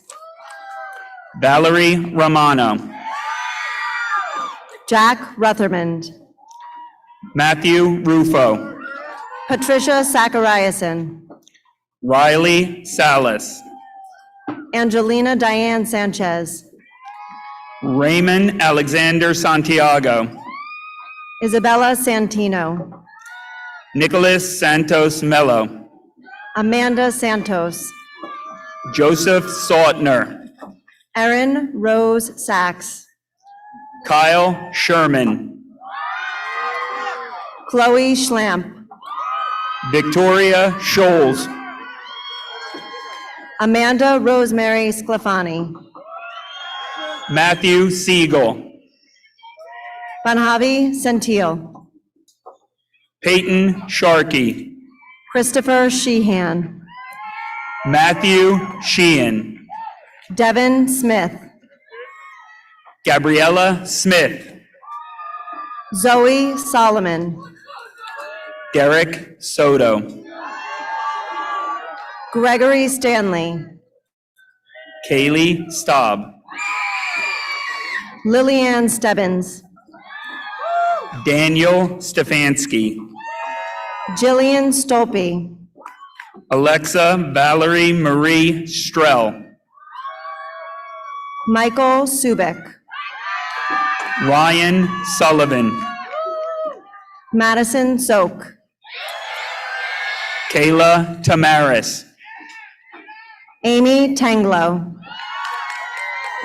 Valerie Romano, Jack Ruthermond, Matthew Rufo, Patricia Zachariason, Riley Salas, Angelina Diane Sanchez, Raymond Alexander Santiago, Isabella Santino, Nicholas Santos Mello, Amanda Santos, Joseph Sautner, Erin Rose Sachs, Kyle Sherman, Chloe Schlamp, Victoria Scholes, Amanda Rosemary Sclafani, Matthew Siegel, Banhavi Sentil, Peyton Sharkey, Christopher Sheehan, Matthew Sheehan, Devin Smith, Gabriella Smith, Zoe Solomon, Derek Soto, Gregory Stanley, Kaylee Staub, Lillian Stebbins, Daniel Stefanski, Jillian Stolpe, Alexa Valerie Marie Strell, Michael Subek, Ryan Sullivan, Madison Zoke, Kayla Tamaris, Amy Tanglo,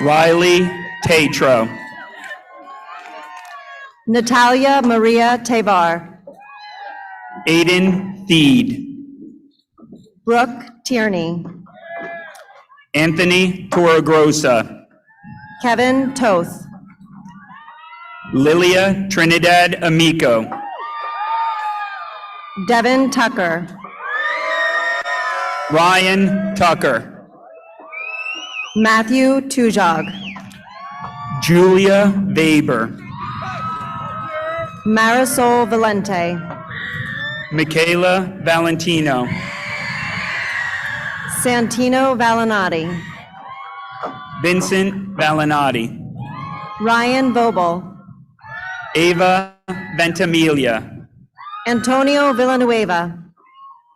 Riley Tatro, Natalia Maria Tevar, Aiden Theed, Brooke Tierney, Anthony Torregrossa, Kevin Toth, Lilia Trinidad Amico, Devin Tucker, Ryan Tucker, Matthew Tujog, Julia Weber, Marisol Valente, Michaela Valentino, Santino Valinati, Vincent Valinati, Ryan Vobel, Ava Ventimiglia, Antonio Villanueva,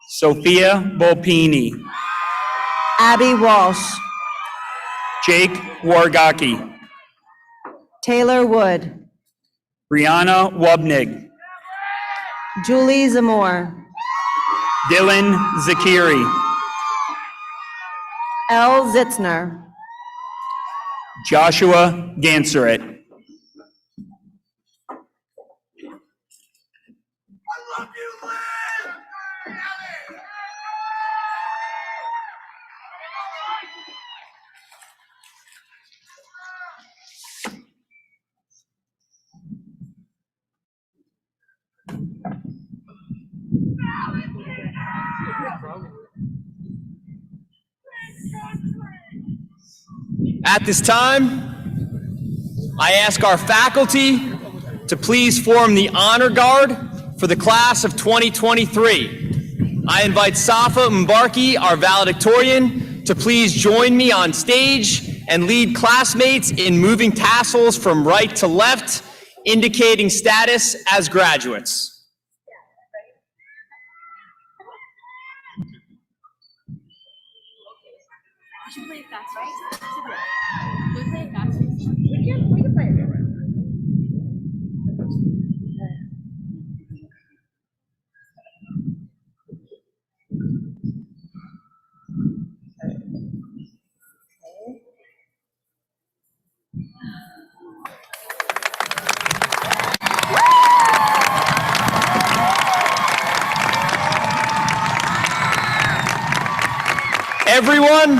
Sophia Volpini, Abby Walsh, Jake Wargaki, Taylor Wood, Brianna Wubnig, Julie Zamore, Dylan Zakiri, Elle Zitzner, Joshua Ganseret. At this time, I ask our faculty to please form the honor guard for the class of 2023. I invite Safa Mbarki, our valedictorian, to please join me on stage and lead classmates in moving tassels from right to left indicating status as graduates. Everyone,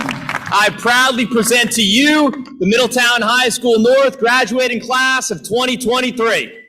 I proudly present to you the Middletown High School North graduating class of 2023.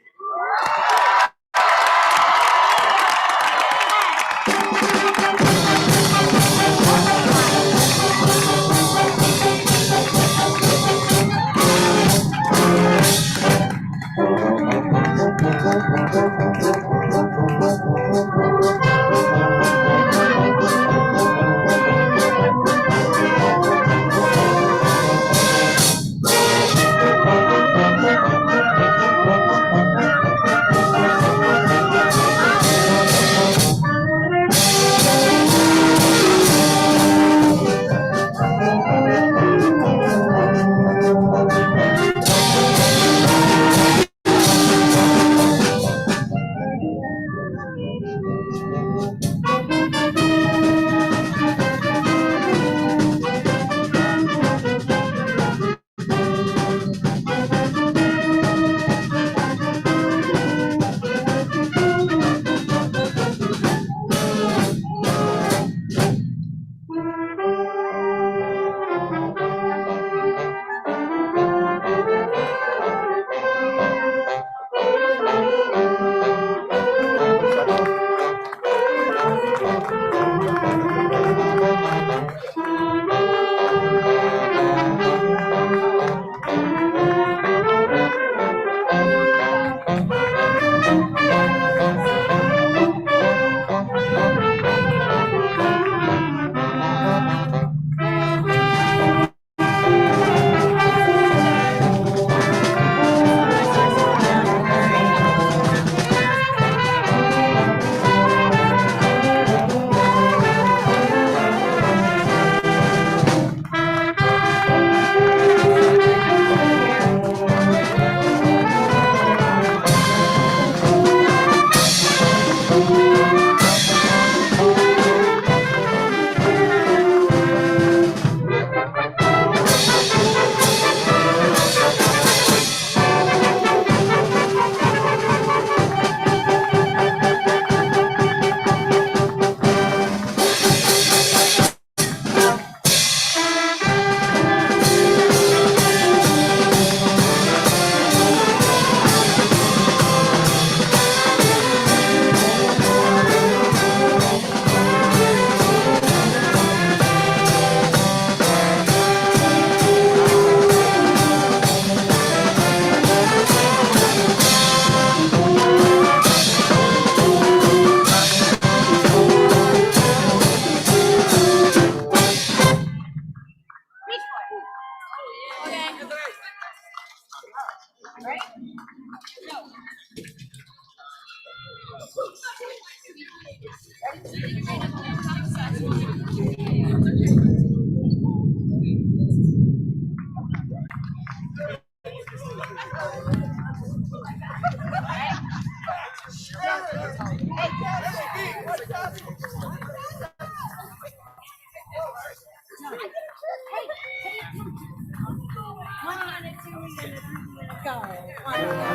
Go.